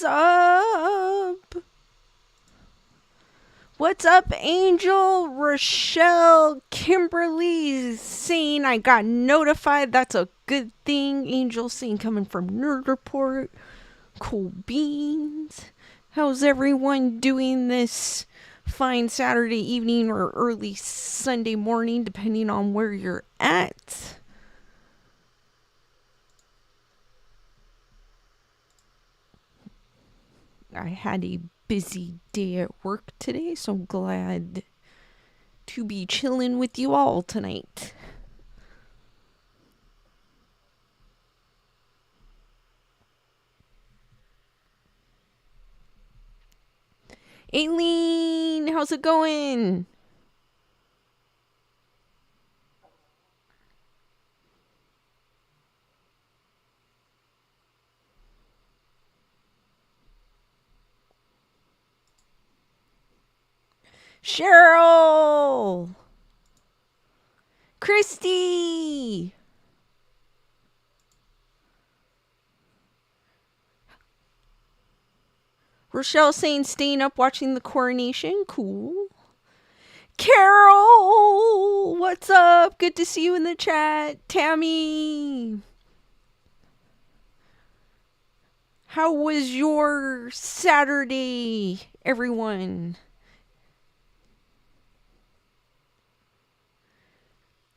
What's up? What's up, Angel, Rochelle, Kimberly saying I got notified. That's a good thing. Angel saying coming from Nerd Report. Cool beans. How's everyone doing this fine Saturday evening or early Sunday morning, depending on where you're at? I had a busy day at work today, so I'm glad to be chilling with you all tonight. Aileen, how's it going? Cheryl! Christy! Rochelle saying staying up watching the coronation. Cool. Carol! What's up? Good to see you in the chat. Tammy! How was your Saturday, everyone?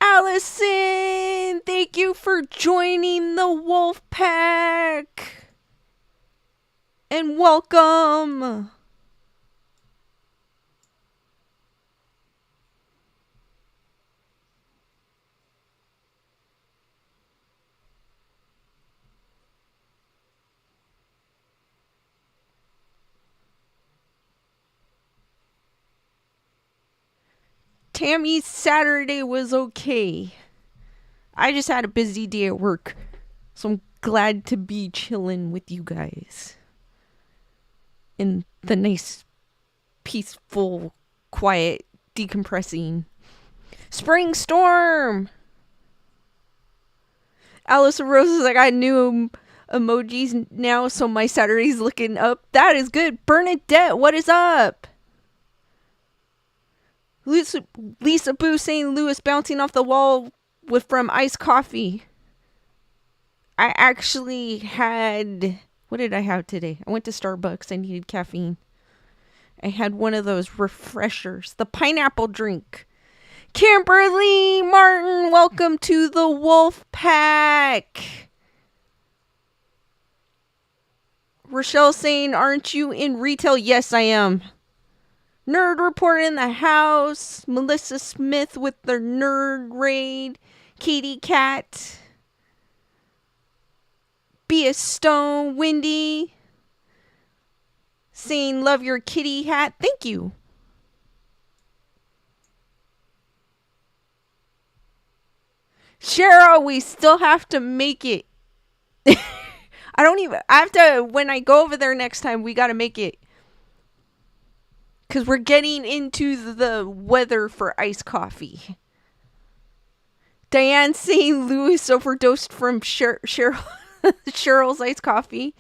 Allison! Thank you for joining the Wolf Pack! And welcome! Tammy's Saturday was okay. I just had a busy day at work, so I'm glad to be chilling with you guys in the nice, peaceful, quiet, decompressing spring storm. Alice Rose is like, I knew emojis now, so my Saturday's looking up. That is good. Bernadette, what is up? Lisa Boo saying Lewis bouncing off the wall with from iced coffee. I actually had... What did I have today? I went to Starbucks. I needed caffeine. I had one of those refreshers. The pineapple drink. Kimberly Martin, welcome to the Wolf Pack. Rochelle saying, aren't you in retail? Yes, I am. Nerd Report in the house. Melissa Smith with their Nerd Raid. Katie Cat. Be a Stone. Wendy. Saying, love your kitty hat. Thank you. Cheryl, we still have to make it. I have to, when I go over there next time, we got to make it. Because we're getting into the weather for iced coffee. Diane saying Lewis overdosed from Cheryl's iced coffee.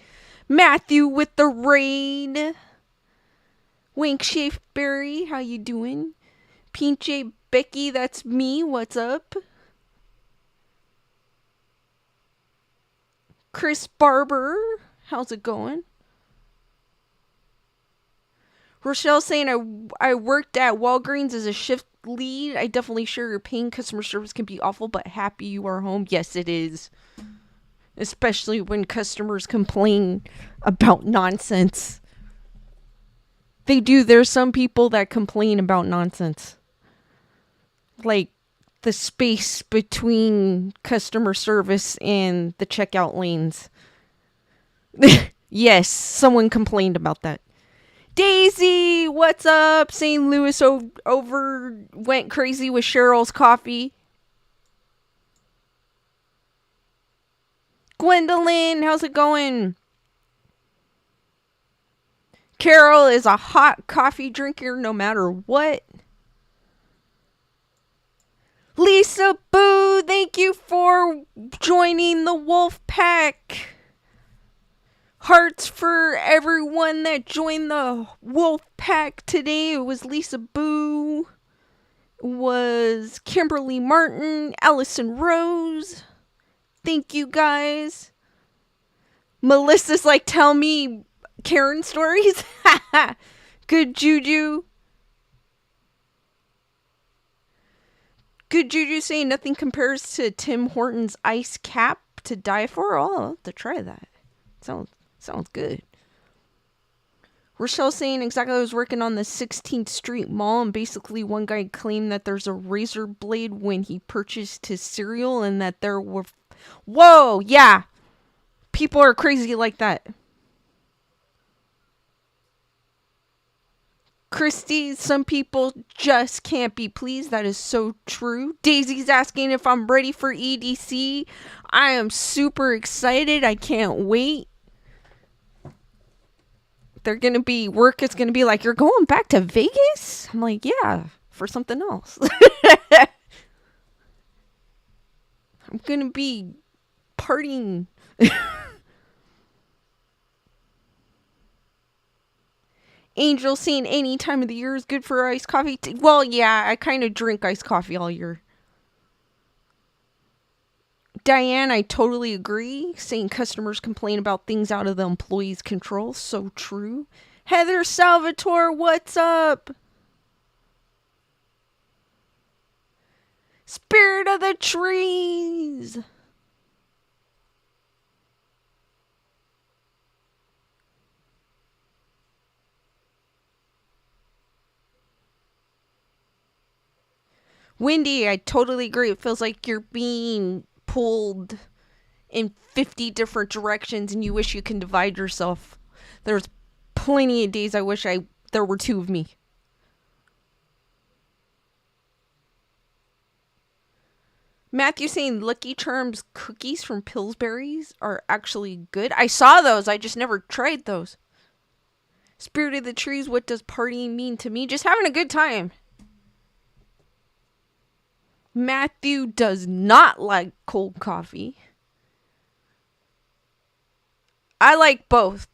Matthew with the raid. Wink Shapeberry, how you doing? Pinche Becky, that's me. What's up? Chris Barber, how's it going? Rochelle saying I worked at Walgreens as a shift lead. I definitely share your pain. Customer service can be awful, but happy you are home. Yes, it is. Especially when customers complain about nonsense. They do. There's some people that complain about nonsense. Like the space between customer service and the checkout lanes. Yes, someone complained about that. Daisy, what's up? St. Louis went crazy with Cheryl's coffee. Gwendolyn, how's it going? Carol is a hot coffee drinker no matter what. Lisa Boo, thank you for joining the Wolf Pack. Hearts for everyone that joined the Wolf Pack today. It was Lisa Boo, was Kimberly Martin, Allison Rose. Thank you guys. Melissa's like, tell me Karen stories. Good juju. Good juju saying nothing compares to Tim Hortons ice cap to die for. Oh, I'll have to try that. Sounds good. Rochelle saying exactly, I was working on the 16th Street Mall, and basically one guy claimed that there's a razor blade when he purchased his cereal, and that there were... Whoa, yeah. People are crazy like that. Christy, some people just can't be pleased. That is so true. Daisy's asking if I'm ready for EDC. I am super excited. I can't wait. They're going to be, work is going to be like, you're going back to Vegas? I'm like, yeah, for something else. I'm going to be partying. Angel saying any time of the year is good for iced coffee. Well, yeah, I kind of drink iced coffee all year. Diane, I totally agree. Saying customers complain about things out of the employee's control. So true. Heather Salvatore, what's up? Spirit of the trees. Wendy, I totally agree. It feels like you're being pulled in 50 different directions and you wish you can divide yourself. There's plenty of days I wish there were two of me. Matthew saying Lucky Charms cookies from Pillsbury's are actually good. I saw those. I just never tried those. Spirit of the trees, what does partying mean to me? Just having a good time. Matthew does not like cold coffee. I like both.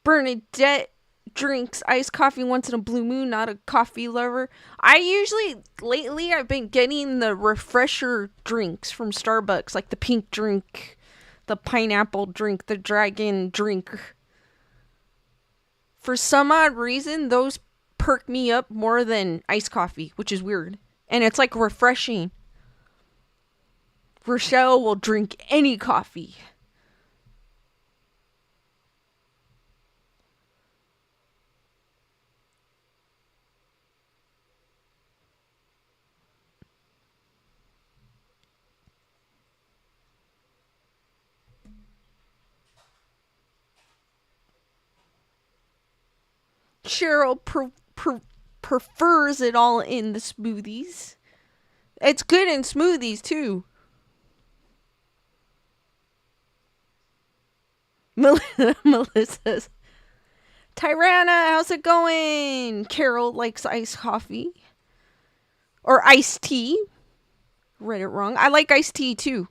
Bernadette drinks iced coffee once in a blue moon, not a coffee lover. Lately, I've been getting the refresher drinks from Starbucks, like the pink drink, the pineapple drink, the dragon drink. For some odd reason, those perk me up more than iced coffee, which is weird. And it's like refreshing. Rochelle will drink any coffee. Cheryl prefers it all in the smoothies. It's good in smoothies too. Melissa's Tyranna, how's it going? Carol likes iced coffee. Or iced tea. Read it wrong. I like iced tea too.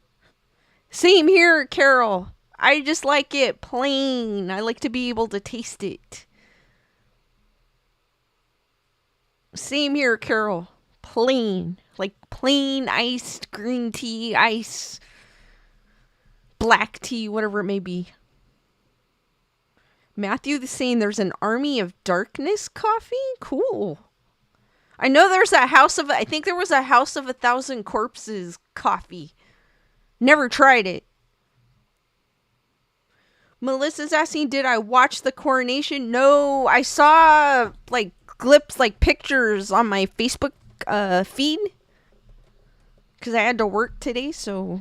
Same here, Carol. I just like it plain. I like to be able to taste it. Same here, Carol. Plain. Like plain iced green tea, ice, black tea, whatever it may be. Matthew is saying there's an Army of Darkness coffee? Cool. I know I think there was a House of 1,000 Corpses coffee. Never tried it. Melissa's asking, did I watch the coronation? No, I saw like clips, like pictures on my Facebook feed. Because I had to work today, so.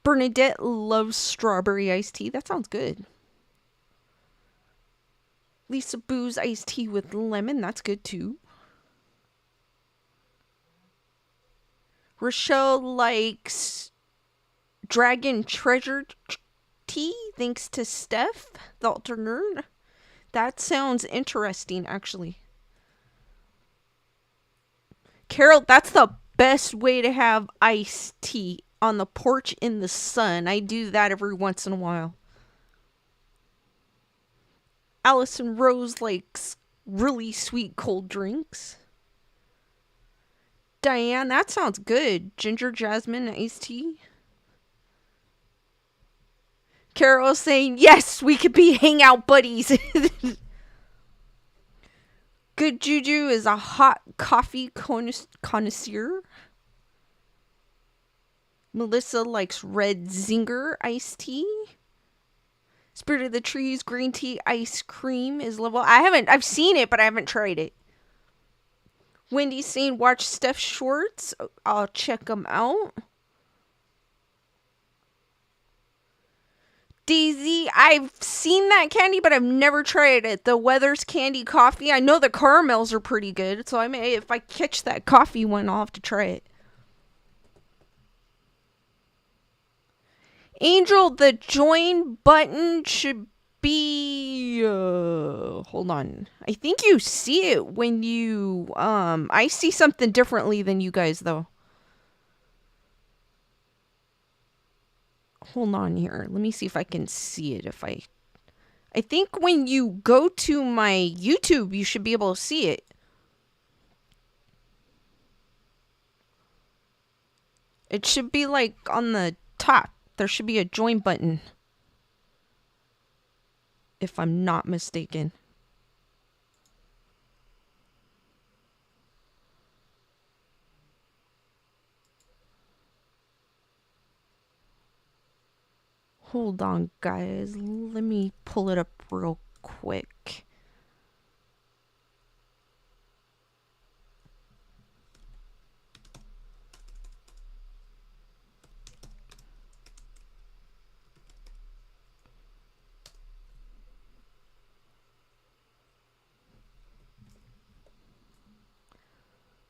Bernadette loves strawberry iced tea. That sounds good. Lisa Boo's iced tea with lemon. That's good too. Rochelle likes Dragon Treasure tea, thanks to Steph, the Alter Nerd. That sounds interesting, actually. Carol, that's the best way to have iced tea on the porch in the sun. I do that every once in a while. Allison Rose likes really sweet cold drinks. Diane, that sounds good. Ginger jasmine iced tea. Carol's saying, yes, we could be hangout buddies. Good Juju is a hot coffee connoisseur. Melissa likes red zinger iced tea. Spirit of the Trees green tea ice cream is level. I've seen it, but I haven't tried it. Wendy's saying watch Steph Shorts. I'll check them out. Daisy, I've seen that candy, but I've never tried it. The Weathers candy coffee. I know the caramels are pretty good, so I may, if I catch that coffee one, I'll have to try it. Angel, the join button should be hold on. I think you see it when you I see something differently than you guys though. Hold on here. Let me see if I can see it. I think when you go to my YouTube, you should be able to see it. It should be like on the top. There should be a join button. If I'm not mistaken. Hold on, guys. Let me pull it up real quick.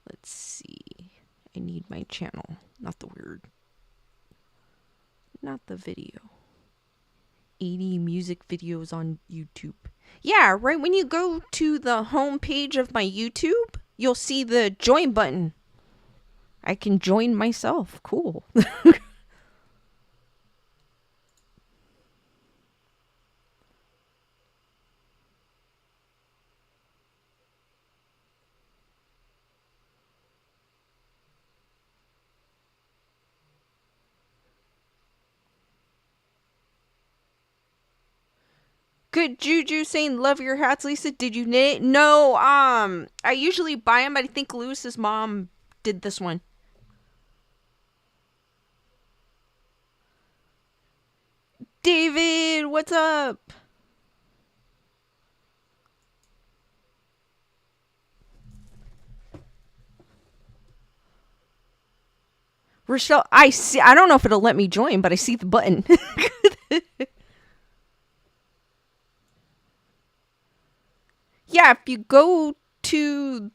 Let's see. I need my channel, not the video. 80 music videos on YouTube. Yeah, right when you go to the home page of my YouTube, you'll see the join button. I can join myself. Cool. Good Juju saying love your hats, Lisa. Did you knit it? No, I usually buy them, but I think Lewis's mom did this one. David, what's up? Rochelle, I see. I don't know if it'll let me join, but I see the button. Yeah, if you go to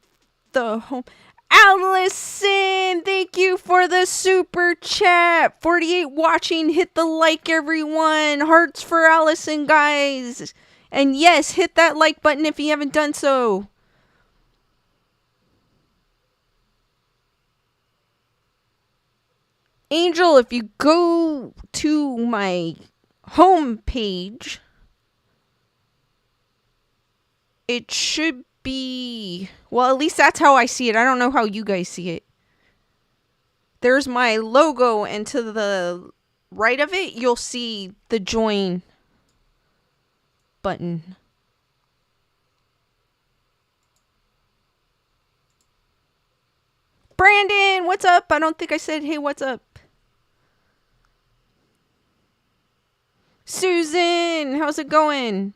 the home. Allison, thank you for the super chat. 48 watching. Hit the like, everyone. Hearts for Allison, guys. And yes, hit that like button if you haven't done so. Angel, if you go to my home page, it should be, well, at least that's how I see it. I don't know how you guys see it. There's my logo, and to the right of it, you'll see the join button. Brandon, what's up? I don't think I said, hey, what's up? Susan, how's it going?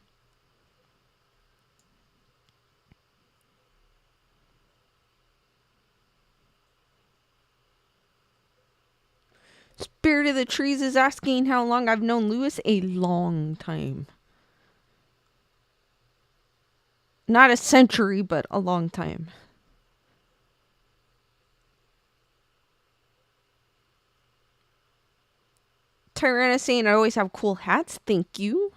Spirit of the Trees is asking how long I've known Lewis. A long time. Not a century, but a long time. Tyrannus saying I always have cool hats. Thank you.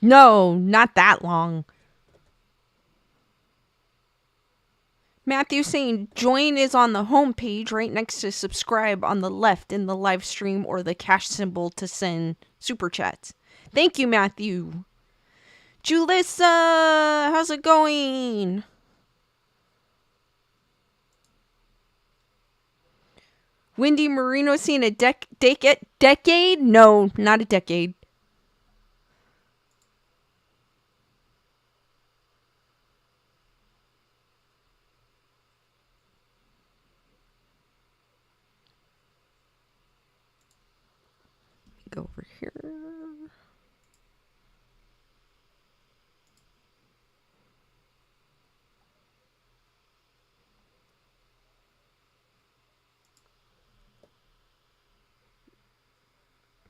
No, not that long. Matthew saying join is on the home page right next to subscribe on the left in the live stream or the cash symbol to send super chats. Thank you, Matthew. Julissa, how's it going? Wendy Marino saying a decade? No, not a decade. Go over here.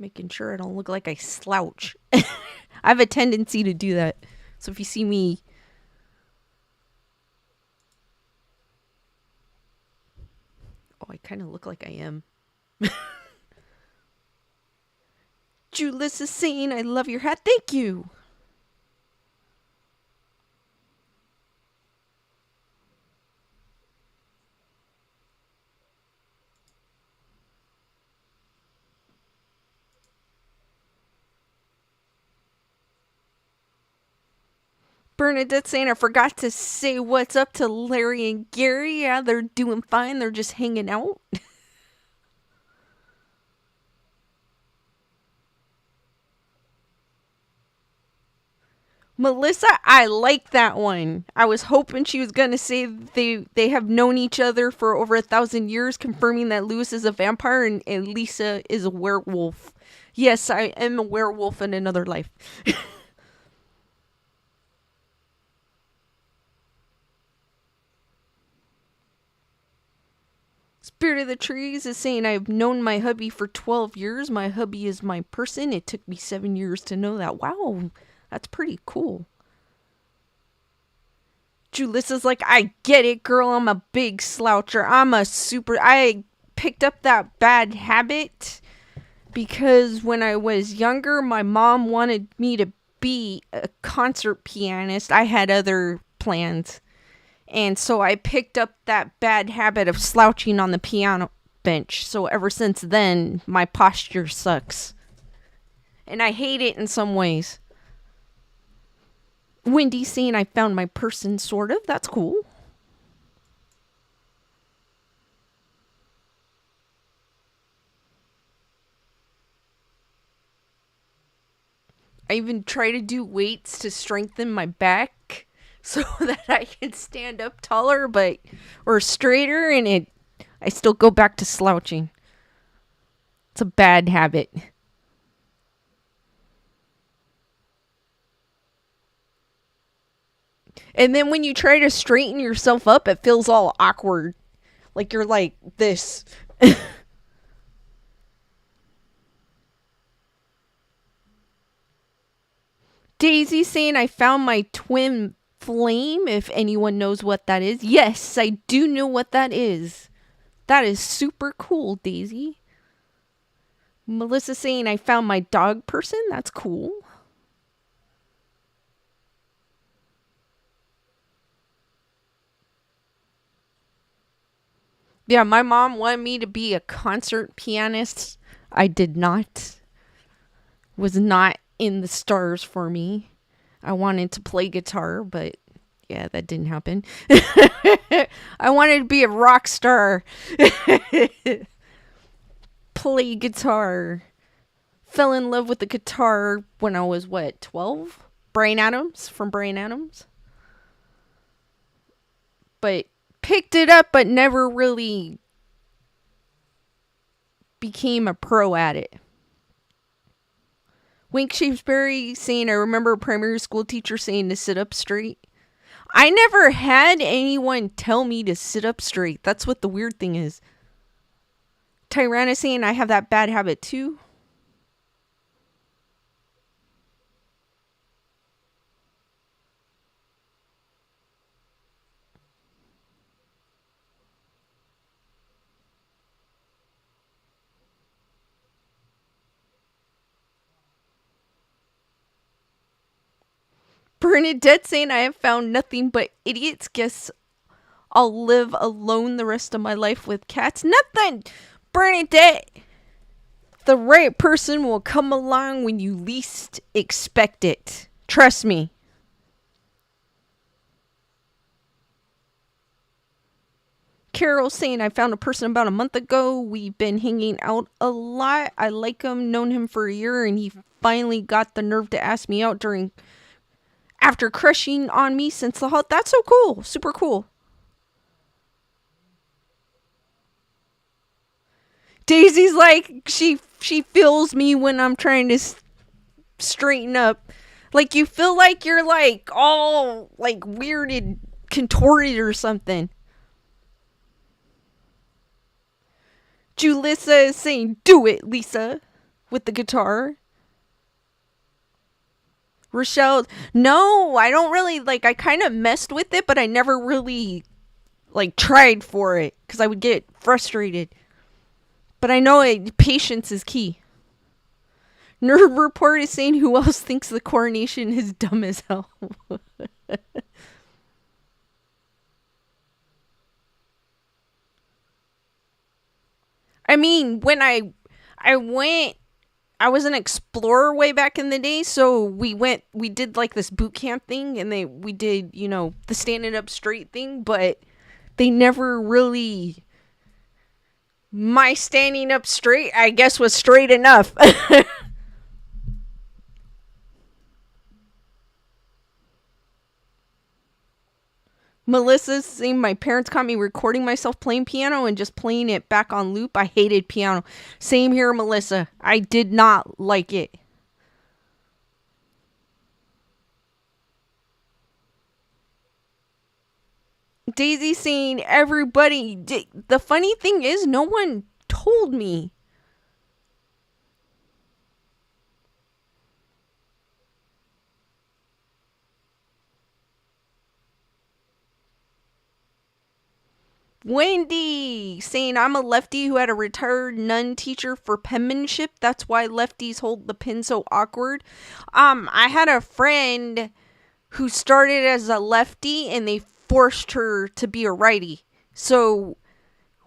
Making sure I don't look like I slouch. I have a tendency to do that. So if you see me... Oh, I kind of look like I am. Julius is saying, I love your hat. Thank you. Bernadette saying, I forgot to say what's up to Larry and Gary. Yeah, they're doing fine. They're just hanging out. Melissa, I like that one. I was hoping she was going to say they have known each other for over 1,000 years, confirming that Lewis is a vampire and Lisa is a werewolf. Yes, I am a werewolf in another life. Spirit of the Trees is saying, I've known my hubby for 12 years. My hubby is my person. It took me 7 years to know that. Wow, that's pretty cool. Julissa's like, I get it, girl. I'm a big sloucher. I picked up that bad habit because when I was younger, my mom wanted me to be a concert pianist. I had other plans. And so I picked up that bad habit of slouching on the piano bench. So ever since then, my posture sucks. And I hate it in some ways. Wendy saying I found my person, sort of. That's cool. I even try to do weights to strengthen my back so that I can stand up taller or straighter, and I still go back to slouching. It's a bad habit. And then when you try to straighten yourself up, it feels all awkward. Like you're like this. Daisy saying I found my twin flame, if anyone knows what that is. Yes, I do know what that is. That is super cool, Daisy. Melissa saying I found my dog person. That's cool. Yeah, my mom wanted me to be a concert pianist. I did not. Was not in the stars for me. I wanted to play guitar, but yeah, that didn't happen. I wanted to be a rock star. Play guitar. Fell in love with the guitar when I was, 12? Bryan Adams, from Bryan Adams. But picked it up, but never really became a pro at it. Wink Shapesbury saying, I remember a primary school teacher saying to sit up straight. I never had anyone tell me to sit up straight. That's what the weird thing is. Tyrannus saying, I have that bad habit too. Bernadette saying, I have found nothing but idiots. Guess I'll live alone the rest of my life with cats. Nothing! Bernadette! The right person will come along when you least expect it. Trust me. Carol saying, I found a person about a month ago. We've been hanging out a lot. I like him, known him for a year, and he finally got the nerve to ask me out after crushing on me since the hot. That's so cool. Super cool. Daisy's like, she feels me when I'm trying to straighten up. Like, you feel like you're like all like weird and contorted or something. Julissa is saying, do it, Lisa, with the guitar. Rochelle, no, I don't really, like, I kind of messed with it, but I never really, like, tried for it, because I would get frustrated. But I know patience is key. Nerd Report is saying, who else thinks the coronation is dumb as hell? I mean, when I went, I was an explorer way back in the day, so we did like this boot camp thing, and we did, the standing up straight thing, but they never really, my standing up straight, I guess, was straight enough. Melissa's saying, my parents caught me recording myself playing piano and just playing it back on loop. I hated piano. Same here, Melissa. I did not like it. Daisy saying, everybody. The funny thing is, no one told me. Wendy saying, I'm a lefty who had a retired nun teacher for penmanship. That's why lefties hold the pen so awkward. I had a friend who started as a lefty and they forced her to be a righty. So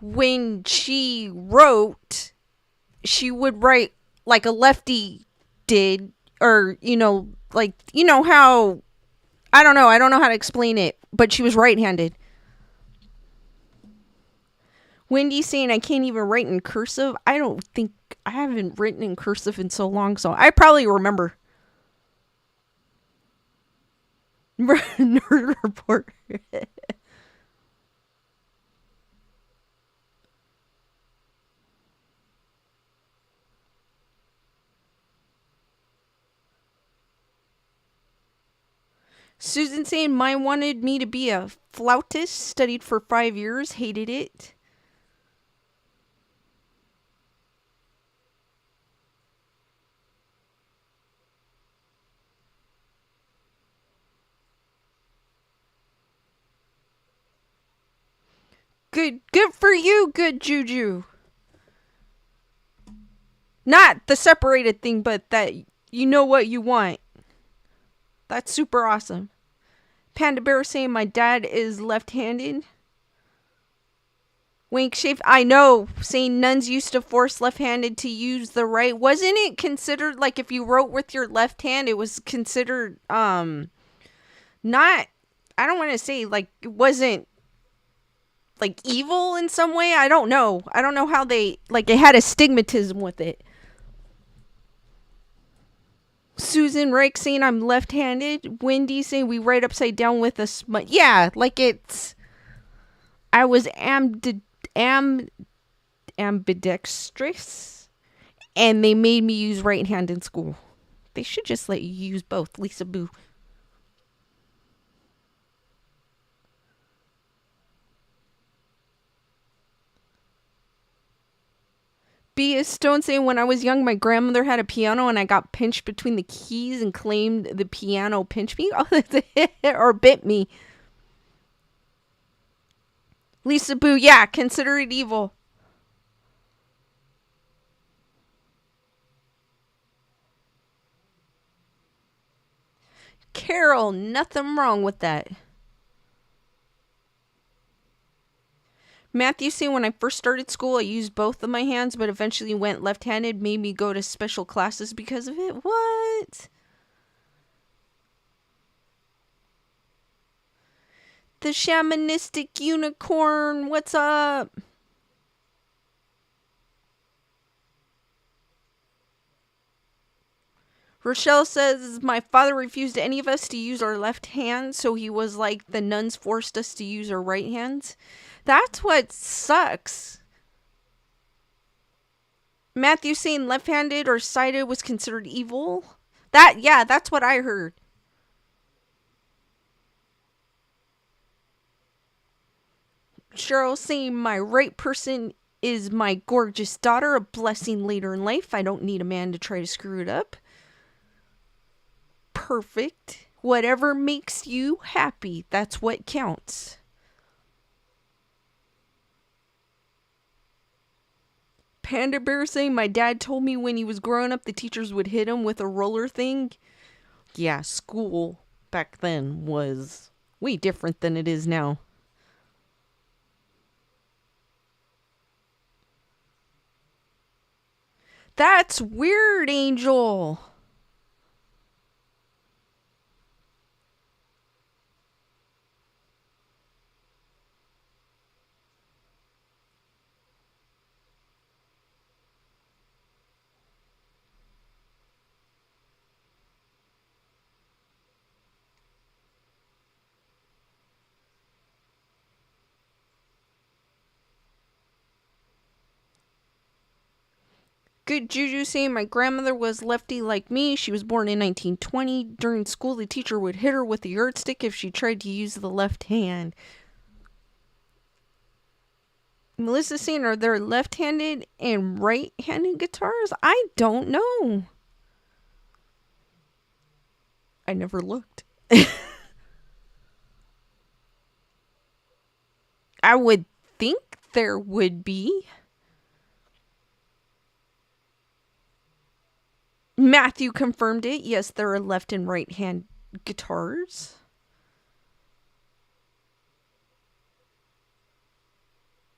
when she wrote, she would write like a lefty did, or, like, how, I don't know how to explain it, but she was right-handed. Wendy saying, I can't even write in cursive. I don't think, I haven't written in cursive in so long, so I probably remember. Nerd Report. Susan saying, mine wanted me to be a flautist, studied for 5 years, hated it. Good for you, good Juju. Not the separated thing, but that you know what you want. That's super awesome. Panda Bear saying, my dad is left-handed. Wink Shape, I know, saying nuns used to force left-handed to use the right. Wasn't it considered, like, if you wrote with your left hand, it was considered, not, I don't want to say, like, it wasn't, like, evil in some way? I don't know. I don't know how they, like, it had a stigmatism with it. Susan Rake saying, I'm left-handed. Wendy saying, we write upside down with a smut. Yeah, like, it's, I was ambidextrous, and they made me use right hand in school. They should just let you use both, Lisa Boo. B is Stone saying, when I was young, my grandmother had a piano and I got pinched between the keys and claimed the piano pinched me. Or bit me. Lisa Boo, yeah, consider it evil. Carol, nothing wrong with that. Matthew saying, when I first started school, I used both of my hands, but eventually went left-handed, made me go to special classes because of it. What? The shamanistic unicorn, what's up? Rochelle says, my father refused any of us to use our left hand, so he was like, the nuns forced us to use our right hands. That's what sucks. Matthew saying left-handed or sighted was considered evil. That's what I heard. Cheryl saying my right person is my gorgeous daughter, a blessing later in life. I don't need a man to try to screw it up. Perfect. Whatever makes you happy, that's what counts. Panda Bear saying my dad told me when he was growing up the teachers would hit him with a roller thing. Yeah, school back then was way different than it is now. That's weird, Angel. Good Juju saying my grandmother was lefty like me. She was born in 1920. During school, the teacher would hit her with a yardstick if she tried to use the left hand. Melissa saying, are there left-handed and right-handed guitars? I don't know. I never looked. I would think there would be. Matthew confirmed it. Yes, there are left and right hand guitars.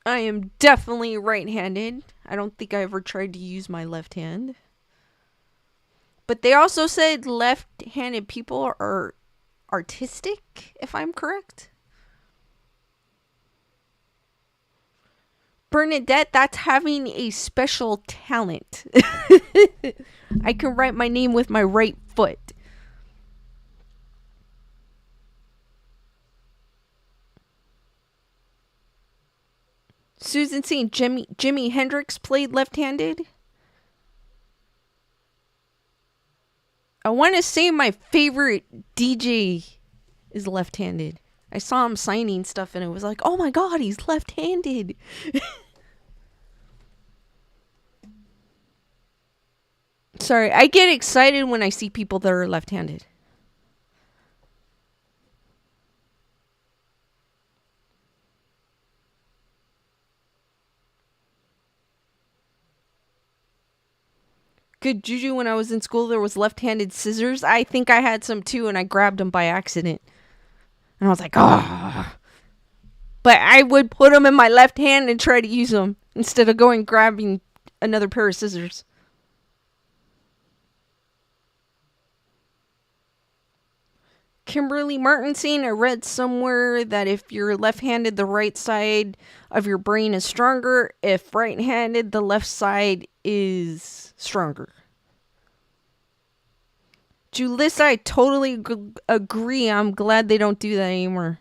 I am definitely right-handed. I don't think I ever tried to use my left hand. But they also said left-handed people are artistic, if I'm correct. Bernadette, that's having a special talent. I can write my name with my right foot. Susan saying Jimi Hendrix played left-handed. I want to say my favorite DJ is left-handed. I saw him signing stuff and it was like, oh my god, he's left-handed. Sorry, I get excited when I see people that are left-handed. Good Juju, when I was in school, there was left-handed scissors. I think I had some too, and I grabbed them by accident. And I was like, ah. But I would put them in my left hand and try to use them instead of going grabbing another pair of scissors. Kimberly Martin saying, I read somewhere that if you're left-handed, the right side of your brain is stronger. If right-handed, the left side is stronger. Julissa, I totally agree. I'm glad they don't do that anymore.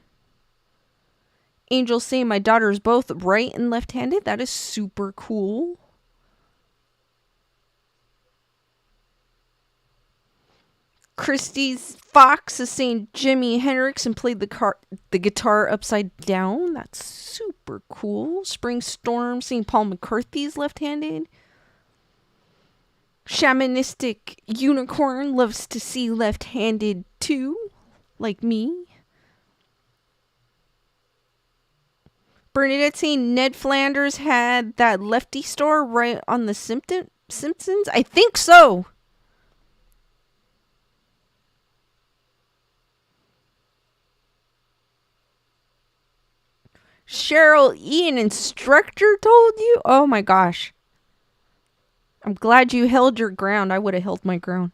Angel saying my daughter is both right and left-handed. That is super cool. Christie's Fox is saying Jimi Hendrix and played the guitar upside down. That's super cool. Spring Storm saying Paul McCarthy's left-handed. Shamanistic Unicorn loves to see left-handed too, like me. Bernadette saying Ned Flanders had that lefty store right on the Simpsons. I think so. Cheryl E., an instructor, told you? Oh my gosh. I'm glad you held your ground. I would have held my ground.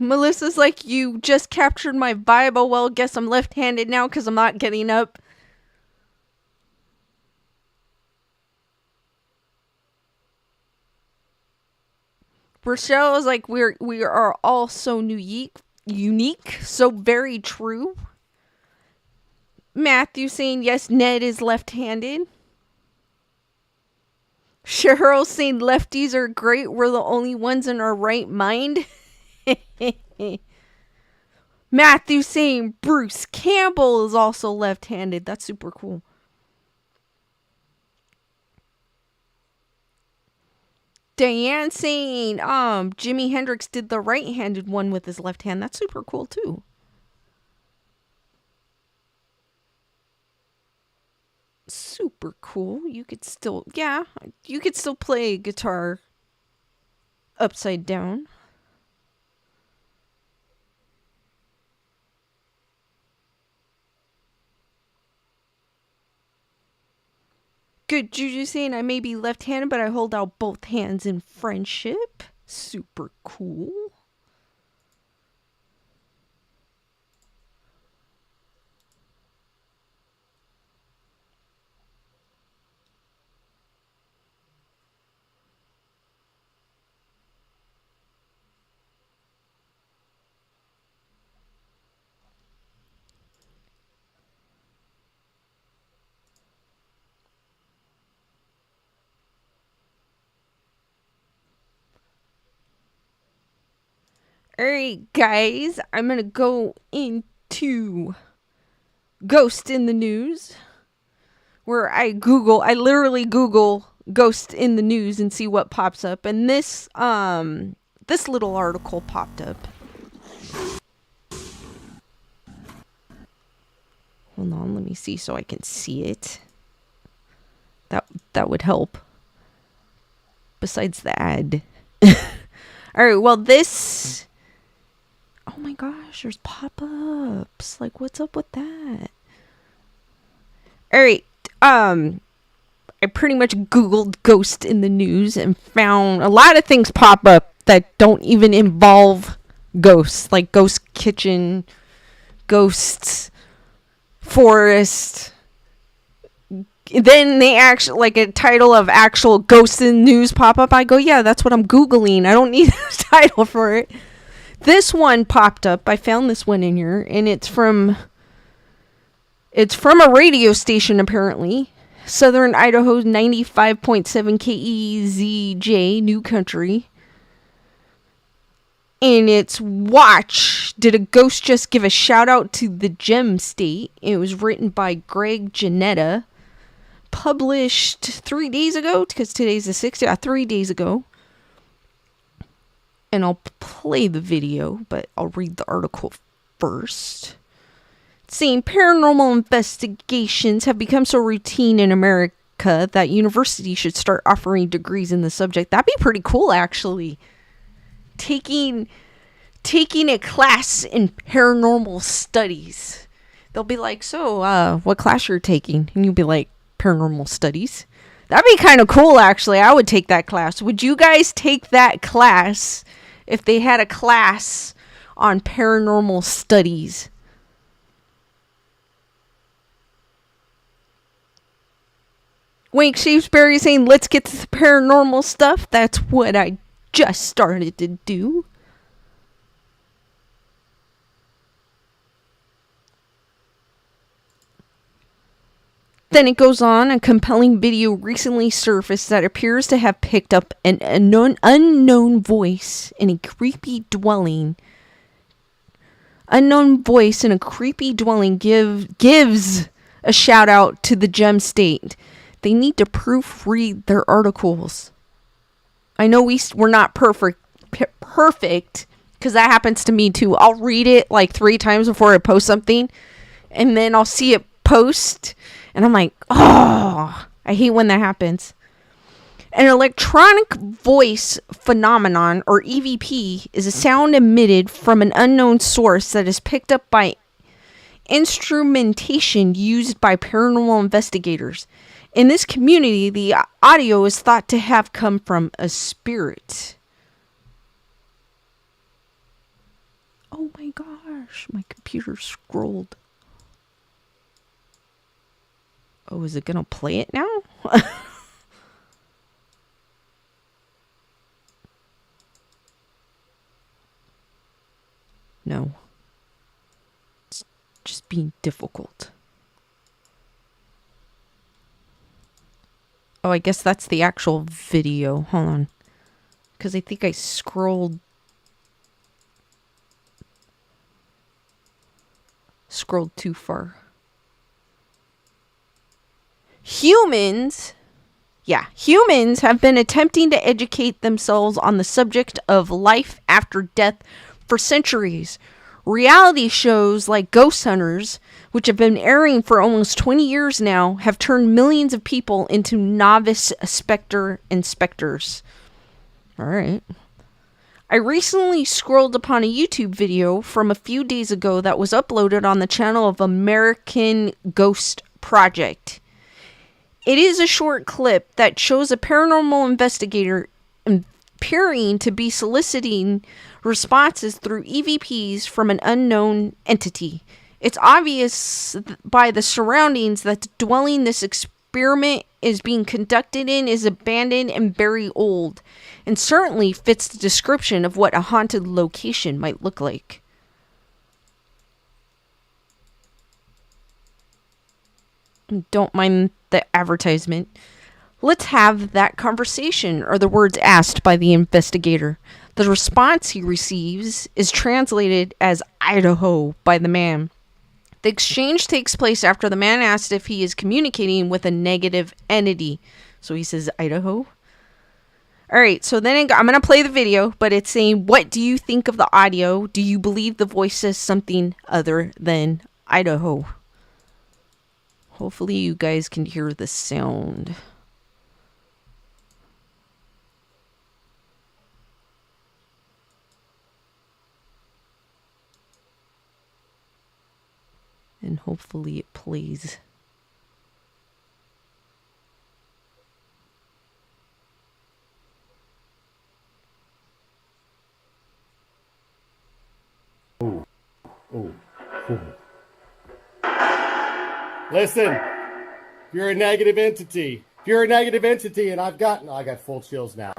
Melissa's like, you just captured my vibe. Oh, well, guess I'm left-handed now because I'm not getting up. Rochelle is like, we are all so unique, so very true. Matthew saying, yes, Ned is left-handed. Cheryl saying, lefties are great. We're the only ones in our right mind. Matthew saying, Bruce Campbell is also left-handed. That's super cool. Diane saying, Jimi Hendrix did the right-handed one with his left hand. That's super cool too. Super cool. You could still play guitar upside down. Good Juju saying, I may be left-handed, but I hold out both hands in friendship. Super cool. Alright, guys, I'm gonna go into Ghost in the News, where I literally Google Ghost in the News and see what pops up. And this little article popped up. Hold on, let me see so I can see it. That would help. Besides the ad. Alright, well this... Oh my gosh, there's pop-ups. Like, what's up with that? Alright, I pretty much Googled Ghost in the News and found a lot of things pop up that don't even involve ghosts. Like Ghost Kitchen, Ghosts Forest. Then they actually, like, a title of actual Ghost in the News pop up. I go, yeah, that's what I'm Googling. I don't need a title for it. This one popped up. I found this one in here, and it's from a radio station, apparently. Southern Idaho 95.7 KEZJ, New Country. And it's Watch. Did a ghost just give a shout out to the Gem State? It was written by Greg Janetta. Published 3 days ago, because today's the 6th. Yeah, 3 days ago. And I'll play the video, but I'll read the article first. Saying paranormal investigations have become so routine in America that universities should start offering degrees in the subject. That'd be pretty cool, actually. Taking a class in paranormal studies. They'll be like, so, what class you're taking? And you'll be like, paranormal studies. That'd be kind of cool, actually. I would take that class. Would you guys take that class if they had a class on paranormal studies? Wink Shapesbury saying, let's get to the paranormal stuff. That's what I just started to do. Then it goes on, a compelling video recently surfaced that appears to have picked up an unknown voice in a creepy dwelling. Unknown voice in a creepy dwelling gives a shout out to the Gem State. They need to proofread their articles. I know we're not perfect, because that happens to me too. I'll read it like 3 times before I post something, and then I'll see it post, and I'm like, oh, I hate when that happens. An electronic voice phenomenon, or EVP, is a sound emitted from an unknown source that is picked up by instrumentation used by paranormal investigators. In this community, the audio is thought to have come from a spirit. Oh my gosh, my computer scrolled. Oh, is it gonna play it now? No. It's just being difficult. Oh, I guess that's the actual video. Hold on. Because I think I scrolled too far. Humans have been attempting to educate themselves on the subject of life after death for centuries. Reality shows like Ghost Hunters, which have been airing for almost 20 years now, have turned millions of people into novice specter inspectors. Alright. I recently scrolled upon a YouTube video from a few days ago that was uploaded on the channel of American Ghost Project. It is a short clip that shows a paranormal investigator appearing to be soliciting responses through EVPs from an unknown entity. It's obvious by the surroundings that the dwelling this experiment is being conducted in is abandoned and very old, and certainly fits the description of what a haunted location might look like. Don't mind the advertisement. Let's have that conversation, are the words asked by the investigator. The response he receives is translated as Idaho by the man. The exchange takes place after the man asks if he is communicating with a negative entity. So he says Idaho. Alright, so then I'm going to play the video, but it's saying, what do you think of the audio? Do you believe the voice says something other than Idaho? Hopefully you guys can hear the sound. And hopefully it plays. Ooh. Listen, if you're a negative entity, and I got full chills now.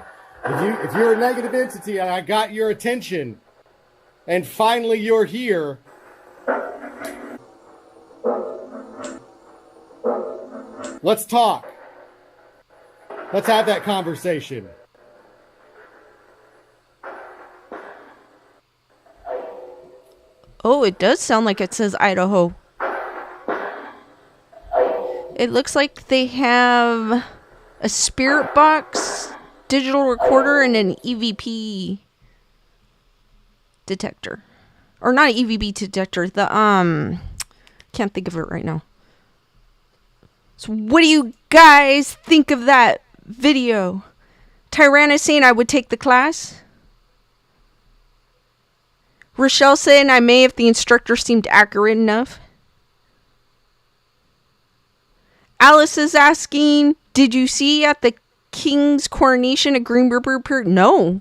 If you're a negative entity and I got your attention, and finally you're here, let's talk. Let's have that conversation. Oh, it does sound like it says Idaho. It looks like they have a spirit box, digital recorder, and an EVP detector. Or not an EVP detector, can't think of it right now. So what do you guys think of that video? Tyranna saying I would take the class. Rochelle saying I may if the instructor seemed accurate enough. Alice is asking, did you see at the king's coronation a Green River Pier? No.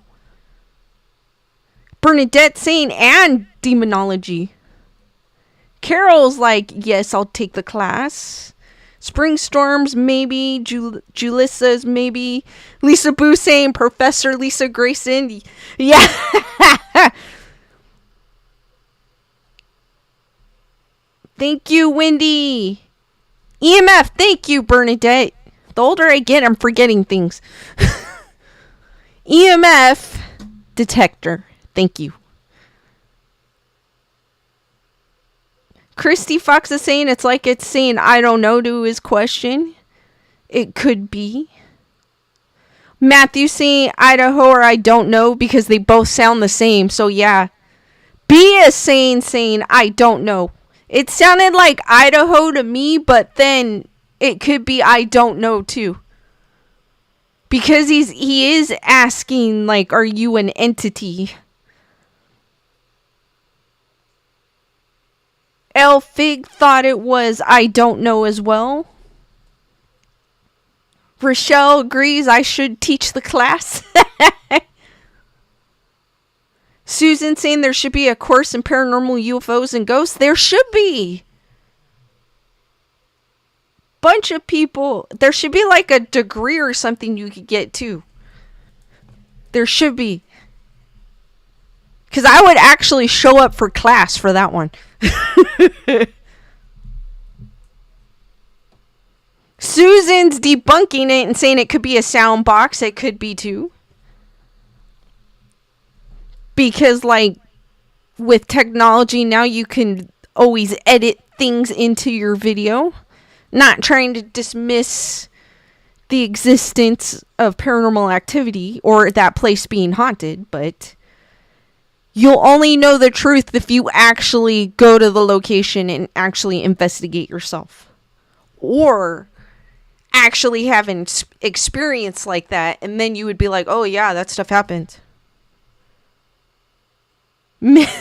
Bernadette saying, and demonology. Carol's like, yes, I'll take the class. Spring Storms, maybe. Julissa's maybe. Lisa Boo saying, Professor Lisa Grayson. Yeah. Thank you, Wendy. EMF, thank you, Bernadette. The older I get, I'm forgetting things. EMF detector, thank you. Christy Fox is saying it's like it's saying I don't know to his question. It could be. Matthew saying Idaho or I don't know because they both sound the same. So yeah. B is saying I don't know. It sounded like Idaho to me, but then it could be I don't know too. Because he is asking, like, are you an entity? Elfig thought it was I don't know as well. Rochelle agrees I should teach the class. Susan saying there should be a course in paranormal UFOs and ghosts. There should be. Bunch of people. There should be like a degree or something you could get too. There should be. Because I would actually show up for class for that one. Susan's debunking it and saying it could be a sound box. It could be too. Because, like, with technology now, you can always edit things into your video. Not trying to dismiss the existence of paranormal activity or that place being haunted, but you'll only know the truth if you actually go to the location and actually investigate yourself. Or actually have an experience like that, and then you would be like, oh yeah, that stuff happened. Nerd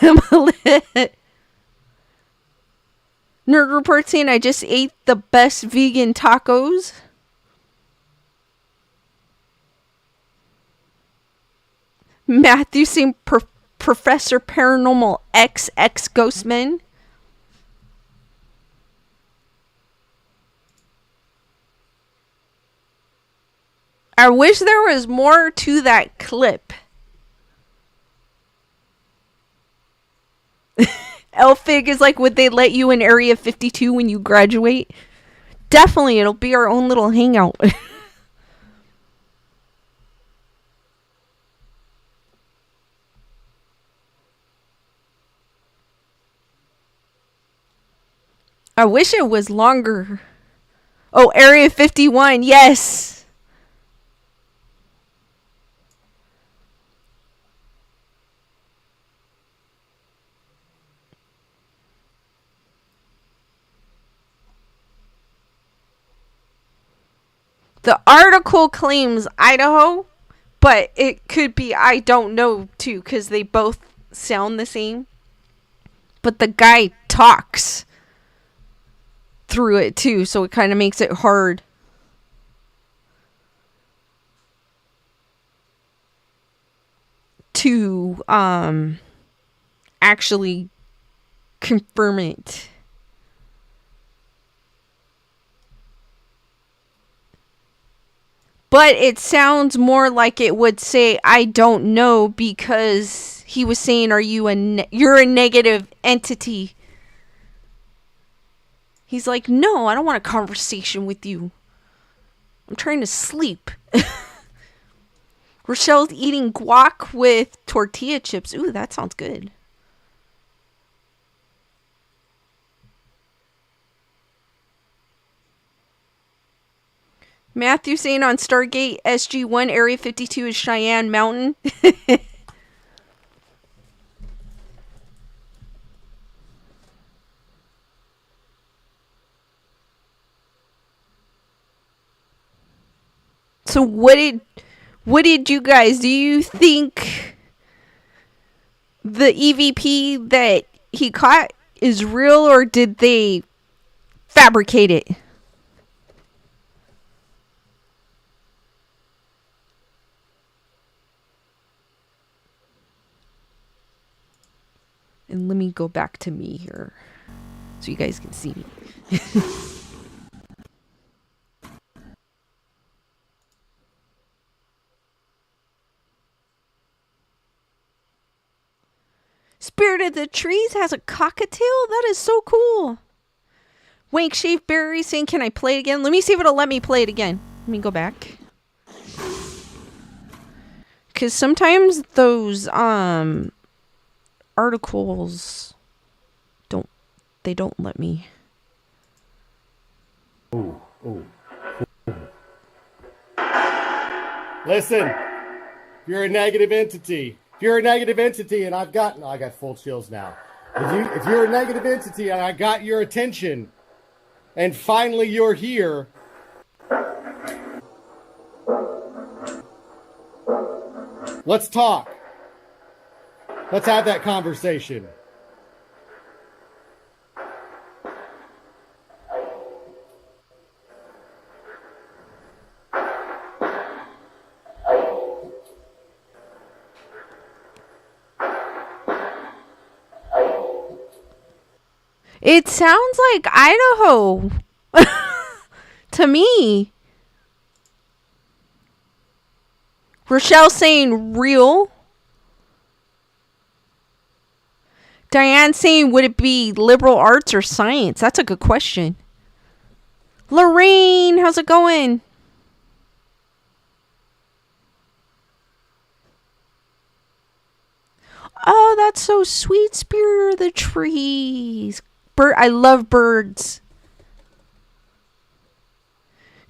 Report saying I just ate the best vegan tacos. Matthew saying Professor Paranormal XX Ghostman. I wish there was more to that clip. Elfig is like, would they let you in Area 52 when you graduate? Definitely, it'll be our own little hangout. I wish it was longer. Oh, Area 51, yes. The article claims Idaho, but it could be I don't know too, because they both sound the same. But the guy talks through it too, so it kind of makes it hard to actually confirm it. But it sounds more like it would say, I don't know, because he was saying, are you you're a negative entity. He's like, no, I don't want a conversation with you. I'm trying to sleep. Rochelle's eating guac with tortilla chips. Ooh, that sounds good. Matthew saying on Stargate SG-1, Area 52 is Cheyenne Mountain. So what did you guys, do you think the EVP that he caught is real, or did they fabricate it? And let me go back to me here so you guys can see me. Spirit of the Trees has a cockatiel? That is so cool. Wank Shave Berry saying, can I play it again? Let me see if it'll let me play it again. Let me go back. Because sometimes those articles don't let me. Ooh. Listen, you're a negative entity. If you're a negative entity, and I got full chills now. If you're a negative entity and I got your attention, and finally you're here, Let's talk. Let's have that conversation. It sounds like Idaho to me. Rochelle saying real. Diane saying, would it be liberal arts or science? That's a good question. Lorraine, how's it going? Oh, that's so sweet. Spirit of the trees. I love birds.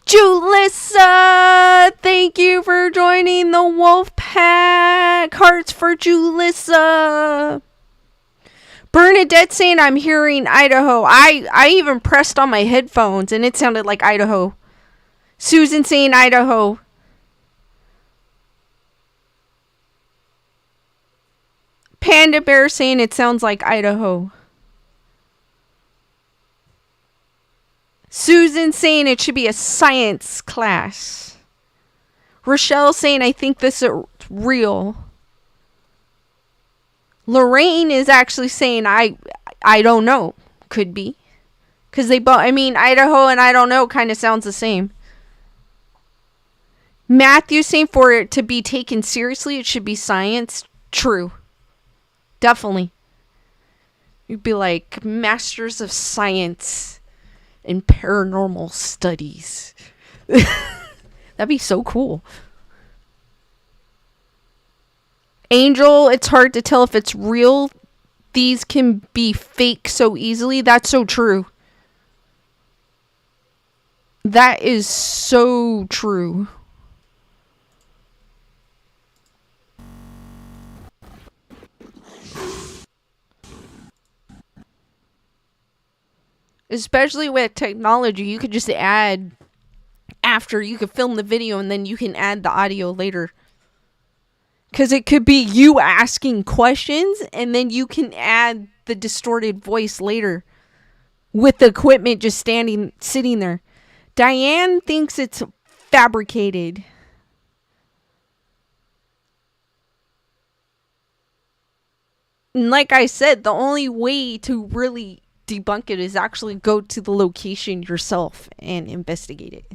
Julissa, thank you for joining the wolf pack. Hearts for Julissa. Bernadette saying I'm hearing Idaho. I even pressed on my headphones and it sounded like Idaho. Susan saying Idaho. Panda Bear saying it sounds like Idaho. Susan saying it should be a science class. Rochelle saying I think this is real. Lorraine is actually saying I don't know. Could be. Because they both, Idaho and I don't know kind of sounds the same. Matthew saying for it to be taken seriously, it should be science. True. Definitely. You'd be like Masters of Science in Paranormal Studies. That'd be so cool. Angel, it's hard to tell if it's real. These can be fake so easily. That's so true. That is so true. Especially with technology, you could just add after. You could film the video and then you can add the audio later. Because it could be you asking questions and then you can add the distorted voice later with the equipment just sitting there. Diane thinks it's fabricated. And like I said, the only way to really debunk it is actually go to the location yourself and investigate it.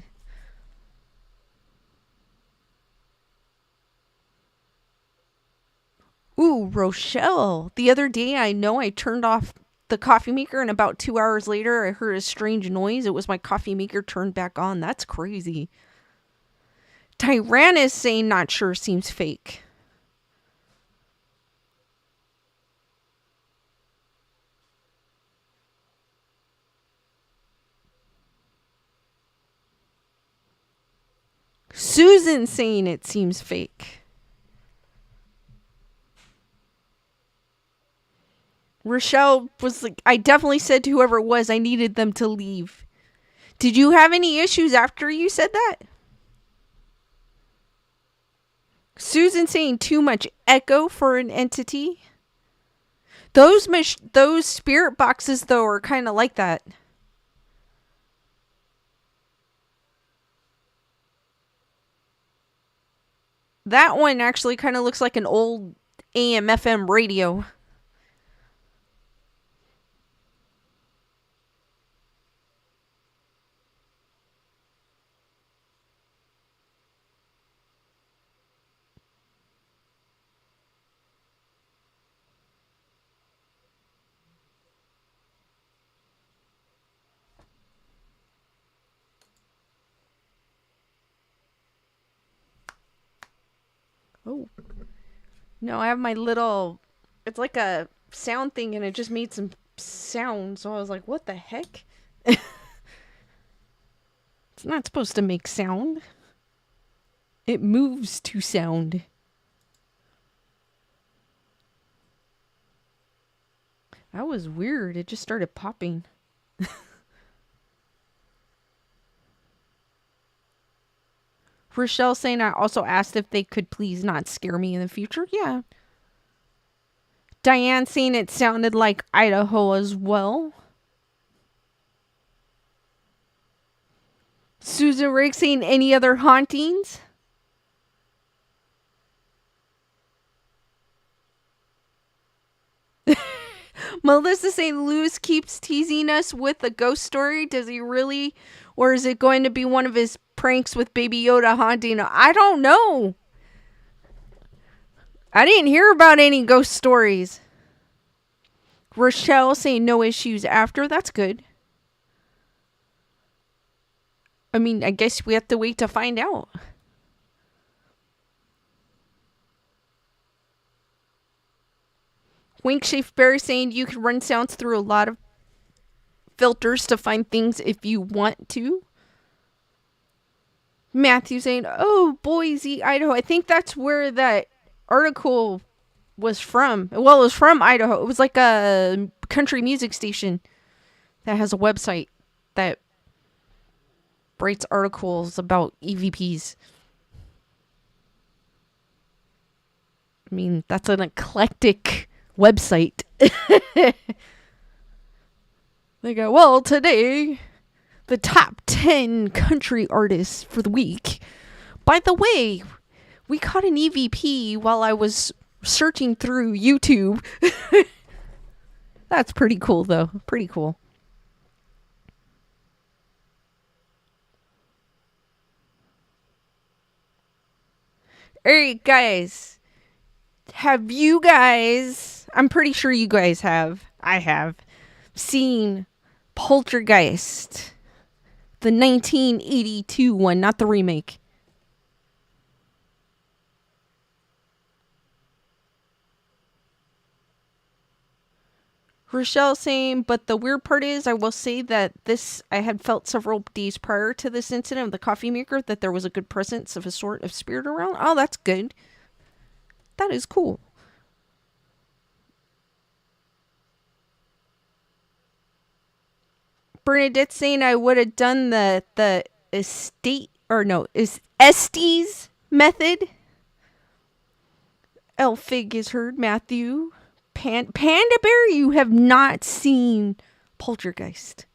Ooh, Rochelle. The other day, I know I turned off the coffee maker and about 2 hours later, I heard a strange noise. It was my coffee maker turned back on. That's crazy. Tyrannus saying not sure seems fake. Susan saying it seems fake. Rochelle was like, I definitely said to whoever it was, I needed them to leave. Did you have any issues after you said that? Susan saying too much echo for an entity. Those spirit boxes, though, are kind of like that. That one actually kind of looks like an old AM/FM radio. Oh. No, I have my little... It's like a sound thing and it just made some sound. So I was like, what the heck? It's not supposed to make sound. It moves to sound. That was weird. It just started popping. Rochelle saying I also asked if they could please not scare me in the future. Yeah. Diane saying it sounded like Idaho as well. Susan Rigg saying any other hauntings? Melissa saying Lewis keeps teasing us with a ghost story. Does he really? Or is it going to be one of his pranks with Baby Yoda haunting? I don't know. I didn't hear about any ghost stories. Rochelle saying no issues after. That's good. I mean, I guess we have to wait to find out. Winkshape Bear saying you can run sounds through a lot of filters to find things if you want to. Matthew saying, oh, Boise, Idaho. I think that's where that article was from. Well, it was from Idaho. It was like a country music station that has a website that writes articles about EVPs. I mean, that's an eclectic website. They go, well, today, the top 10 country artists for the week. By the way, we caught an EVP while I was searching through YouTube. That's pretty cool, though. Pretty cool. Alright, guys. Have you guys... I'm pretty sure you guys have. I have. Seen Poltergeist. The 1982 one, not the remake. Rochelle saying, but the weird part is, I will say that I had felt several days prior to this incident of the coffee maker that there was a good presence of a sort of spirit around. Oh, that's good. That is cool. Bernadette saying I would have done the estate, or no, is Estes method. Elfig is heard. Matthew. Panda Bear, you have not seen Poltergeist.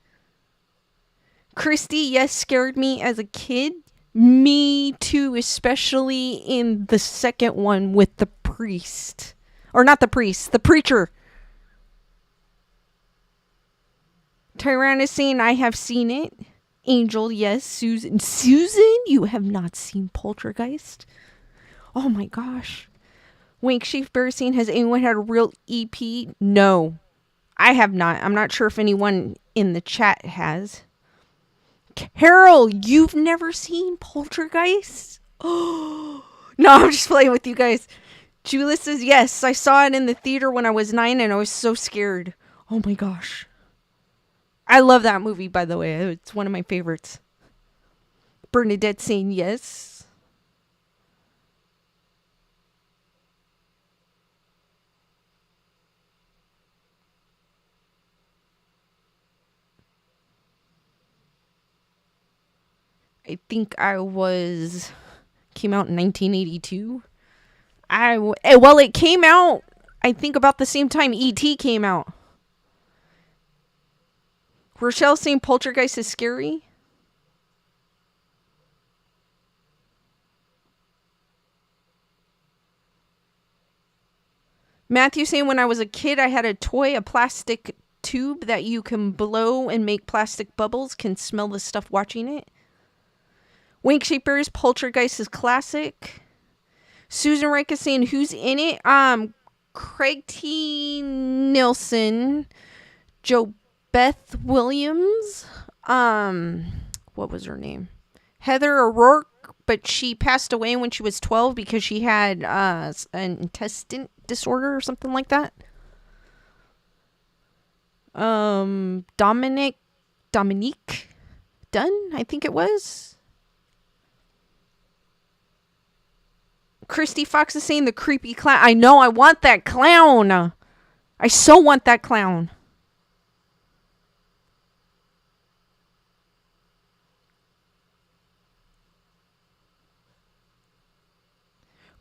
Christy, yes, scared me as a kid. Me too, especially in the second one with the priest. Or not the priest, the preacher. Tyrannicine, I have seen it. Angel, yes. Susan, you have not seen Poltergeist? Oh my gosh. Wink Chief Bearstein, has anyone had a real EP? No, I have not. I'm not sure if anyone in the chat has. Carol, you've never seen Poltergeist? Oh, no, I'm just playing with you guys. Julia says, yes, I saw it in the theater when I was 9 and I was so scared. Oh my gosh. I love that movie, by the way. It's one of my favorites. Bernadette saying yes. I think came out in 1982. It came out, I think, about the same time E.T. came out. Rochelle saying Poltergeist is scary. Matthew saying when I was a kid, I had a plastic tube that you can blow and make plastic bubbles. Can smell the stuff watching it. Wink Shapers, Poltergeist is classic. Susan Reich is saying who's in it? Craig T. Nilsson, Joe Beth Williams, what was her name? Heather O'Rourke, but she passed away when she was 12 because she had an intestine disorder or something like that. Dominique Dunn, I think it was. Christy Fox is saying the creepy clown. I know, I want that clown. I so want that clown.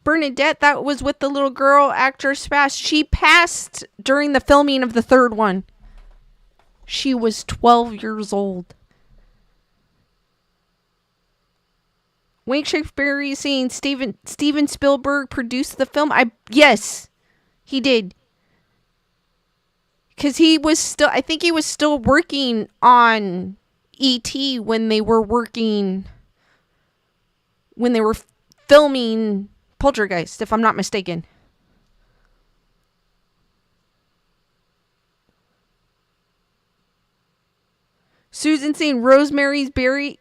Bernadette, that was with the little girl actress passed. She passed during the filming of the third one. She was 12 years old. Wayne Shakespeare saying Steven Spielberg produced the film. Yes, he did. Because I think he was still working on E.T. when they were filming Poltergeist, if I'm not mistaken. Susan saying Rosemary's Baby,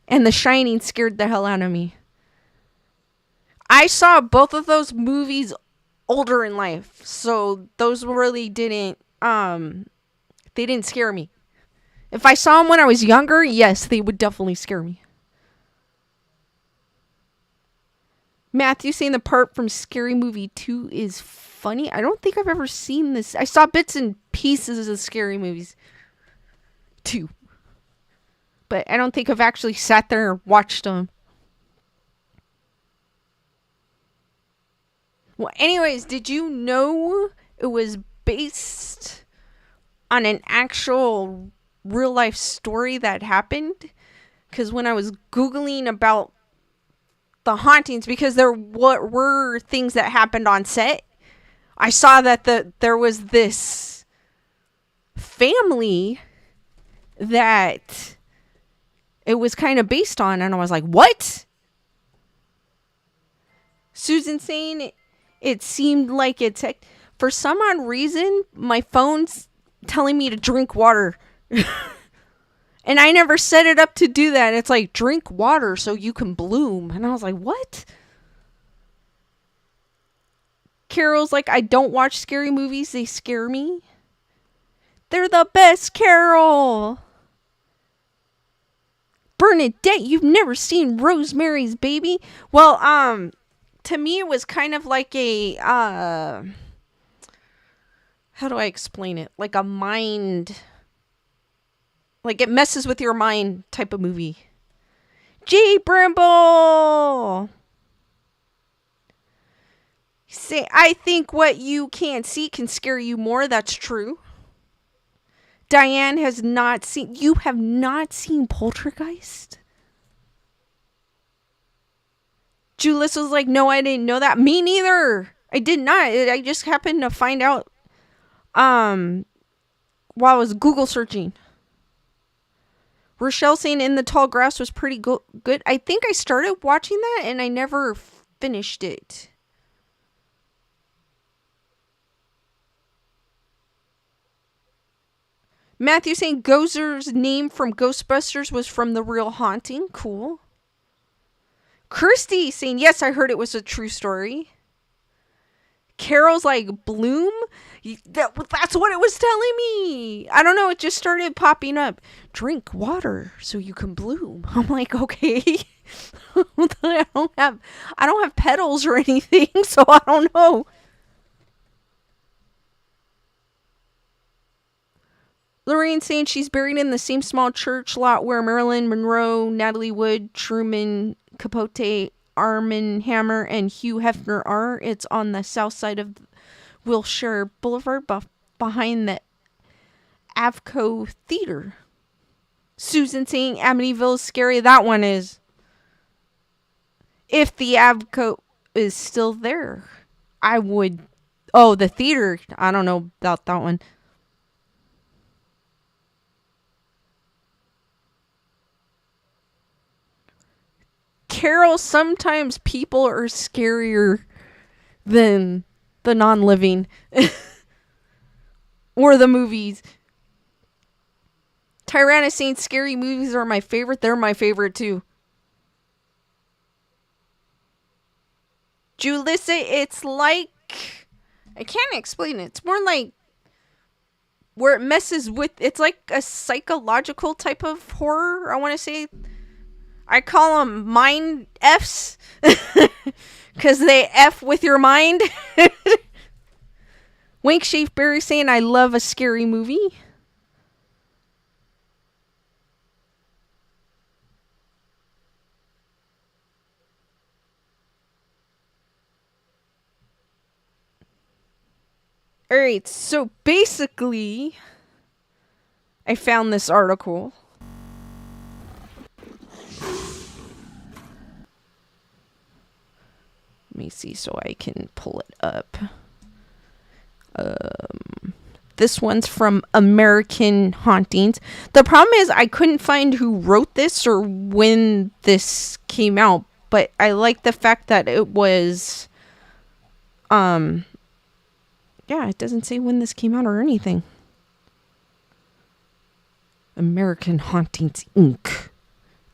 and The Shining scared the hell out of me. I saw both of those movies older in life, so those really didn't they didn't scare me. If I saw them when I was younger, yes, they would definitely scare me. Matthew saying the part from Scary Movie 2 is funny. I don't think I've ever seen this. I saw bits and pieces of Scary Movies 2. But I don't think I've actually sat there and watched them. Well, anyways, did you know it was based on an actual real life story that happened? Because when I was Googling about the hauntings, because there were things that happened on set, I saw that there was this family that it was kind of based on, and I was like, what? Susan saying it seemed like it's for some odd reason my phone's telling me to drink water. And I never set it up to do that. It's like, drink water so you can bloom. And I was like, what? Carol's like, I don't watch scary movies. They scare me. They're the best, Carol. Bernadette, you've never seen Rosemary's Baby? Well, to me it was kind of like a, how do I explain it? Like a mind... Like, it messes with your mind type of movie. G. Brimble! Say, I think what you can't see can scare you more. That's true. Diane has not seen... You have not seen Poltergeist? Julius was like, no, I didn't know that. Me neither. I did not. I just happened to find out while I was Google searching. Rochelle saying In the Tall Grass was pretty good. I think I started watching that and I never finished it. Matthew saying Gozer's name from Ghostbusters was from The Real Haunting. Cool. Kirsty saying, yes, I heard it was a true story. Carol's like, Bloom? That's what it was telling me. I don't know. It just started popping up. Drink water so you can bloom. I'm like, okay. I don't have petals or anything, so I don't know. Lorraine saying she's buried in the same small church lot where Marilyn Monroe, Natalie Wood, Truman Capote, Armand Hammer, and Hugh Hefner are. It's on the south side of Wilshire Boulevard behind the Avco Theater. Susan saying Amityville is scary. That one is. If the Avco is still there, I would... Oh, the theater. I don't know about that one. Carol, sometimes people are scarier than the non-living or the movies. Tyrannus saying scary movies are my favorite. They're my favorite too. Julissa, it's like, I can't explain it. It's more like where it messes with, it's like a psychological type of horror, I want to say. I call them mind Fs because they F with your mind. Wink Shapeberry saying I love a scary movie. Alright, so basically, I found this article. Let me see so I can pull it up. This one's from American Hauntings. The problem is I couldn't find who wrote this or when this came out, but I like the fact that it was yeah, it doesn't say when this came out or anything. American Hauntings Inc.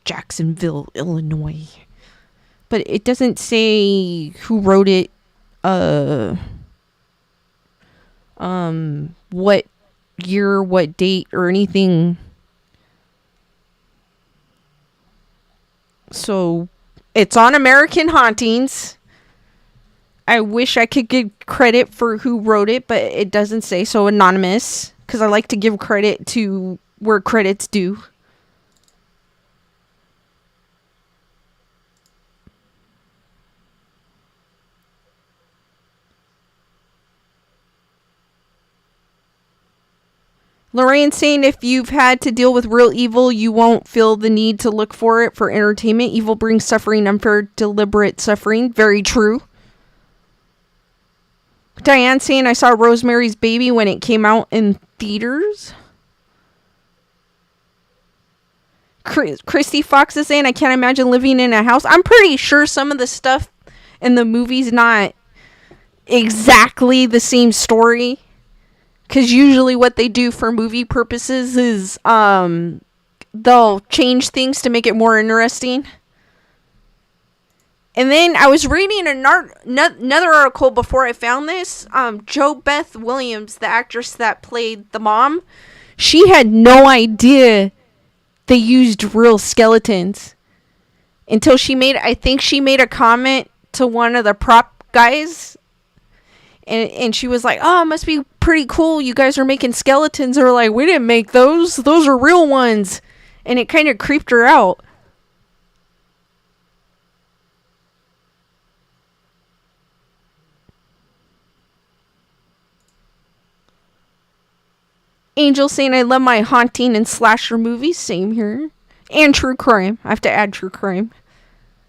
Jacksonville, Illinois. But it doesn't say who wrote it, what year, what date, or anything. So, it's on American Hauntings. I wish I could give credit for who wrote it, but it doesn't say, so anonymous. Because I like to give credit to where credit's due. Lorraine saying if you've had to deal with real evil, you won't feel the need to look for it for entertainment. Evil brings suffering, unfair, deliberate suffering. Very true. Diane saying I saw Rosemary's Baby when it came out in theaters. Christy Fox is saying I can't imagine living in a house. I'm pretty sure some of the stuff in the movie's not exactly the same story. Because usually what they do for movie purposes is they'll change things to make it more interesting. And then I was reading another article before I found this. Jo Beth Williams, the actress that played the mom, she had no idea they used real skeletons until I think she made a comment to one of the prop guys. And she was like, oh, it must be pretty cool. You guys are making skeletons. Or like, we didn't make those. Those are real ones. And it kind of creeped her out. Angel saying I love my haunting and slasher movies. Same here. And true crime. I have to add true crime.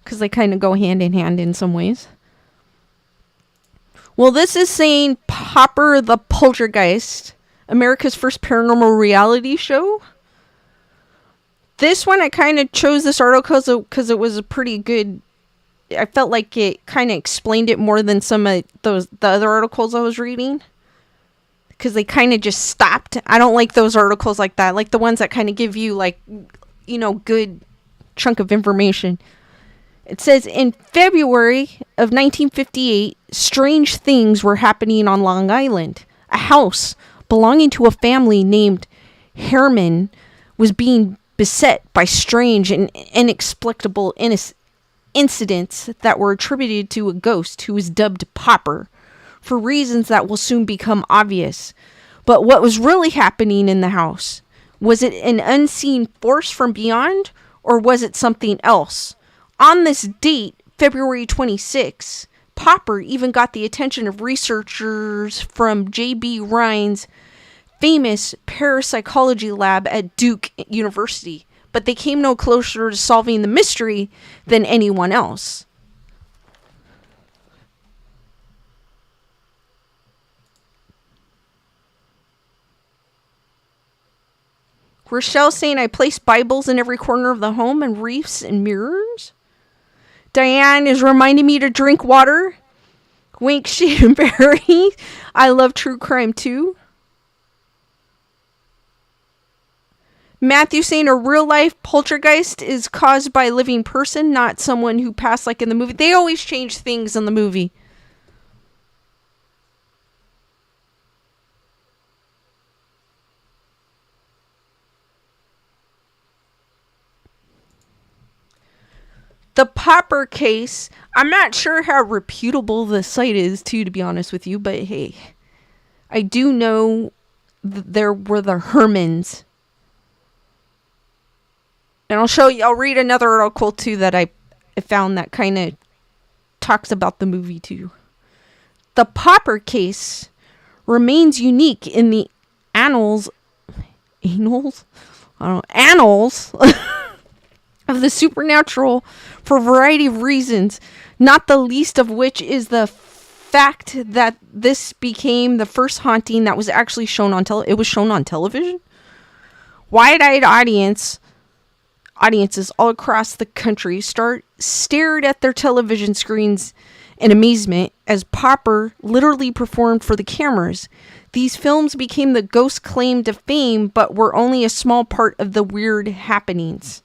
Because they kind of go hand in hand in some ways. Well, this is saying Popper the Poltergeist, America's first paranormal reality show. This one, I kind of chose this article because it was a pretty good... I felt like it kind of explained it more than some of the other articles I was reading. Because they kind of just stopped. I don't like those articles like that. I like the ones that kind of give you, like, you know, good chunk of information. It says, in February of 1958, strange things were happening on Long Island. A house belonging to a family named Herman was being beset by strange and inexplicable incidents that were attributed to a ghost who was dubbed Popper, for reasons that will soon become obvious. But what was really happening in the house? Was it an unseen force from beyond, or was it something else? On this date, February 26, Popper even got the attention of researchers from J.B. Rhine's famous parapsychology lab at Duke University, but they came no closer to solving the mystery than anyone else. Rochelle saying I place Bibles in every corner of the home and wreaths and mirrors. Diane is reminding me to drink water. Wink, Shade and Barry. I love true crime too. Matthew saying a real life poltergeist is caused by a living person, not someone who passed like in the movie. They always change things in the movie. The Popper case, I'm not sure how reputable the site is, too, to be honest with you. But hey, I do know there were the Hermans. And I'll read another article, too, that I found that kind of talks about the movie, too. The Popper case remains unique in the annals, annals, I don't know, annals of the supernatural for a variety of reasons, not the least of which is the fact that this became the first haunting that was actually shown on it was shown on television. Wide-eyed audiences all across the country stared at their television screens in amazement as Popper literally performed for the cameras. These films became the ghost claim to fame, but were only a small part of the weird happenings.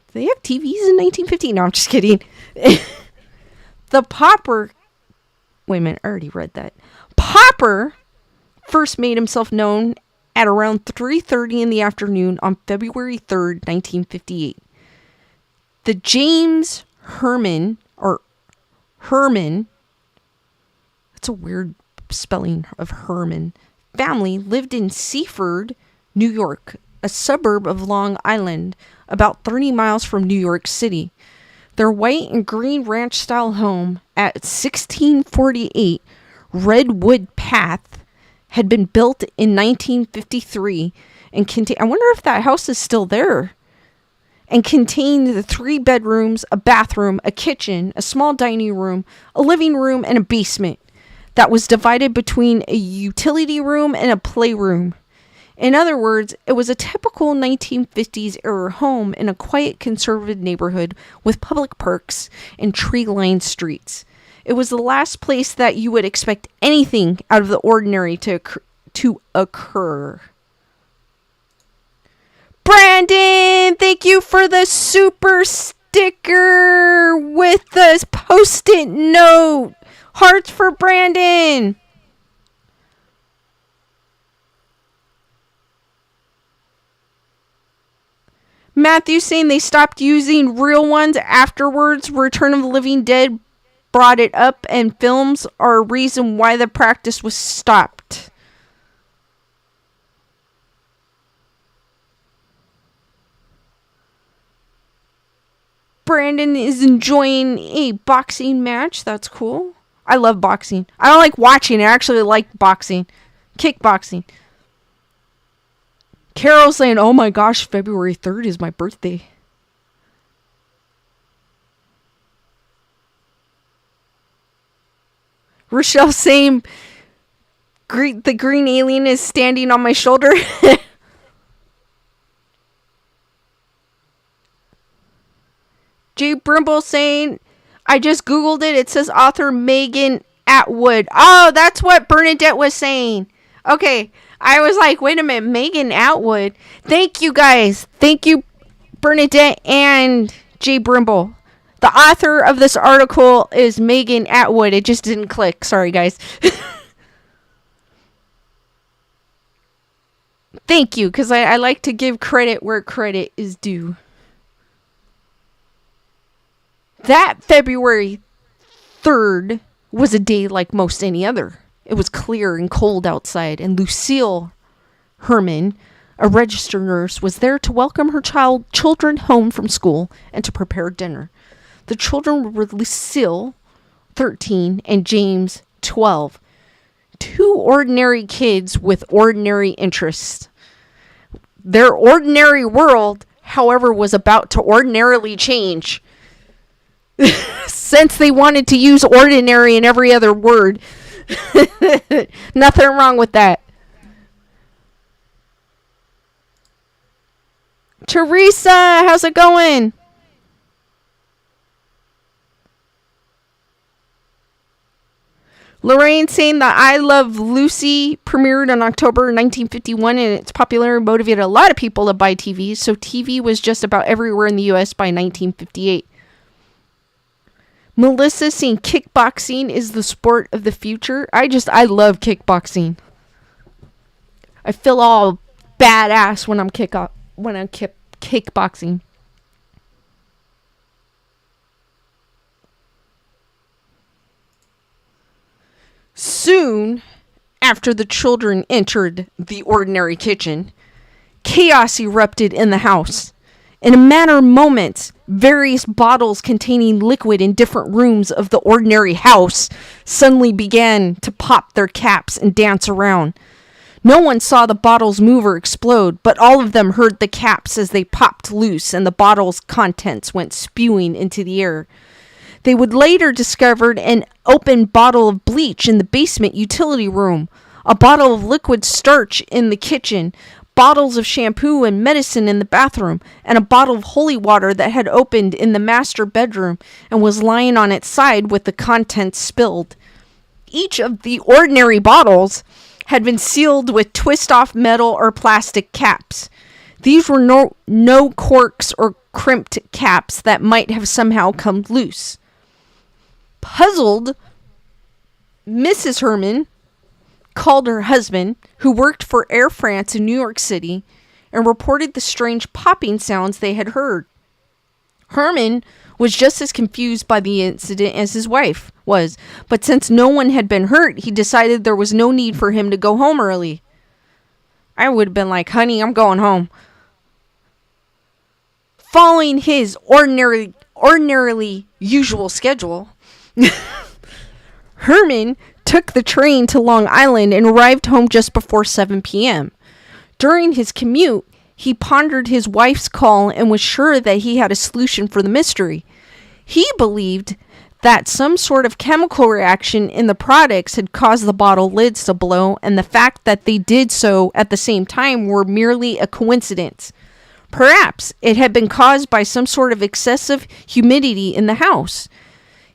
Did they have TVs in 1950? No, I'm just kidding. The Popper... Wait a minute, I already read that. Popper first made himself known at around 3:30 in the afternoon on February 3rd, 1958. The James Herman, that's a weird spelling of Herman, family lived in Seaford, New York, a suburb of Long Island, about 30 miles from New York City. Their white and green ranch-style home at 1648 Redwood Path had been built in 1953 and I wonder if that house is still there, and contained the 3 bedrooms, a bathroom, a kitchen, a small dining room, a living room, and a basement that was divided between a utility room and a playroom. In other words, it was a typical 1950s era home in a quiet conservative neighborhood with public parks and tree-lined streets. It was the last place that you would expect anything out of the ordinary to occur. Brandon, thank you for the super sticker with the post-it note. Hearts for Brandon. Matthew saying they stopped using real ones afterwards. Return of the Living Dead brought it up, and films are a reason why the practice was stopped. Brandon is enjoying a boxing match. That's cool. I love boxing. I don't like watching. I actually like boxing. Kickboxing. Carol saying, oh my gosh, February 3rd is my birthday. Rochelle saying, the green alien is standing on my shoulder. Jay Brimble saying, I just Googled it. It says author Megan Atwood. Oh, that's what Bernadette was saying. Okay. I was like, wait a minute, Megan Atwood. Thank you guys. Thank you, Bernadette and Jay Brimble. The author of this article is Megan Atwood. It just didn't click. Sorry, guys. Thank you, because I like to give credit where credit is due. That February 3rd was a day like most any other. It was clear and cold outside, and Lucille Herman, a registered nurse, was there to welcome her children home from school and to prepare dinner. The children were Lucille, 13, and James, 12. 2 ordinary kids with ordinary interests. Their ordinary world, however, was about to ordinarily change. Since they wanted to use ordinary in every other word. Nothing wrong with that. Teresa, how's it going? Lorraine saying that I Love Lucy premiered in October 1951, and its popularity motivated a lot of people to buy TVs, so TV was just about everywhere in the U.S. by 1958. Melissa saying kickboxing is the sport of the future. I love kickboxing. I feel all badass when I'm kickboxing. Soon after the children entered the ordinary kitchen, chaos erupted in the house. In a matter of moments, various bottles containing liquid in different rooms of the ordinary house suddenly began to pop their caps and dance around. No one saw the bottles move or explode, but all of them heard the caps as they popped loose and the bottle's contents went spewing into the air. They would later discover an open bottle of bleach in the basement utility room, a bottle of liquid starch in the kitchen, bottles of shampoo and medicine in the bathroom, and a bottle of holy water that had opened in the master bedroom and was lying on its side with the contents spilled. Each of the ordinary bottles had been sealed with twist-off metal or plastic caps. These were no corks or crimped caps that might have somehow come loose. Puzzled, Mrs. Herman called her husband, who worked for Air France in New York City, and reported the strange popping sounds they had heard. Herman was just as confused by the incident as his wife was, but since no one had been hurt, he decided there was no need for him to go home early. I would have been like, honey, I'm going home. Following his ordinarily usual schedule, Herman took the train to Long Island and arrived home just before 7 p.m. During his commute, he pondered his wife's call and was sure that he had a solution for the mystery. He believed that some sort of chemical reaction in the products had caused the bottle lids to blow, and the fact that they did so at the same time were merely a coincidence. Perhaps it had been caused by some sort of excessive humidity in the house.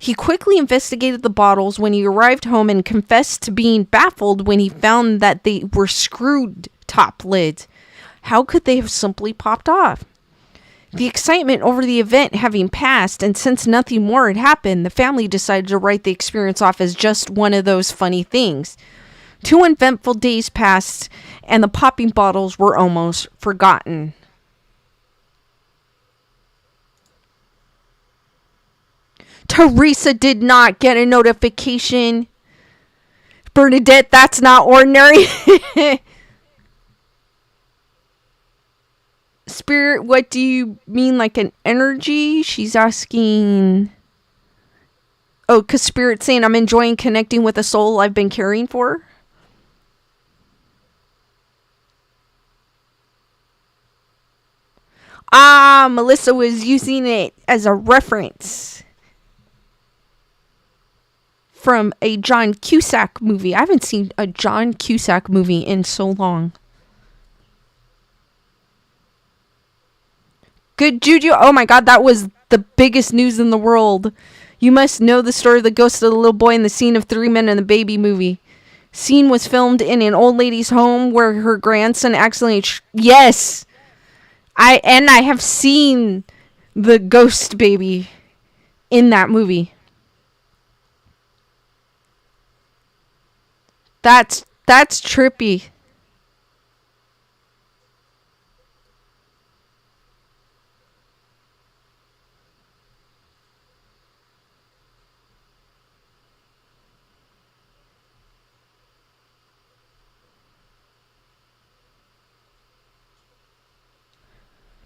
He quickly investigated the bottles when he arrived home and confessed to being baffled when he found that they were screwed top lids. How could they have simply popped off? The excitement over the event having passed, and since nothing more had happened, the family decided to write the experience off as just one of those funny things. 2 eventful days passed, and the popping bottles were almost forgotten. Teresa did not get a notification. Bernadette, that's not ordinary. Spirit, what do you mean, like an energy? She's asking. Oh, because Spirit's saying, I'm enjoying connecting with a soul I've been caring for. Melissa was using it as a reference from a John Cusack movie. I haven't seen a John Cusack movie in so long. Good juju. Oh my god, that was the biggest news in the world. You must know the story of the ghost of the little boy in the scene of 3 Men and the Baby movie. Scene was filmed in an old lady's home where her grandson accidentally... Yes! I have seen the ghost baby in that movie. That's trippy.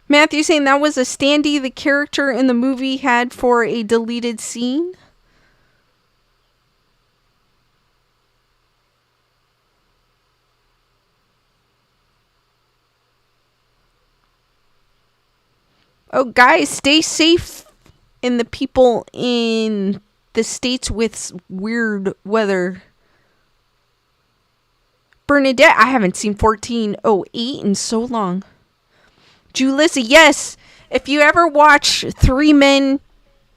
Matthew saying that was a standee the character in the movie had for a deleted scene. Oh, guys, stay safe in the people in the states with weird weather. Bernadette, I haven't seen 1408 in so long. Julissa, yes. If you ever watch 3 Men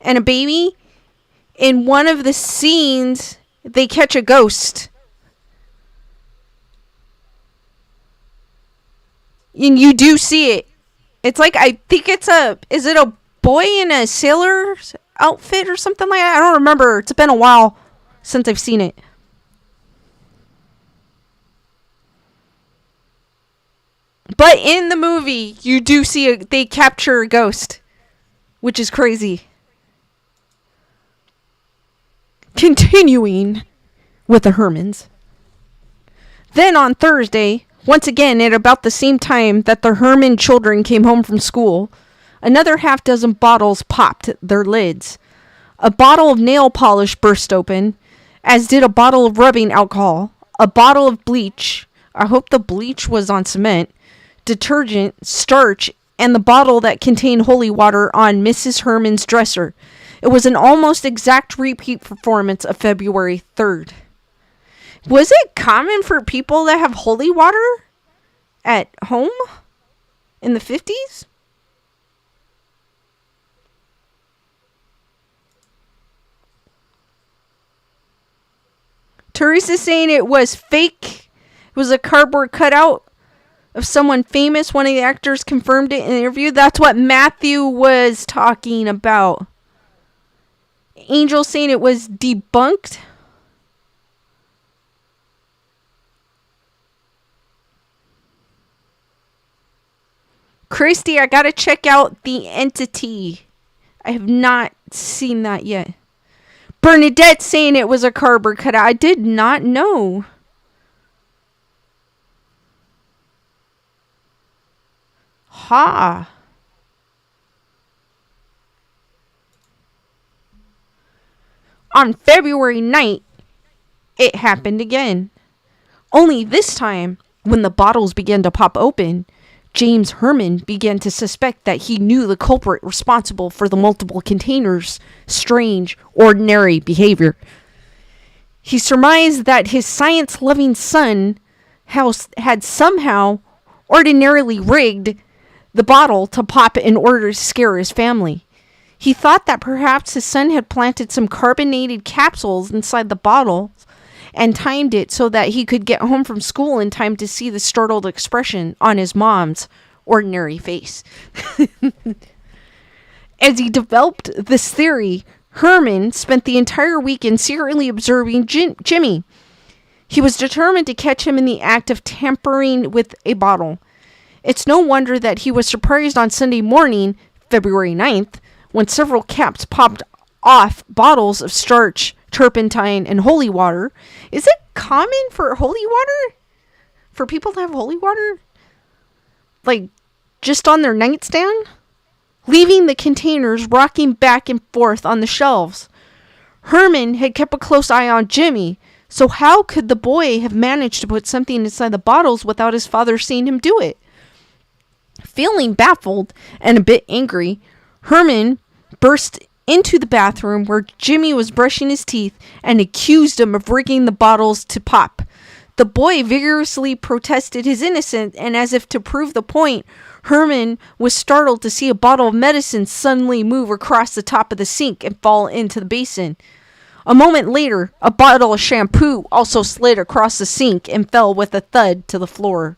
and a Baby, in one of the scenes, they catch a ghost. And you do see it. It's like, I think it's is it a boy in a sailor's outfit or something like that? I don't remember. It's been a while since I've seen it. But in the movie, you do see they capture a ghost, which is crazy. Continuing with the Hermans. Then on Thursday, once again at about the same time that the Herman children came home from school, Another half dozen bottles popped their lids. A bottle of nail polish burst open, as did a bottle of rubbing alcohol, a bottle of bleach. I hope the bleach was on cement, detergent, starch, and the bottle that contained holy water on Mrs. Herman's dresser. It was an almost exact repeat performance of February 3rd. Was it common for people to have holy water at home in the 50s? Teresa's saying it was fake. It was a cardboard cutout of someone famous. One of the actors confirmed it in an interview. That's what Matthew was talking about. Angel saying it was debunked. Christy, I gotta check out The Entity. I have not seen that yet. Bernadette saying it was a cardboard cutout. I did not know. Ha. On February 9th, it happened again. Only this time, when the bottles began to pop open, James Herman began to suspect that he knew the culprit responsible for the multiple containers' strange, ordinary behavior. He surmised that his science-loving son had somehow ordinarily rigged the bottle to pop in order to scare his family. He thought that perhaps his son had planted some carbonated capsules inside the bottle and timed it so that he could get home from school in time to see the startled expression on his mom's ordinary face. As he developed this theory, Herman spent the entire weekend secretly observing Jimmy. He was determined to catch him in the act of tampering with a bottle. It's no wonder that he was surprised on Sunday morning, February 9th, when several caps popped off bottles of starch, turpentine, and holy water. Is it common for holy water? For people to have holy water? Like, just on their nightstand? Leaving the containers rocking back and forth on the shelves. Herman had kept a close eye on Jimmy, so how could the boy have managed to put something inside the bottles without his father seeing him do it? Feeling baffled and a bit angry, Herman burst into the bathroom where Jimmy was brushing his teeth and accused him of rigging the bottles to pop. The boy vigorously protested his innocence, and as if to prove the point, Herman was startled to see a bottle of medicine suddenly move across the top of the sink and fall into the basin. A moment later, a bottle of shampoo also slid across the sink and fell with a thud to the floor.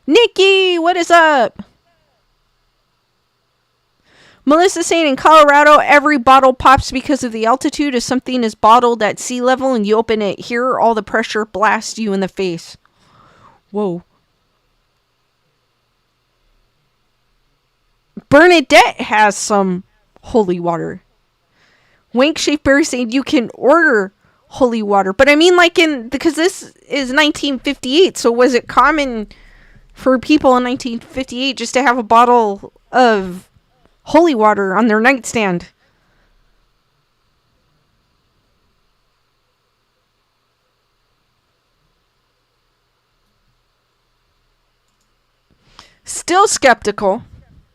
Nikki, what is up? Melissa saying in Colorado, every bottle pops because of the altitude. If something is bottled at sea level and you open it here, all the pressure blasts you in the face. Whoa. Bernadette has some holy water. Wank Shape Berry saying you can order holy water. But I mean, like, because this is 1958, so was it common for people in 1958 just to have a bottle of holy water on their nightstand? Still skeptical.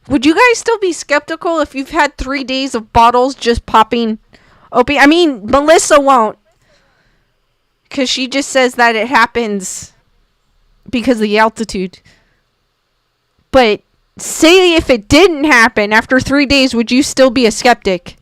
Would you guys still be skeptical if you've had 3 days of bottles just popping open? I mean, Melissa won't, because she just says that it happens because of the altitude. But say if it didn't happen after 3 days, would you still be a skeptic?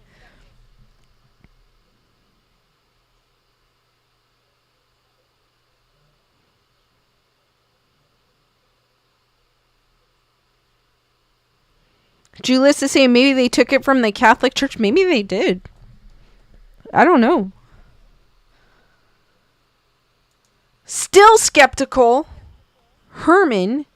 Julius is saying maybe they took it from the Catholic Church. Maybe they did. I don't know. Still skeptical, Herman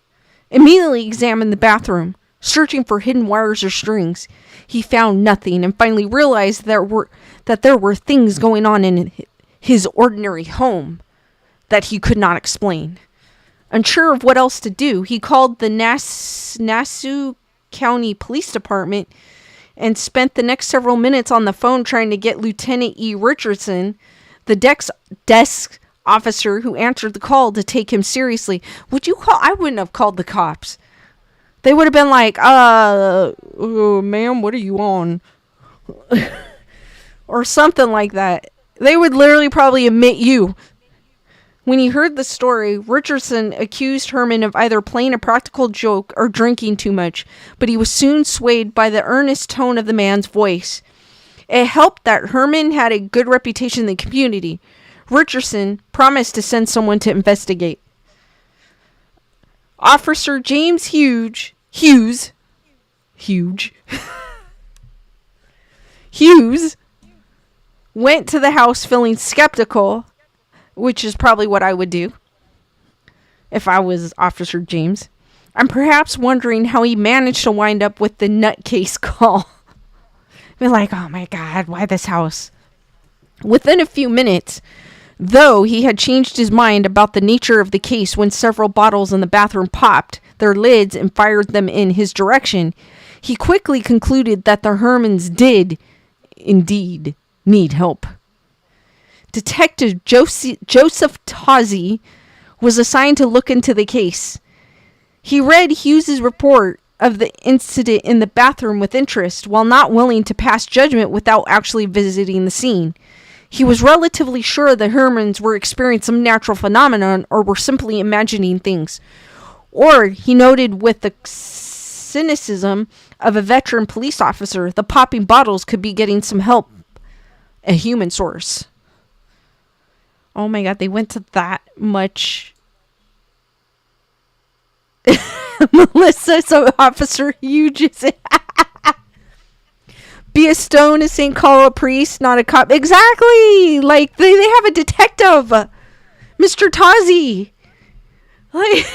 immediately examined the bathroom, searching for hidden wires or strings. He found nothing and finally realized that there were things going on in his ordinary home. that he could not explain. Unsure of what else to do, he called the Nassau County Police Department and spent the next several minutes on the phone trying to get Lieutenant E. Richardson, the desk officer who answered the call, to take him seriously. I wouldn't have called the cops. They would have been like, ma'am, what are you on? Or something like that. They would literally probably admit you. When he heard the story, Richardson accused Herman of either playing a practical joke or drinking too much, but he was soon swayed by the earnest tone of the man's voice. It helped that Herman had a good reputation in the community. Richardson promised to send someone to investigate. Officer James Hughes went to the house feeling skeptical, which is probably what I would do if I was Officer James. I'm perhaps wondering how he managed to wind up with the nutcase call. Be like, oh my God, why this house? Within a few minutes, though he had changed his mind about the nature of the case when several bottles in the bathroom popped their lids and fired them in his direction, he quickly concluded that the Hermans did, indeed, need help. Detective Joseph Tozzi was assigned to look into the case. He read Hughes's report of the incident in the bathroom with interest, while not willing to pass judgment without actually visiting the scene. He was relatively sure the Hermans were experiencing some natural phenomenon or were simply imagining things. Or, he noted with the cynicism of a veteran police officer, the popping bottles could be getting some help, a human source. Oh my God, they went to that much. Melissa, so Officer Hughes. Be a stone, a St. Call a priest, not a cop. Exactly! Like, they have a detective. Mr. Tozzi. Like,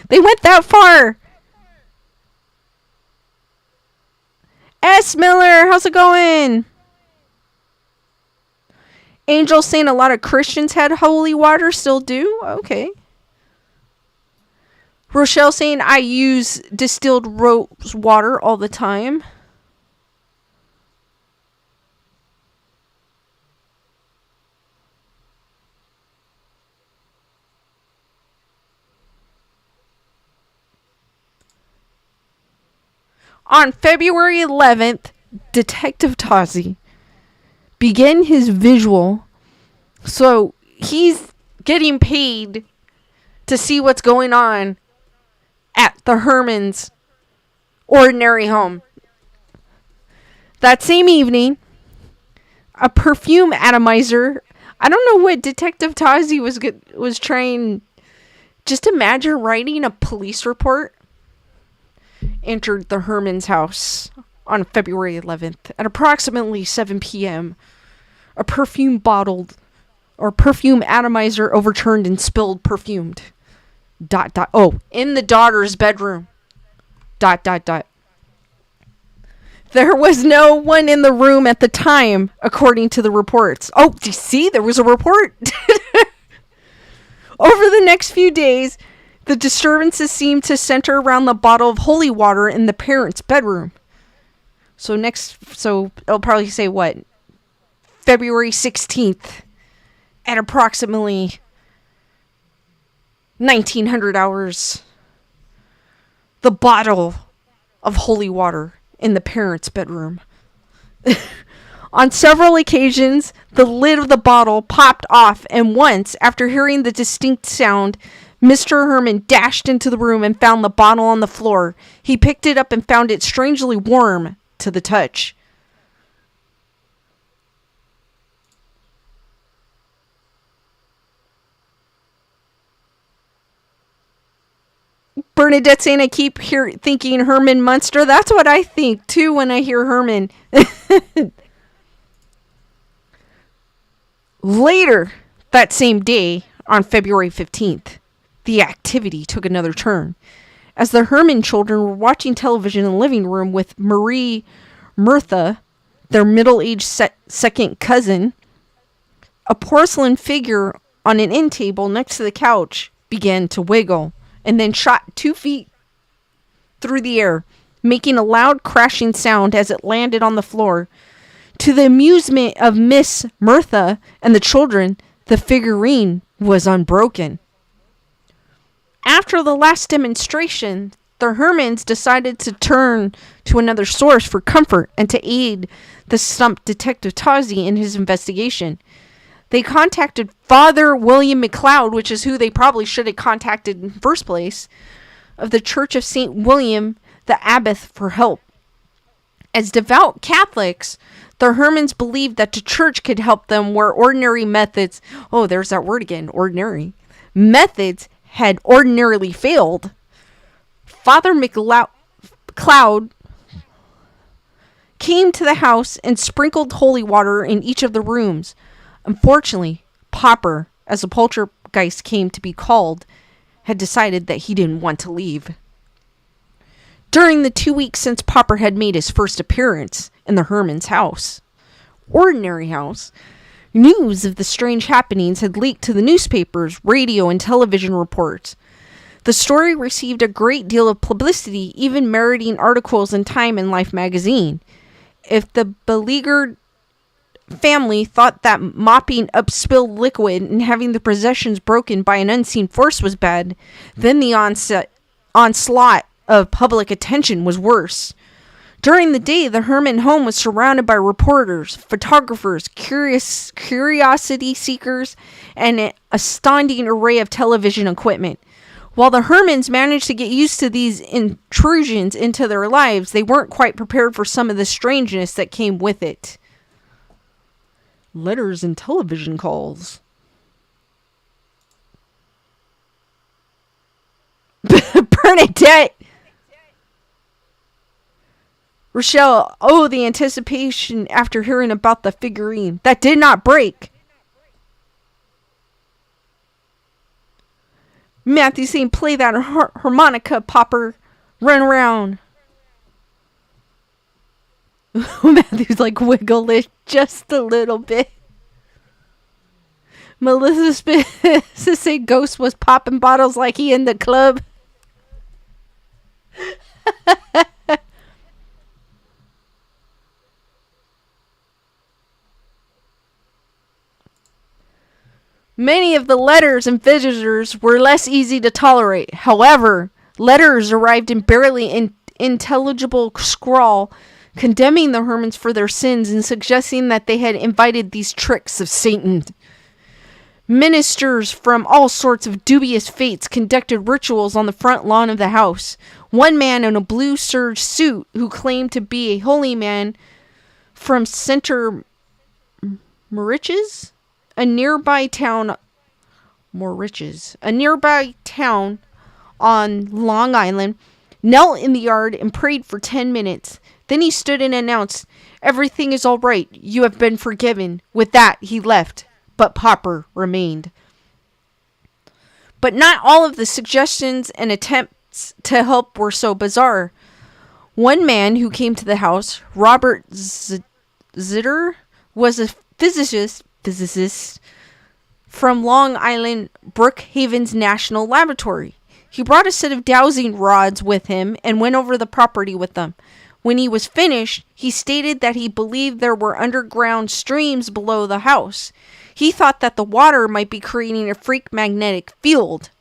they went that far. S. Miller, how's it going? Angel saying a lot of Christians had holy water, still do? Okay. Rochelle saying I use distilled rose water all the time. On February 11th, Detective Tozzi began his visual. So he's getting paid to see what's going on at the Hermans' ordinary home. That same evening, a perfume atomizer. I don't know what Detective Tozzi was trying. Just imagine writing a police report. Entered the Hermans' house on February 11th at approximately 7 p.m. A perfume atomizer overturned and spilled perfumed. ... Oh, in the daughter's bedroom. ... There was no one in the room at the time, according to the reports. Oh, do you see? There was a report. Over the next few days, the disturbances seemed to center around the bottle of holy water in the parents' bedroom. So it'll probably say what? February 16th at approximately 1900 hours. The bottle of holy water in the parents' bedroom. On several occasions, the lid of the bottle popped off, and once, after hearing the distinct sound, Mr. Herman dashed into the room and found the bottle on the floor. He picked it up and found it strangely warm to the touch. Bernadette saying I keep thinking Herman Munster. That's what I think too when I hear Herman. Later that same day, on February 15th, the activity took another turn. As the Herman children were watching television in the living room with Marie Murtha, their middle-aged second cousin, a porcelain figure on an end table next to the couch began to wiggle and then shot 2 feet through the air, making a loud crashing sound as it landed on the floor. To the amusement of Miss Mirtha and the children, the figurine was unbroken. After the last demonstration, the Hermans decided to turn to another source for comfort and to aid the stumped Detective Tozzi in his investigation. They contacted Father William McLeod, which is who they probably should have contacted in the first place, of the Church of St. William the Abbot, for help. As devout Catholics, the Hermans believed that the church could help them where ordinary methods, oh, there's that word again, ordinary, methods had ordinarily failed. Father McLeod came to the house and sprinkled holy water in each of the rooms. Unfortunately, Popper, as the poltergeist came to be called, had decided that he didn't want to leave. During the 2 weeks since Popper had made his first appearance in the Hermans' house, ordinary house, news of the strange happenings had leaked to the newspapers, radio, and television reports. The story received a great deal of publicity, even meriting articles in Time and Life magazine. If the beleaguered family thought that mopping up spilled liquid and having the possessions broken by an unseen force was bad, then the onslaught of public attention was worse. During the day, the Herman home was surrounded by reporters, photographers, curiosity seekers, and an astounding array of television equipment. While the Hermans managed to get used to these intrusions into their lives, they weren't quite prepared for some of the strangeness that came with it. Letters and television calls. Bernadette! Rochelle, oh, the anticipation after hearing about the figurine that did not break. Matthew saying, play that harmonica, Popper. Run around. Matthew's like, wiggle it just a little bit. Melissa say Ghost was popping bottles like he in the club. Many of the letters and visitors were less easy to tolerate. However, letters arrived in barely intelligible scrawl, condemning the Hermans for their sins and suggesting that they had invited these tricks of Satan. Ministers from all sorts of dubious faiths conducted rituals on the front lawn of the house. One man in a blue serge suit, who claimed to be a holy man from Center Moriches, a nearby town on Long Island, knelt in the yard and prayed for 10 minutes. Then he stood and announced, "Everything is all right. You have been forgiven." With that, he left, but Popper remained. But not all of the suggestions and attempts to help were so bizarre. One man who came to the house, Robert Zitter, was a physicist from Long Island Brookhaven's National Laboratory. He brought a set of dowsing rods with him and went over the property with them. When he was finished, he stated that he believed there were underground streams below the house. He thought that the water might be creating a freak magnetic field.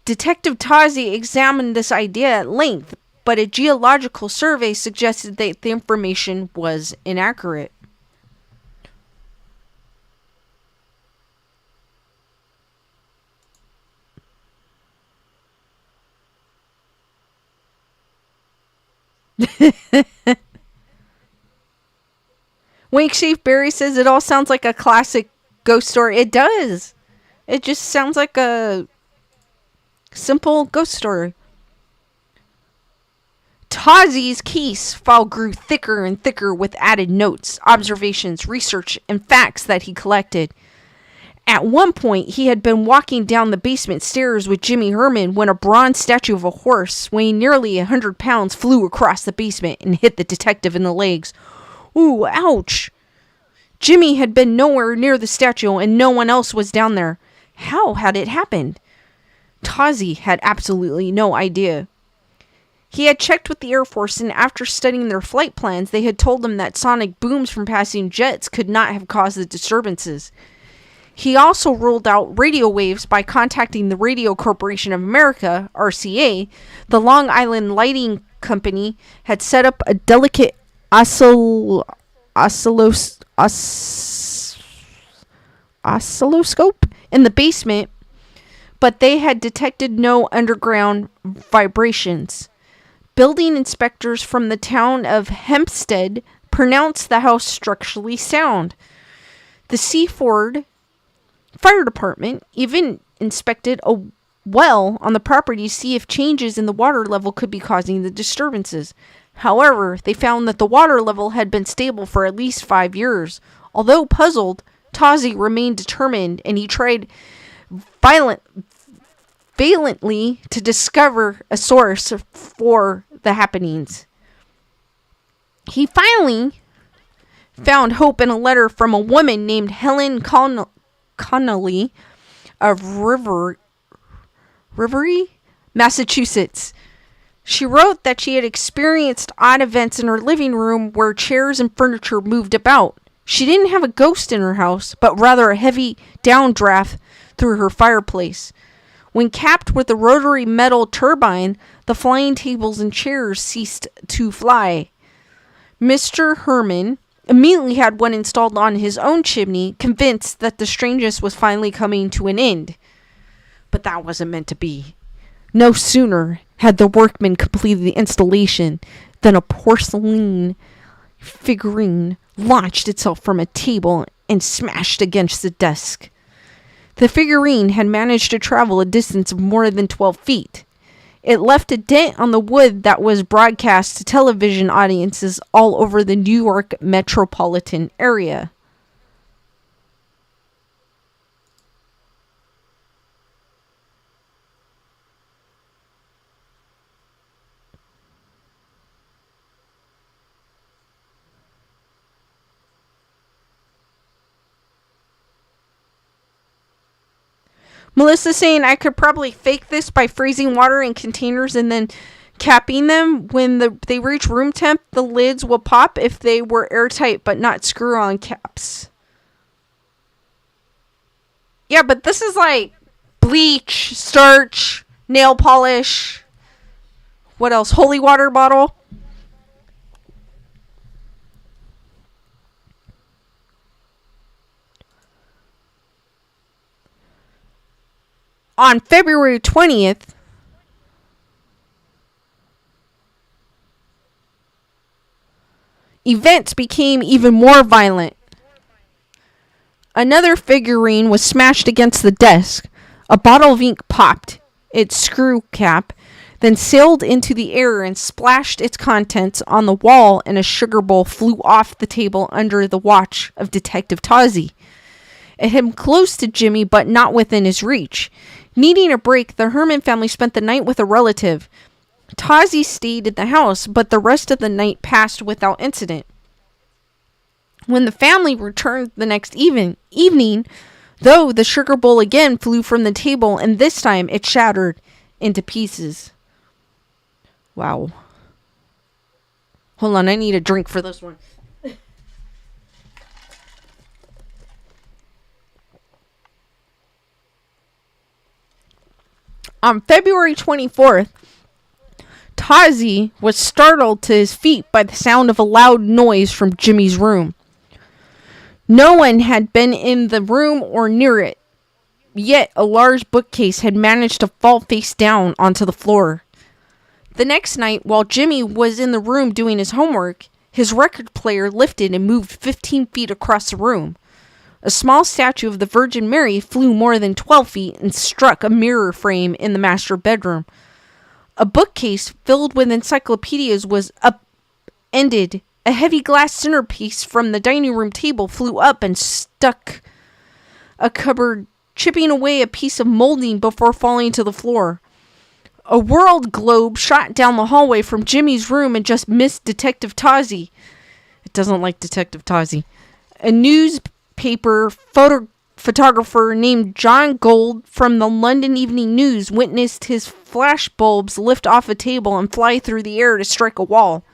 Detective Tozzi examined this idea at length, but a geological survey suggested that the information was inaccurate. Wink Shape Barry says it all sounds like a classic ghost story. It does. It just sounds like a simple ghost story. Tozzi's case file grew thicker and thicker with added notes, observations, research, and facts that he collected. At one point, he had been walking down the basement stairs with Jimmy Herman when a bronze statue of a horse weighing nearly 100 pounds flew across the basement and hit the detective in the legs. Ooh, ouch. Jimmy had been nowhere near the statue and no one else was down there. How had it happened? Tazi had absolutely no idea. He had checked with the Air Force, and after studying their flight plans, they had told him that sonic booms from passing jets could not have caused the disturbances. He also ruled out radio waves by contacting the Radio Corporation of America, RCA. The Long Island Lighting Company had set up a delicate oscilloscope in the basement, but they had detected no underground vibrations. Building inspectors from the town of Hempstead pronounced the house structurally sound. The Seaford Fire Department even inspected a well on the property to see if changes in the water level could be causing the disturbances. However, they found that the water level had been stable for at least 5 years. Although puzzled, Tazi remained determined, and he tried valiantly to discover a source for the happenings. He finally found hope in a letter from a woman named Helen Connolly of Rivery, Massachusetts. She wrote that she had experienced odd events in her living room where chairs and furniture moved about. She didn't have a ghost in her house, but rather a heavy downdraft through her fireplace. When capped with a rotary metal turbine, the flying tables and chairs ceased to fly. Mr. Herman immediately had one installed on his own chimney, convinced that the strangeness was finally coming to an end. But that wasn't meant to be. No sooner had the workmen completed the installation than a porcelain figurine launched itself from a table and smashed against the desk. The figurine had managed to travel a distance of more than 12 feet. It left a dent on the wood that was broadcast to television audiences all over the New York metropolitan area. Melissa's saying I could probably fake this by freezing water in containers and then capping them. When they reach room temp, the lids will pop if they were airtight but not screw-on caps. Yeah, but this is like bleach, starch, nail polish. What else? Holy water bottle. On February 20th, events became even more violent. Another figurine was smashed against the desk. A bottle of ink popped its screw cap, then sailed into the air and splashed its contents on the wall, and a sugar bowl flew off the table under the watch of Detective Tazi. It had close to Jimmy, but not within his reach. Needing a break, the Herman family spent the night with a relative. Tazi stayed in the house, but the rest of the night passed without incident. When the family returned the next evening, though, the sugar bowl again flew from the table, and this time it shattered into pieces. Wow. Hold on, I need a drink for this one. On February 24th, Tazi was startled to his feet by the sound of a loud noise from Jimmy's room. No one had been in the room or near it, yet a large bookcase had managed to fall face down onto the floor. The next night, while Jimmy was in the room doing his homework, his record player lifted and moved 15 feet across the room. A small statue of the Virgin Mary flew more than 12 feet and struck a mirror frame in the master bedroom. A bookcase filled with encyclopedias was upended. A heavy glass centerpiece from the dining room table flew up and stuck a cupboard, chipping away a piece of molding before falling to the floor. A world globe shot down the hallway from Jimmy's room and just missed Detective Tazi. It doesn't like Detective Tazi. A newspaper photographer named John Gold from the London Evening News witnessed his flash bulbs lift off a table and fly through the air to strike a wall.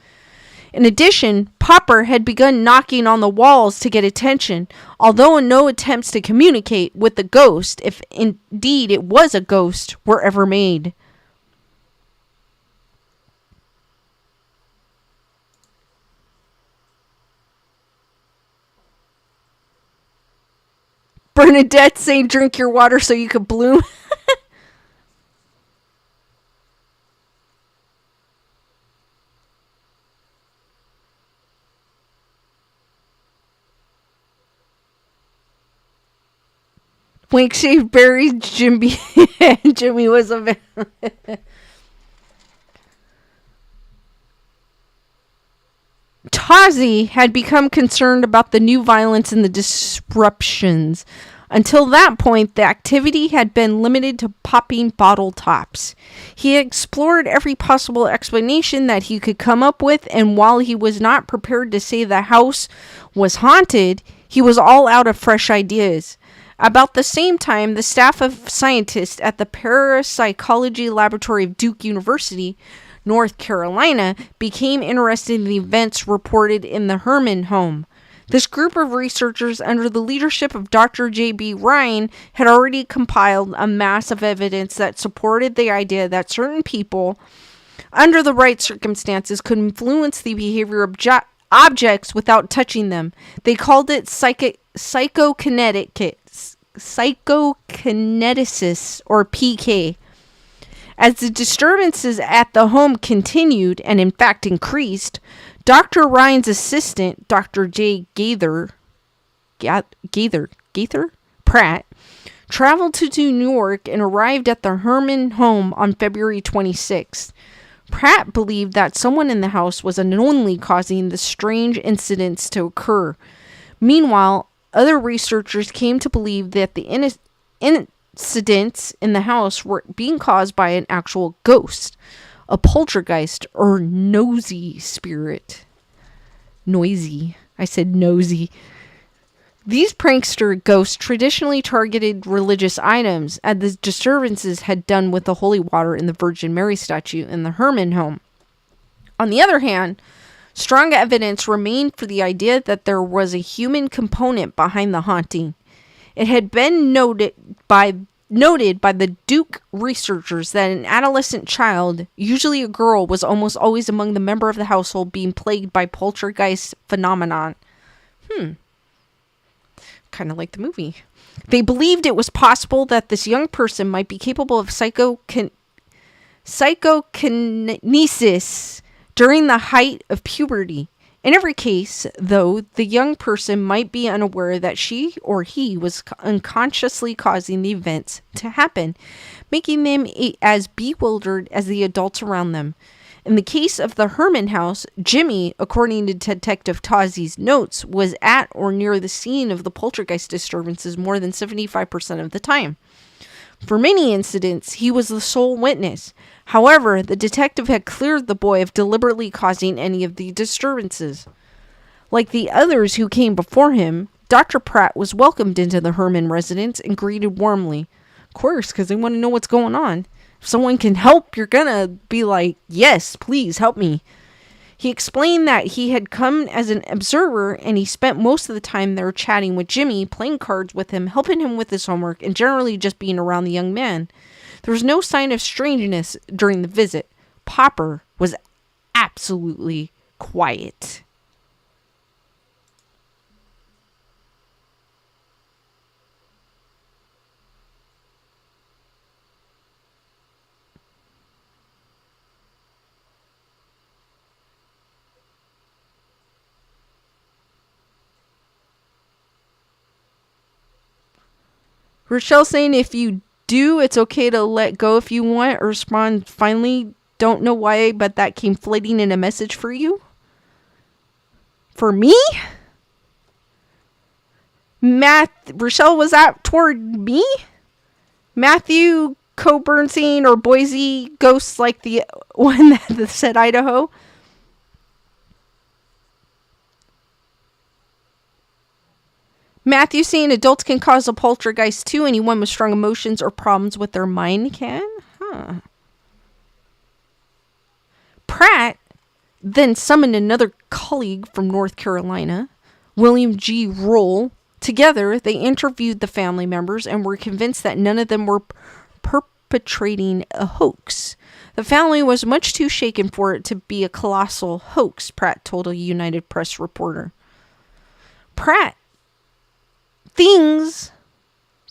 In addition, Popper had begun knocking on the walls to get attention, although no attempts to communicate with the ghost, if indeed it was a ghost, were ever made. Bernadette saying drink your water so you could bloom. Wink shaved berries, Jimmy. Jimmy was a Tazi had become concerned about the new violence and the disruptions. Until that point, the activity had been limited to popping bottle tops. He explored every possible explanation that he could come up with, and while he was not prepared to say the house was haunted, he was all out of fresh ideas. About the same time, the staff of scientists at the Parapsychology Laboratory of Duke University, North Carolina, became interested in the events reported in the Herman home. This group of researchers, under the leadership of Dr. J.B. Ryan, had already compiled a mass of evidence that supported the idea that certain people, under the right circumstances, could influence the behavior of objects without touching them. They called it psychokinesis, or PK. As the disturbances at the home continued, and in fact increased, Dr. Ryan's assistant, Dr. J. Gaither Pratt, traveled to New York and arrived at the Herman home on February 26th. Pratt believed that someone in the house was unknowingly causing the strange incidents to occur. Meanwhile, other researchers came to believe that the incidents in the house were being caused by an actual ghost, a poltergeist, or nosy spirit. Noisy. I said nosy. These prankster ghosts traditionally targeted religious items, as the disturbances had done with the holy water in the Virgin Mary statue in the Herman home. On the other hand, strong evidence remained for the idea that there was a human component behind the haunting. It had been noted by the Duke researchers that an adolescent child, usually a girl, was almost always among the member of the household being plagued by poltergeist phenomenon. Kind of like the movie. They believed it was possible that this young person might be capable of psychokinesis during the height of puberty. In every case, though, the young person might be unaware that she or he was unconsciously causing the events to happen, making them as bewildered as the adults around them. In the case of the Herman house, Jimmy, according to Detective Tazi's notes, was at or near the scene of the poltergeist disturbances more than 75% of the time. For many incidents, he was the sole witness. However, the detective had cleared the boy of deliberately causing any of the disturbances. Like the others who came before him, Dr. Pratt was welcomed into the Herman residence and greeted warmly. Of course, because they want to know what's going on. If someone can help, you're gonna be like, yes, please help me. He explained that he had come as an observer, and he spent most of the time there chatting with Jimmy, playing cards with him, helping him with his homework, and generally just being around the young man. There was no sign of strangeness during the visit. Popper was absolutely quiet. Rochelle saying if you do, it's okay to let go if you want, or respond finally. Don't know why, but that came floating in a message for you. For me? Rochelle, was that toward me? Matthew Coburn scene or Boise ghosts like the one that said Idaho? Matthew saying adults can cause a poltergeist too. Anyone with strong emotions or problems with their mind can. Huh. Pratt then summoned another colleague from North Carolina, William G. Roll. Together, they interviewed the family members and were convinced that none of them were perpetrating a hoax. The family was much too shaken for it to be a colossal hoax, Pratt told a United Press reporter. Pratt, things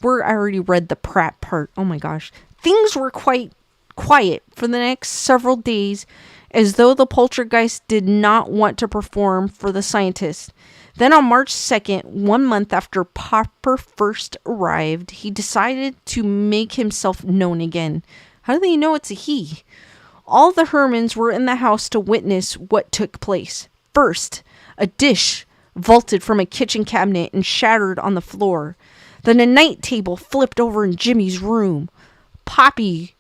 were, I already read the Pratt part, oh my gosh. Things were quite quiet for the next several days, as though the poltergeist did not want to perform for the scientists. Then on March 2nd, 1 month after Popper first arrived, he decided to make himself known again. How do they know it's a he? All the Hermans were in the house to witness what took place. First, a dish vaulted from a kitchen cabinet and shattered on the floor. Then a night table flipped over in Jimmy's room. Poppy,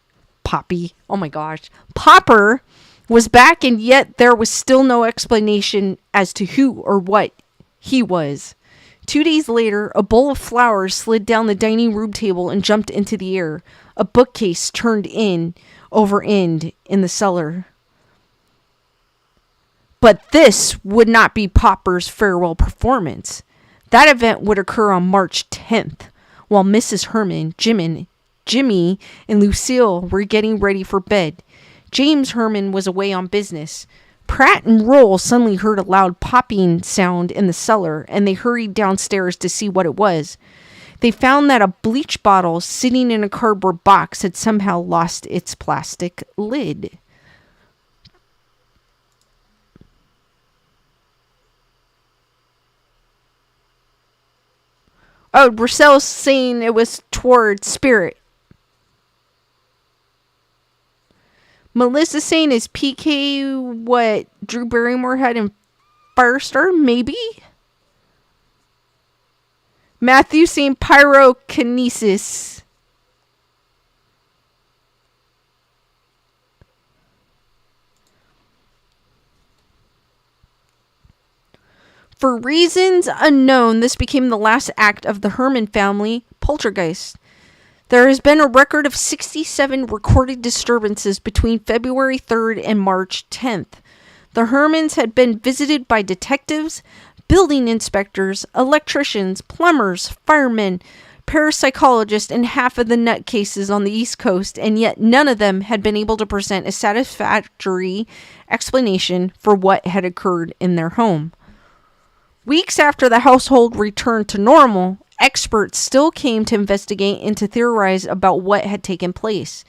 oh my gosh, Popper was back, and yet there was still no explanation as to who or what he was. 2 days later, a bowl of flowers slid down the dining room table and jumped into the air. A bookcase turned over end in the cellar. But this would not be Popper's farewell performance. That event would occur on March 10th, while Mrs. Herman, Jimmy, and Lucille were getting ready for bed. James Herman was away on business. Pratt and Roll suddenly heard a loud popping sound in the cellar, and they hurried downstairs to see what it was. They found that a bleach bottle sitting in a cardboard box had somehow lost its plastic lid. Oh, Brussel's saying it was toward Spirit. Melissa saying is PK what Drew Barrymore had in Firestar? Maybe? Matthew saying pyrokinesis. For reasons unknown, this became the last act of the Herman family poltergeist. There has been a record of 67 recorded disturbances between February 3rd and March 10th. The Hermans had been visited by detectives, building inspectors, electricians, plumbers, firemen, parapsychologists, and half of the nutcases on the East Coast, and yet none of them had been able to present a satisfactory explanation for what had occurred in their home. Weeks after the household returned to normal, experts still came to investigate and to theorize about what had taken place.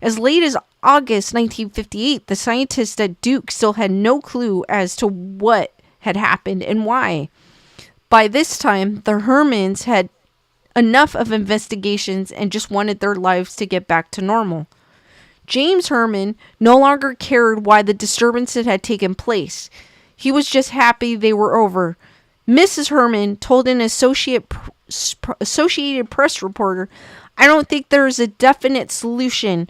As late as August 1958, the scientists at Duke still had no clue as to what had happened and why. By this time, the Hermans had enough of investigations and just wanted their lives to get back to normal. James Herman no longer cared why the disturbances had taken place. He was just happy they were over. Mrs. Herman told an Associated Press reporter, "I don't think there is a definite solution.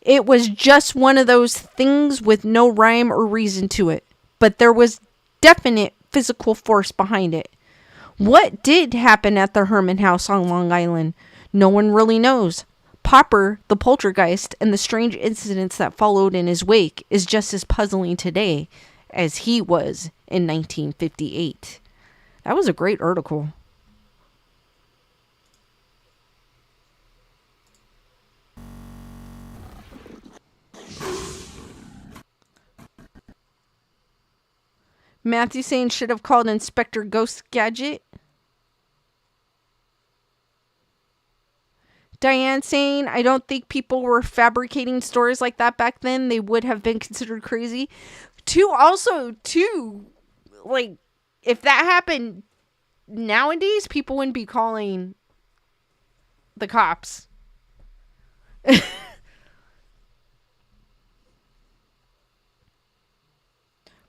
It was just one of those things with no rhyme or reason to it. But there was definite physical force behind it." What did happen at the Herman house on Long Island? No one really knows. Popper, the poltergeist, and the strange incidents that followed in his wake is just as puzzling today as he was in 1958. That was a great article. Matthew saying should have called Inspector Ghost Gadget. Diane saying, I don't think people were fabricating stories like that back then. They would have been considered crazy. Like, if that happened nowadays, people wouldn't be calling the cops.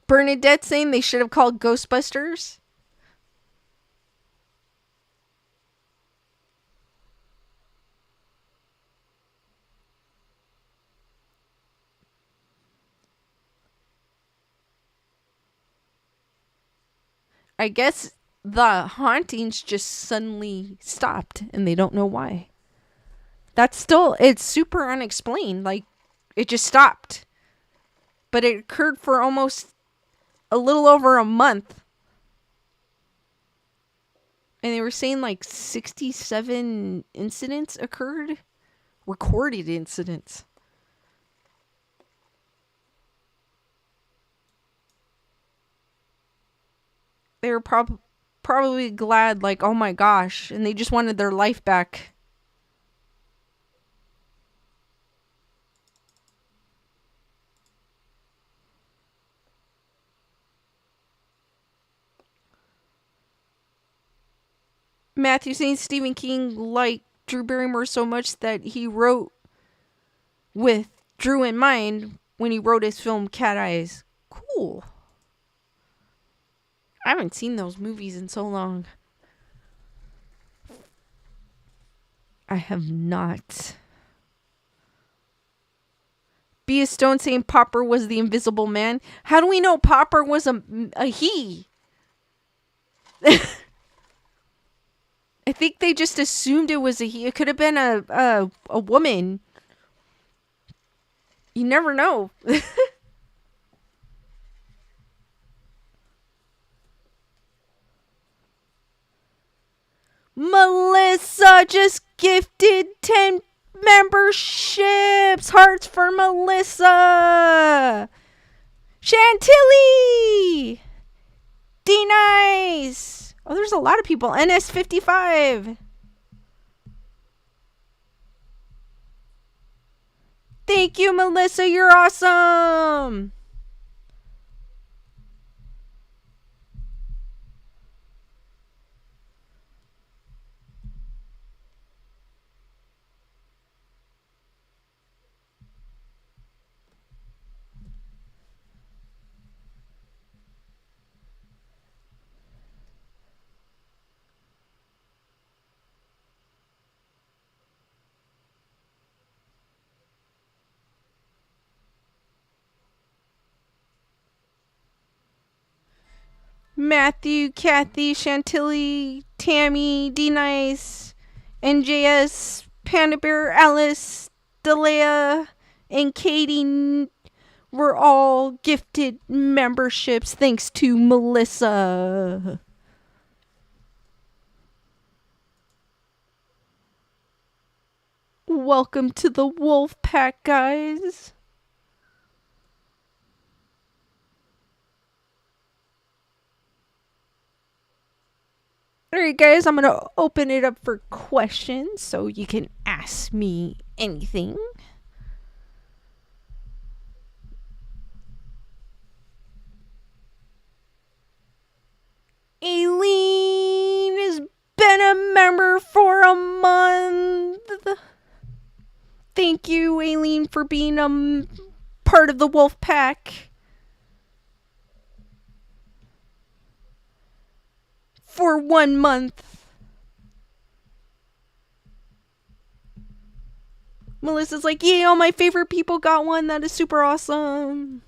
Bernadette saying they should have called Ghostbusters. I guess the hauntings just suddenly stopped and they don't know why. It's super unexplained. Like, it just stopped. But it occurred for almost a little over a month. And they were saying like 67 incidents occurred. Recorded incidents. They were probably glad, like, oh my gosh. And they just wanted their life back. Matthew saying Stephen King liked Drew Barrymore so much that he wrote with Drew in mind when he wrote his film Cat Eyes. Cool. I haven't seen those movies in so long. I have not. Be a Stone saying Popper was the invisible man. How do we know Popper was a he? I think they just assumed it was a he. It could have been a woman. You never know. Melissa just gifted 10 memberships. Hearts for Melissa. Chantilly. D-Nice. Oh, there's a lot of people. NS55. Thank you, Melissa. You're awesome. Matthew, Kathy, Chantilly, Tammy, D-Nice, NJS, Panda Bear, Alice, Delea, and Katie were all gifted memberships thanks to Melissa. Welcome to the Wolf Pack, guys. Alright, guys, I'm going to open it up for questions so you can ask me anything. Aileen has been a member for a month. Thank you, Aileen, for being a part of the Wolf Pack. For 1 month. Melissa's like, yay, all my favorite people got one. That is super awesome.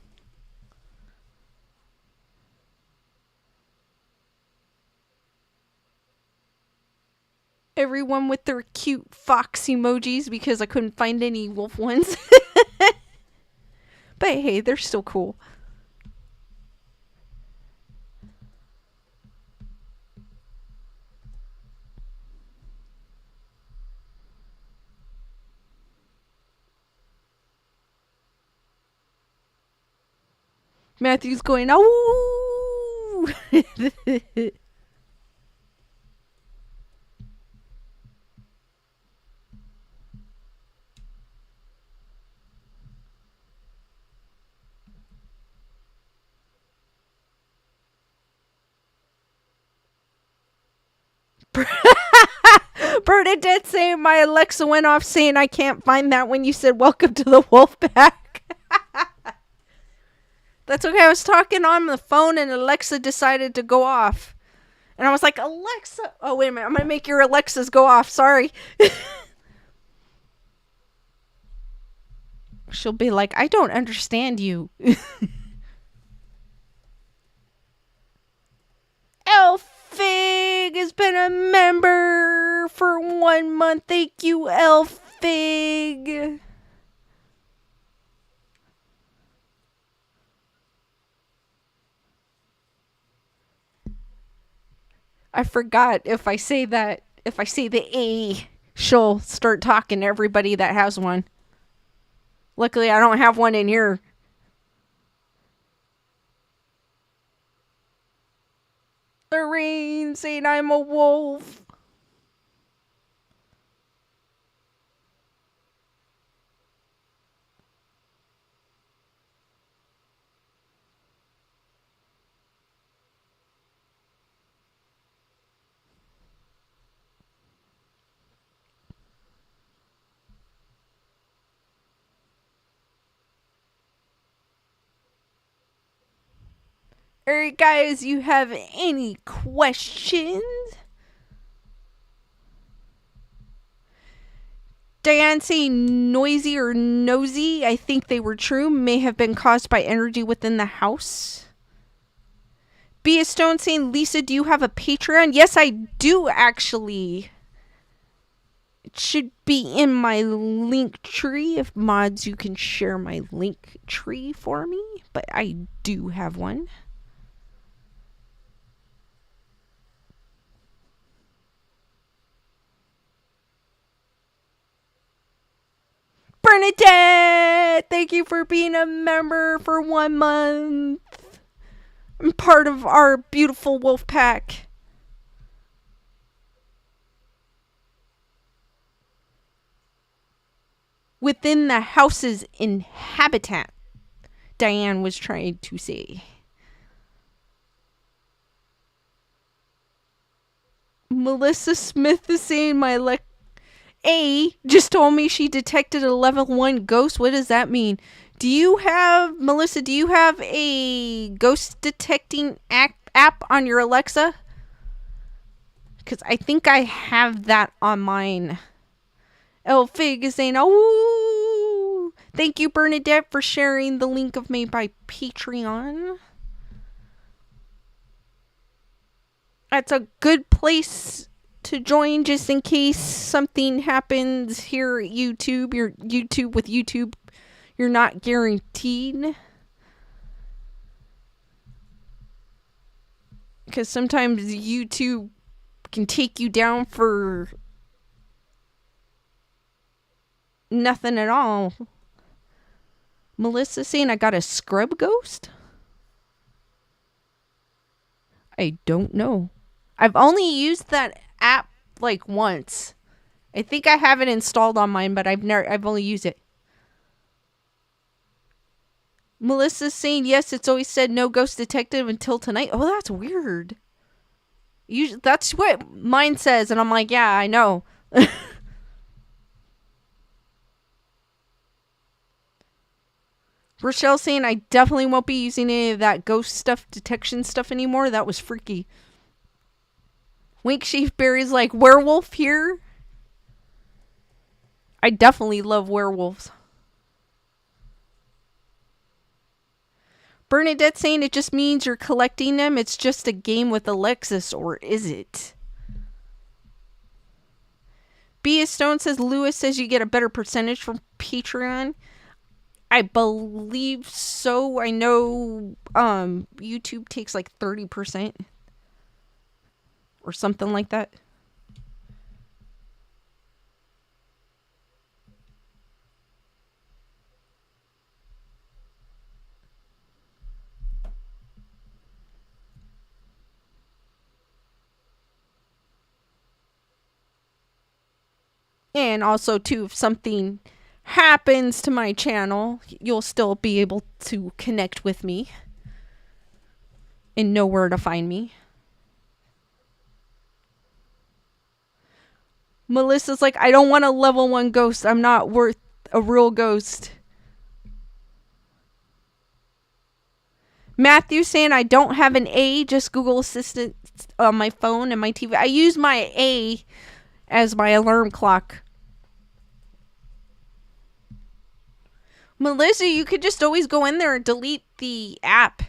Everyone with their cute fox emojis because I couldn't find any wolf ones. But hey, they're still cool. Matthew's going, oh. Bernadette saying my Alexa went off saying I can't find that when you said welcome to the wolf pack. That's okay. I was talking on the phone and Alexa decided to go off. And I was like, Alexa. Oh, wait a minute. I'm going to make your Alexas go off. Sorry. She'll be like, I don't understand you. Elfie! been a member for 1 month. Thank you, Elfig. I forgot if I say the A, she'll start talking to everybody that has one. Luckily, I don't have one in here. Lorraine saying I'm a wolf. Alright, guys, you have any questions? Diane saying noisy or nosy. I think they were true. May have been caused by energy within the house. Be a Stone saying, Lisa, do you have a Patreon? Yes, I do, actually. It should be in my link tree. If mods, you can share my link tree for me. But I do have one. Bernadette, thank you for being a member for 1 month. I'm part of our beautiful wolf pack. Within the house's inhabitant, Diane was trying to say. Melissa Smith is saying my A just told me she detected a level 1 ghost. What does that mean? Melissa, do you have a ghost detecting app on your Alexa? Because I think I have that on mine. Elfig is saying, oh, thank you, Bernadette, for sharing the link of me by Patreon. That's a good place to join just in case something happens here at YouTube. With YouTube, you're not guaranteed. Because sometimes YouTube can take you down for nothing at all. Melissa saying I got a scrub ghost? I don't know. I've only used that app like once. I think I have it installed on mine, but I've only used it. Melissa's saying yes, it's always said no ghost detected until tonight. Oh, that's weird. That's what mine says, and I'm like, yeah, I know. Rochelle saying I definitely won't be using any of that ghost stuff, detection stuff anymore. That was freaky. Wink Sheafberry's like, werewolf here? I definitely love werewolves. Bernadette saying it just means you're collecting them. It's just a game with Alexis, or is it? B.S. Stone says Lewis says you get a better percentage from Patreon. I believe so. I know YouTube takes like 30% or something like that. And also, too, if something happens to my channel, you'll still be able to connect with me and know where to find me. Melissa's like, I don't want a level 1 ghost. I'm not worth a real ghost. Matthew saying I don't have an A, just Google Assistant on my phone and my TV. I use my A as my alarm clock. Melissa, you could just always go in there and delete the app.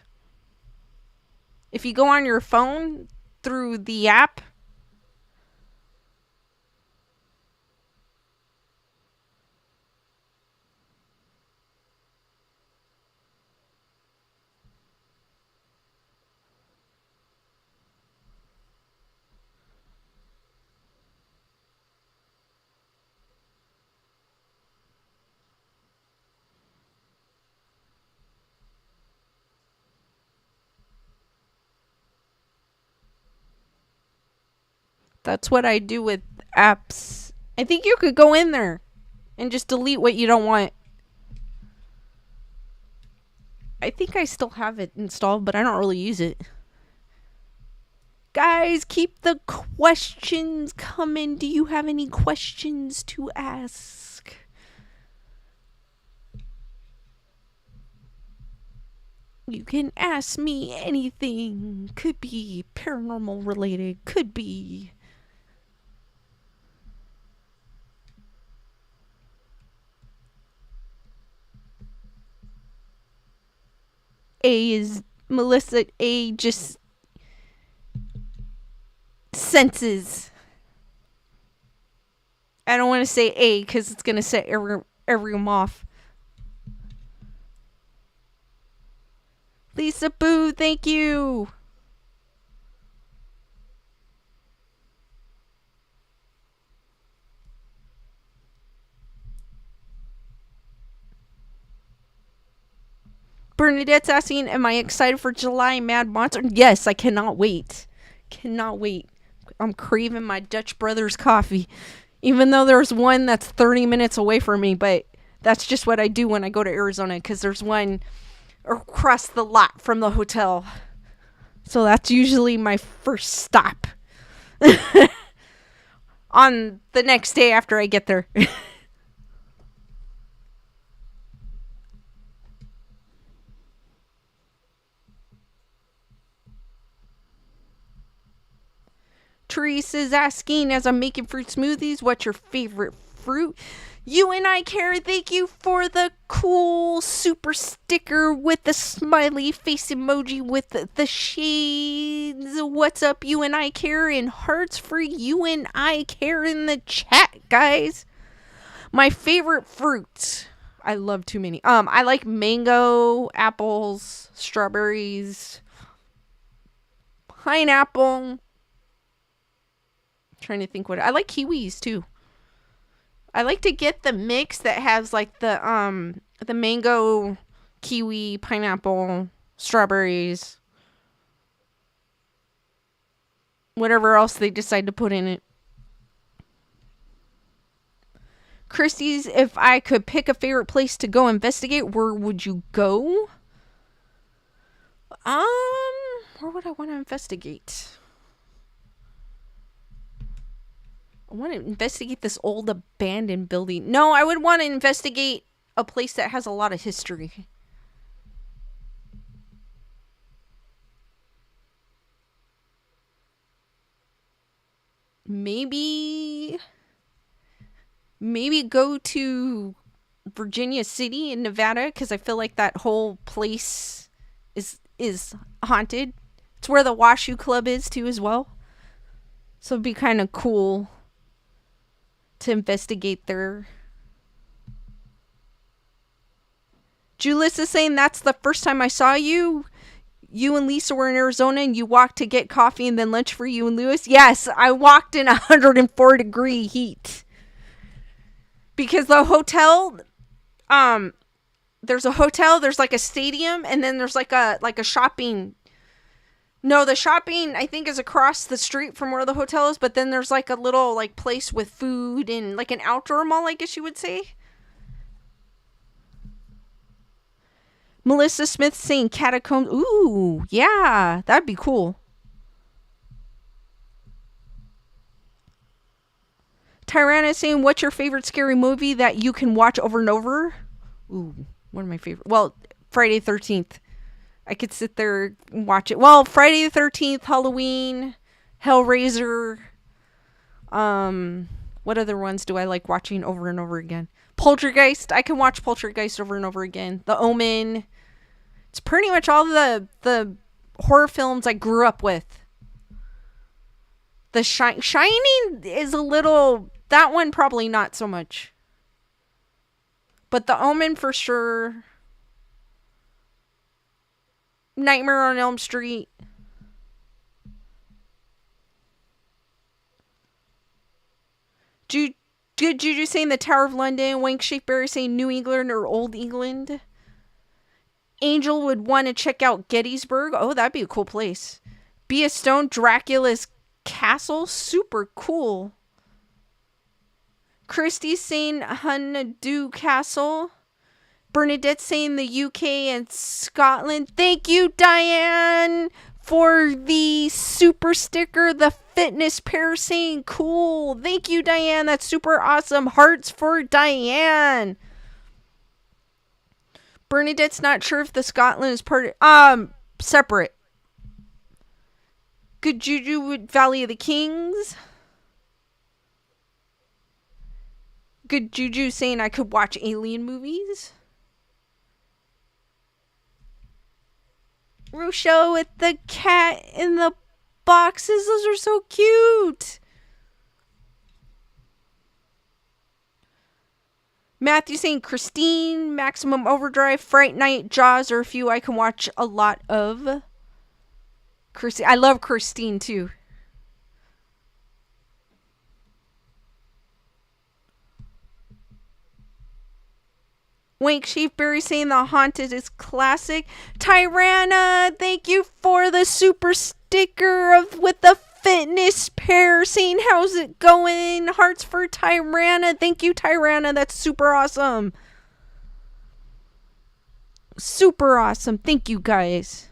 If you go on your phone through the app, That's what I do with apps. I think you could go in there and just delete what you don't want. I think I still have it installed, but I don't really use it. Guys, keep the questions coming. Do you have any questions to ask? You can ask me anything. Could be paranormal related. Could be. A is Melissa. A just senses. I don't want to say A because it's going to set everyone off. Lisa Boo, thank you. Bernadette's asking, am I excited for July Mad Monster? Yes, I cannot wait. Cannot wait. I'm craving my Dutch Brothers coffee. Even though there's one that's 30 minutes away from me, but that's just what I do when I go to Arizona because there's one across the lot from the hotel. So that's usually my first stop. On the next day after I get there. Teresa's asking, as I'm making fruit smoothies, what's your favorite fruit? You and I care. Thank you for the cool super sticker with the smiley face emoji with the shades. What's up, you and I care? And hearts for you and I care in the chat, guys. My favorite fruit. I love too many. I like mango, apples, strawberries, pineapple. Trying to think what I like. Kiwis too. I like to get the mix that has like the mango, kiwi, pineapple, strawberries, whatever else they decide to put in it. Christie's, if I could pick a favorite place to go investigate, where would you go? Where would I want to investigate? I want to investigate this old abandoned building. No, I would want to investigate a place that has a lot of history. Maybe go to Virginia City in Nevada because I feel like that whole place is haunted. It's where the Washoe Club is too as well. So it'd be kind of cool to investigate there. Julius is saying that's the first time I saw you. You and Lisa were in Arizona and you walked to get coffee and then lunch for you and Lewis. Yes, I walked in 104-degree heat. Because the hotel, there's a hotel, there's like a stadium, and then there's like a shopping. No, the shopping, I think, is across the street from where the hotel is, but then there's like a little like place with food and like an outdoor mall, I guess you would say. Melissa Smith saying catacombs. Ooh, yeah, that'd be cool. Tyrana is saying, what's your favorite scary movie that you can watch over and over? Ooh, one of my favorite. Well, Friday the 13th. I could sit there and watch it. Well, Friday the 13th, Halloween, Hellraiser. What other ones do I like watching over and over again? Poltergeist. I can watch Poltergeist over and over again. The Omen. It's pretty much all the horror films I grew up with. The Shining is a little... That one probably not so much. But The Omen for sure. Nightmare on Elm Street. Good Juju saying the Tower of London. Wank Shapeberry saying New England or Old England. Angel would want to check out Gettysburg. Oh, that'd be a cool place. Be a Stone, Dracula's castle. Super cool. Christy's saying Honolulu Castle. Bernadette saying the UK and Scotland. Thank you, Diane, for the super sticker. The fitness pair saying cool. Thank you, Diane. That's super awesome. Hearts for Diane. Bernadette's not sure if the Scotland is part of... separate. Good Juju with Valley of the Kings. Good Juju saying I could watch alien movies. Rochelle with the cat in the boxes. Those are so cute. Matthew saying Christine, Maximum Overdrive, Fright Night, Jaws are a few I can watch a lot of. Christine, I love Christine too. Wank Sheafberry saying The Haunted is classic. Tyranna, thank you for the super sticker with the fitness pair saying how's it going. Hearts for Tyranna. Thank you, Tyranna. That's super awesome. Super awesome. Thank you, guys.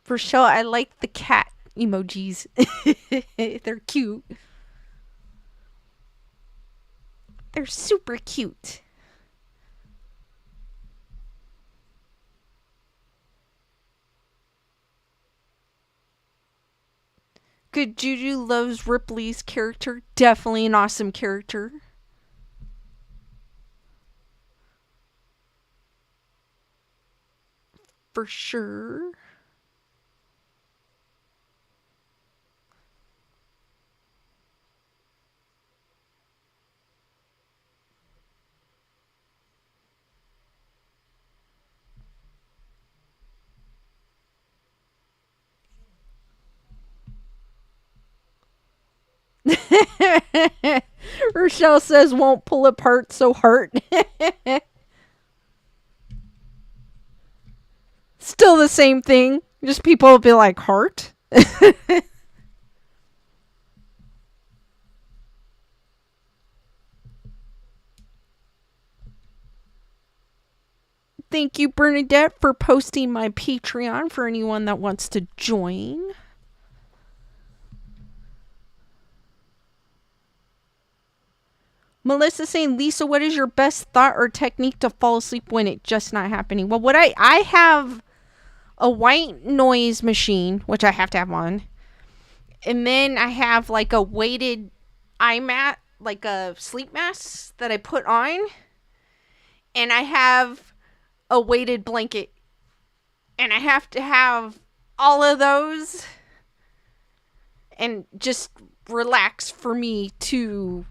For sure, I like the cat emojis. They're cute. They're super cute. Good Juju loves Ripley's character. Definitely an awesome character. For sure. Rochelle says won't pull apart so heart. Still the same thing. Just people will be like heart. Thank you, Bernadette, for posting my Patreon for anyone that wants to join. Melissa saying, Lisa, what is your best thought or technique to fall asleep when it's just not happening? Well, what I have a white noise machine, which I have to have on. And then I have like a weighted eye mat, like a sleep mask that I put on. And I have a weighted blanket. And I have to have all of those and just relax for me to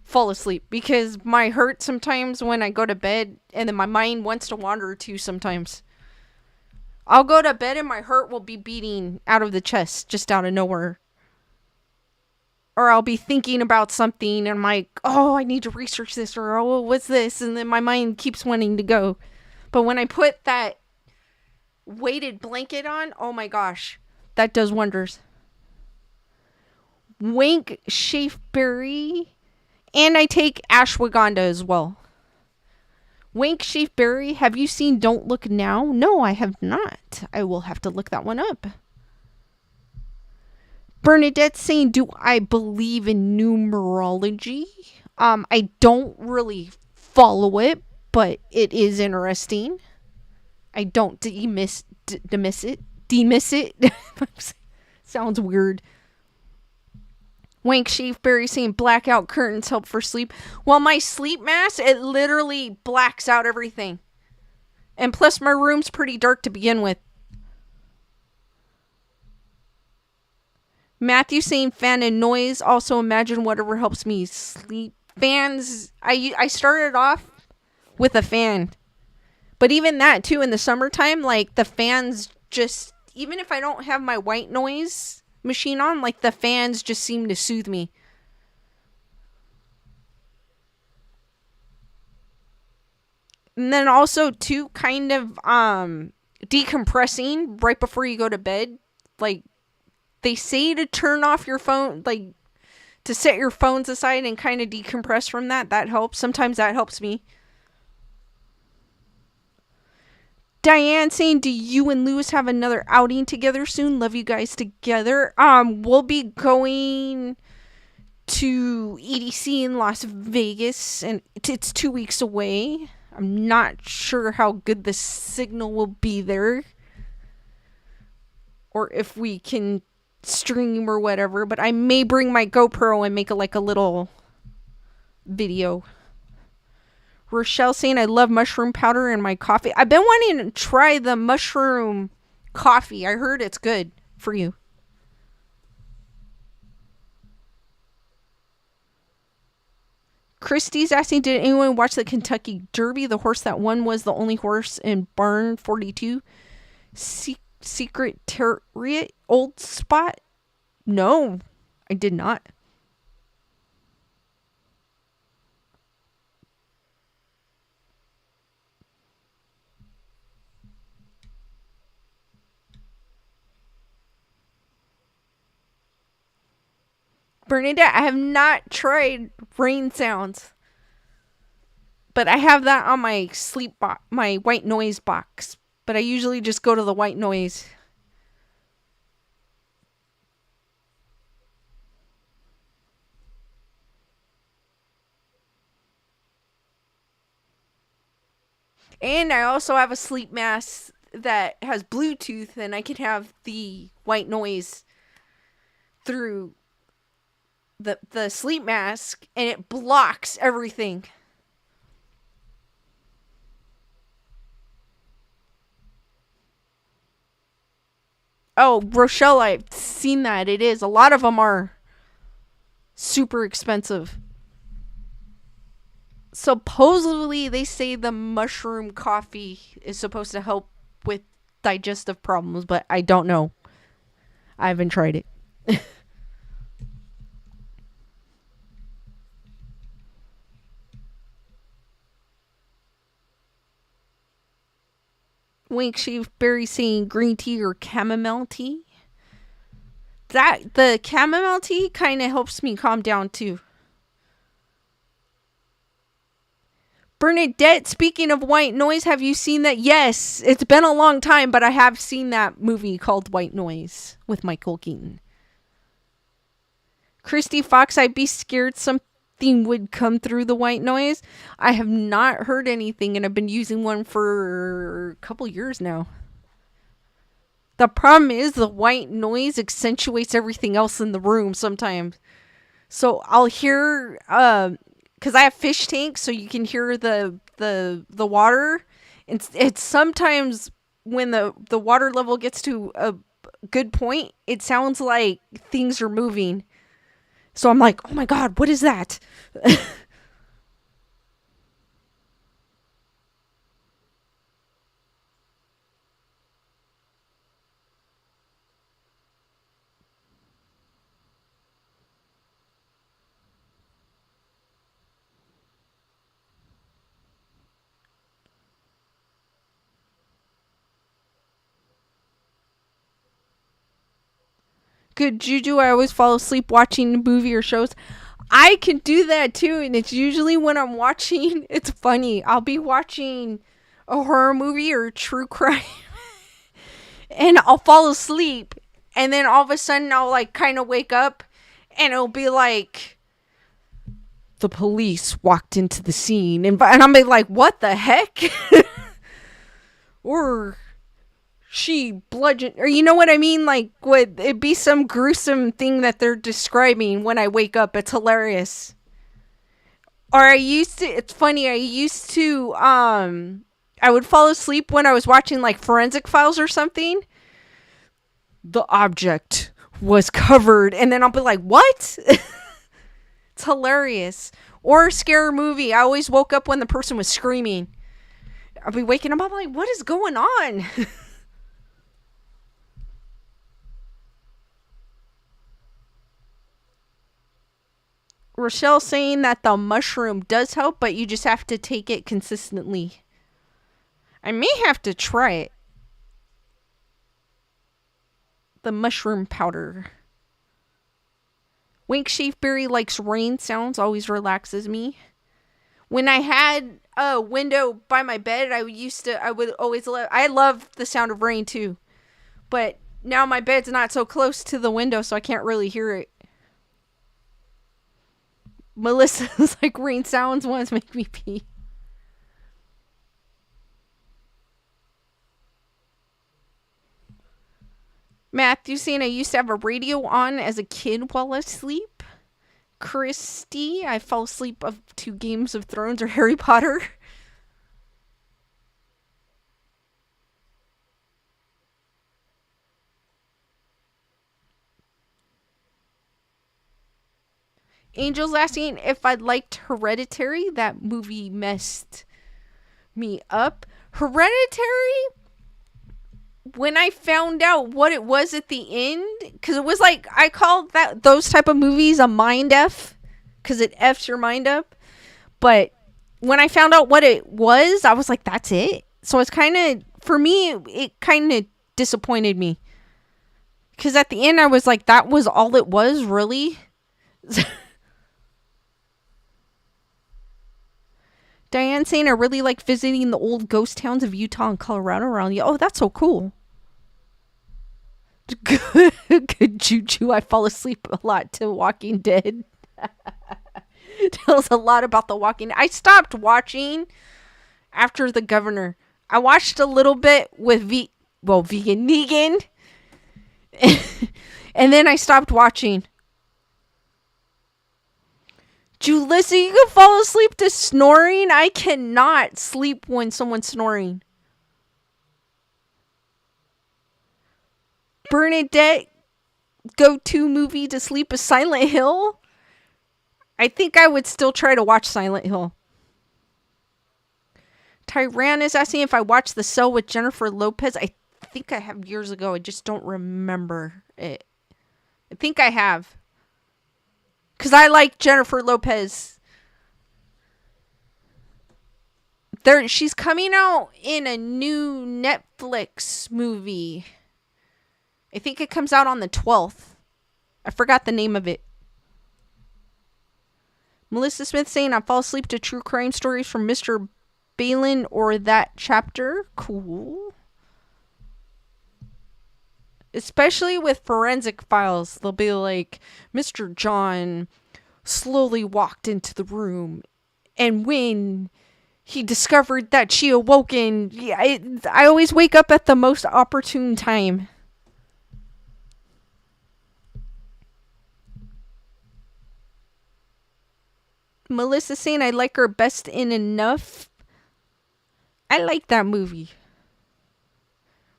fall asleep, because my hurt sometimes when I go to bed and then my mind wants to wander too sometimes. I'll go to bed and my heart will be beating out of the chest just out of nowhere. Or I'll be thinking about something and I'm like, oh, I need to research this, or oh, what's this? And then my mind keeps wanting to go. But when I put that weighted blanket on, oh my gosh, that does wonders. Wink Shapeberry. And I take ashwagandha as well. Wink Sheafberry, have you seen Don't Look Now? No, I have not. I will have to look that one up. Bernadette saying, do I believe in numerology? I don't really follow it, but it is interesting. I don't dismiss it. Sounds weird. Wank Sheafberry saying blackout curtains help for sleep. Well, my sleep mask, it literally blacks out everything. And plus my room's pretty dark to begin with. Matthew saying fan and noise. Also imagine whatever helps me sleep. Fans, I started off with a fan. But even that too, in the summertime, like the fans just, even if I don't have my white noise machine on, like the fans just seem to soothe me. And then also too, kind of decompressing right before you go to bed. Like they say to turn off your phone, like to set your phones aside and kind of decompress from that. That helps. Sometimes that helps me. Diane saying, "Do you and Lewis have another outing together soon? Love you guys together." We'll be going to EDC in Las Vegas, and it's 2 weeks away. I'm not sure how good the signal will be there, or if we can stream or whatever. But I may bring my GoPro and make a little video. Rochelle saying, "I love mushroom powder in my coffee." I've been wanting to try the mushroom coffee. I heard it's good for you. Christy's asking, "Did anyone watch the Kentucky Derby? The horse that won was the only horse in barn 42. Secret Terrier Old Spot?" No, I did not. Bernadette, I have not tried rain sounds, but I have that on my my white noise box. But I usually just go to the white noise. And I also have a sleep mask that has Bluetooth, and I can have the white noise through the sleep mask, and it blocks everything. Oh, Rochelle, I've seen that. It is. A lot of them are super expensive. Supposedly, they say the mushroom coffee is supposed to help with digestive problems, but I don't know. I haven't tried it. Wink, she's berry saying green tea or chamomile tea. That the chamomile tea kind of helps me calm down too. Bernadette, speaking of white noise, have you seen that? Yes, it's been a long time, but I have seen that movie called White Noise with Michael Keaton. Christy Fox, I'd be scared something would come through the white noise. I have not heard anything, and I've been using one for a couple years now. The problem is the white noise accentuates everything else in the room sometimes. So I'll hear, because I have fish tanks, so you can hear the water. It's sometimes when the water level gets to a good point, it sounds like things are moving. So I'm like, oh my God, what is that? Good juju. I always fall asleep watching a movie or shows. I can do that too, and it's usually when I'm watching. It's funny. I'll be watching a horror movie or true crime, and I'll fall asleep, and then all of a sudden I'll like kind of wake up, and it'll be like the police walked into the scene, and I'm like, what the heck? Or she bludgeoned, or you know what I mean? Like, would it be some gruesome thing that they're describing when I wake up? It's hilarious. Or it's funny, I would fall asleep when I was watching like Forensic Files or something. The object was covered, and then I'll be like, what? It's hilarious. Or a scary movie. I always woke up when the person was screaming. I'll be waking up, I'm like, what is going on? Rochelle saying that the mushroom does help, but you just have to take it consistently. I may have to try it. The mushroom powder. Wink Shapeberry likes rain sounds, always relaxes me. When I had a window by my bed, I love the sound of rain too. But now my bed's not so close to the window, so I can't really hear it. Melissa's like, rain sounds once make me pee. Matthew saying I used to have a radio on as a kid while asleep. Christy, I fall asleep to Games of Thrones or Harry Potter. Angel's asking if I liked Hereditary. That movie messed me up. Hereditary, when I found out what it was at the end, because it was like, I called those type of movies a mind F, because it F's your mind up. But when I found out what it was, I was like, that's it. So it's kind of, for me, it kind of disappointed me. Because at the end, I was like, that was all it was, really? Diane saying, I really like visiting the old ghost towns of Utah and Colorado around you. Oh, that's so cool. Good juju. I fall asleep a lot to Walking Dead. Tells a lot about the Walking. I stopped watching after The Governor. I watched a little bit with Vegan Negan. And then I stopped watching. Julissa, you can fall asleep to snoring? I cannot sleep when someone's snoring. Bernadette, go-to movie to sleep is Silent Hill. I think I would still try to watch Silent Hill. Tyran is asking if I watched The Cell with Jennifer Lopez. I think I have years ago. I just don't remember it. I think I have. Because I like Jennifer Lopez. She's coming out in a new Netflix movie. I think it comes out on the 12th. I forgot the name of it. Melissa Smith saying I fall asleep to true crime stories from Mr. Balin or That Chapter. Cool. Especially with forensic files. They'll be like, Mr. John slowly walked into the room, and when he discovered that she awoken, I always wake up at the most opportune time. Melissa saying I like her best in Enough. I like that movie.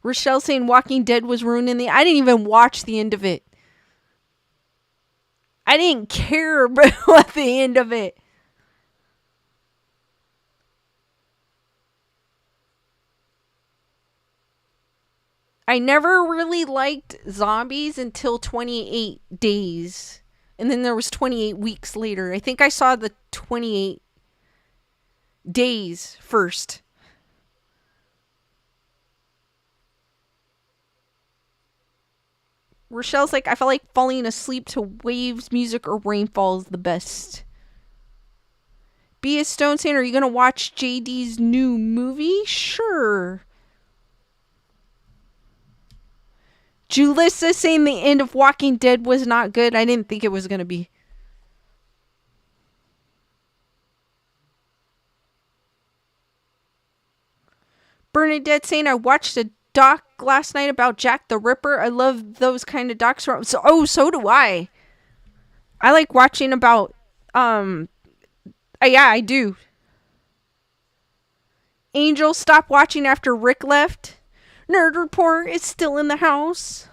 Rochelle saying Walking Dead was ruining I didn't even watch the end of it. I didn't care about the end of it. I never really liked zombies until 28 days. And then there was 28 weeks later. I think I saw the 28 days first. Rochelle's like, I felt like falling asleep to waves, music, or rainfall is the best. B.S. Stone saying, are you going to watch JD's new movie? Sure. Julissa saying the end of Walking Dead was not good. I didn't think it was going to be. Bernadette saying, I watched a doc last night about Jack the Ripper. I love those kind of docs. So do I. I like watching about, yeah, I do. Angel stopped watching after Rick left. Nerd Report is still in the house.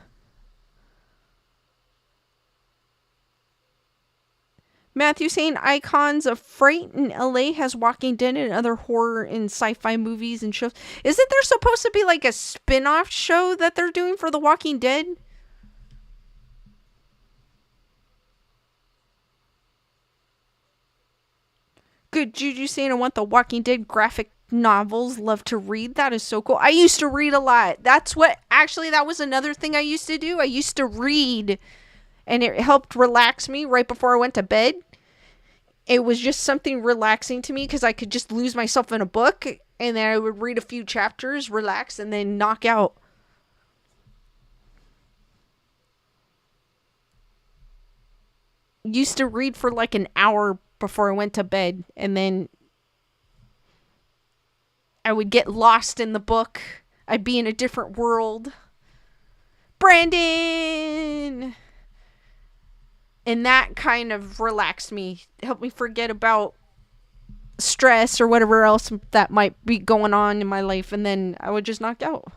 Matthew saying Icons of Fright in LA has Walking Dead and other horror and sci-fi movies and shows. Isn't there supposed to be like a spin-off show that they're doing for The Walking Dead? Good Juju saying I want the Walking Dead graphic novels, love to read. That is so cool. I used to read a lot. That was another thing I used to do. I used to read, and it helped relax me right before I went to bed. It was just something relaxing to me because I could just lose myself in a book, and then I would read a few chapters, relax, and then knock out. Used to read for like an hour before I went to bed, and then I would get lost in the book. I'd be in a different world. Brandon! And that kind of relaxed me, helped me forget about stress or whatever else that might be going on in my life, and then I would just knock out.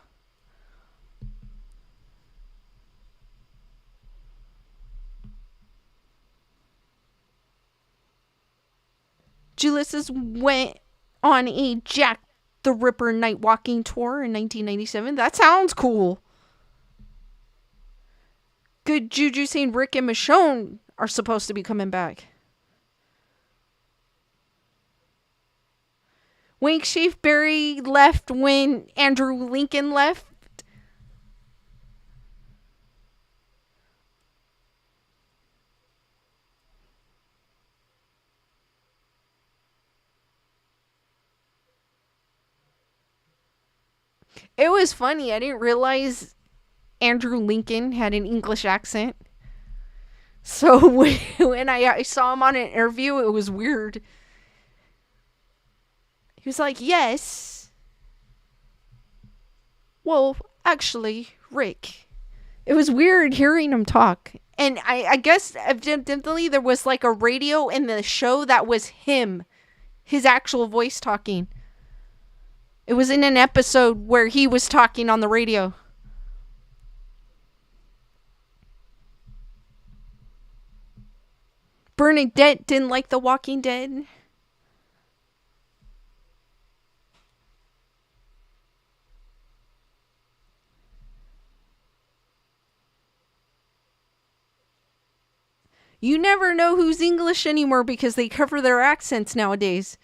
Ulysses went on a Jack the Ripper night walking tour in 1997. That sounds cool. Good Juju saying Rick and Michonne are supposed to be coming back. Wink Schaefberry left when Andrew Lincoln left. It was funny. I didn't realize Andrew Lincoln had an English accent. So when I saw him on an interview, it was weird. He was like, yes. Well, actually, Rick. It was weird hearing him talk. And I guess evidently there was like a radio in the show that was him. His actual voice talking. It was in an episode where he was talking on the radio. Bernadette didn't like The Walking Dead. You never know who's English anymore because they cover their accents nowadays.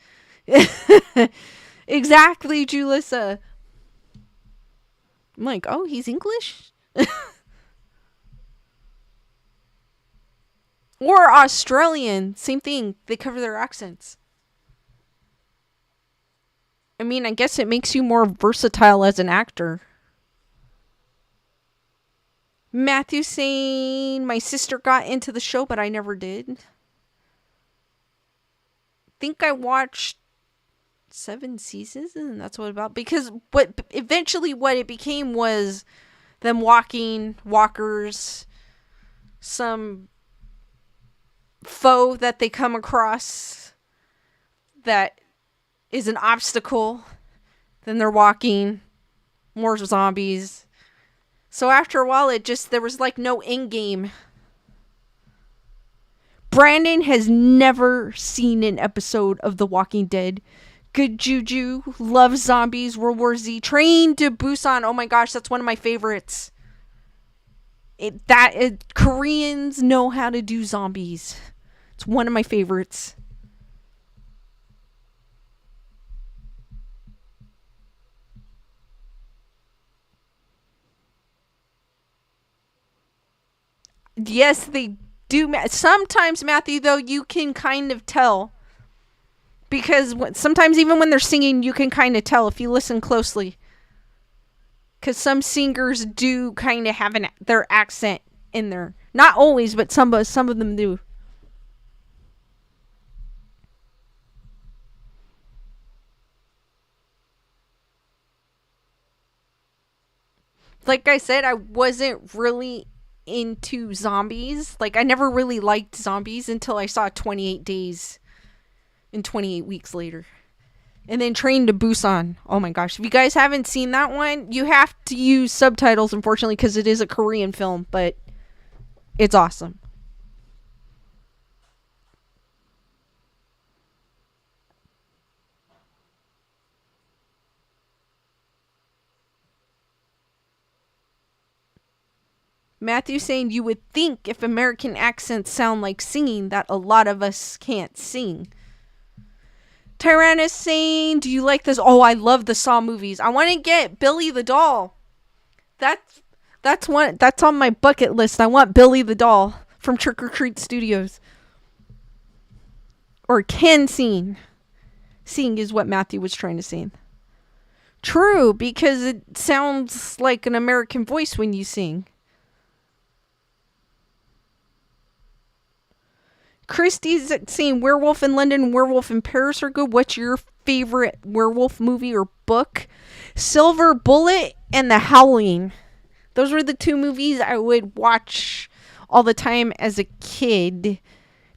Exactly, Julissa. I'm like, oh, he's English? Or Australian. Same thing. They cover their accents. I mean, I guess it makes you more versatile as an actor. Matthew saying my sister got into the show, but I never did. Think I watched 7 seasons and that's what it's about. Because what it became was them walkers, some foe that they come across that is an obstacle. Then they're walking, more zombies. So after a while, there was like no end game. Brandon has never seen an episode of The Walking Dead. Good Juju, loves zombies, World War Z, Train to Busan. Oh my gosh, that's one of my favorites. Koreans know how to do zombies. It's one of my favorites. Yes, they do. Sometimes, Matthew, though, you can kind of tell. Because sometimes even when they're singing, you can kind of tell if you listen closely. Because some singers do kind of have their accent in there. Not always, but some of them do. Like I said, I wasn't really into zombies. Like, I never really liked zombies until I saw 28 Days and 28 Weeks Later. And then Train to Busan. Oh my gosh. If you guys haven't seen that one, you have to use subtitles, unfortunately, because it is a Korean film, but it's awesome. Matthew saying you would think if American accents sound like singing that a lot of us can't sing. Tyran is saying, do you like this? Oh, I love the Saw movies. I want to get Billy the Doll. That's that's on my bucket list. I want Billy the Doll from Trick or Treat Studios. Or can sing. Sing is what Matthew was trying to say. True, because it sounds like an American voice when you sing. Christy's saying Werewolf in London and Werewolf in Paris are good. What's your favorite werewolf movie or book? Silver Bullet and The Howling. Those were the two movies I would watch all the time as a kid.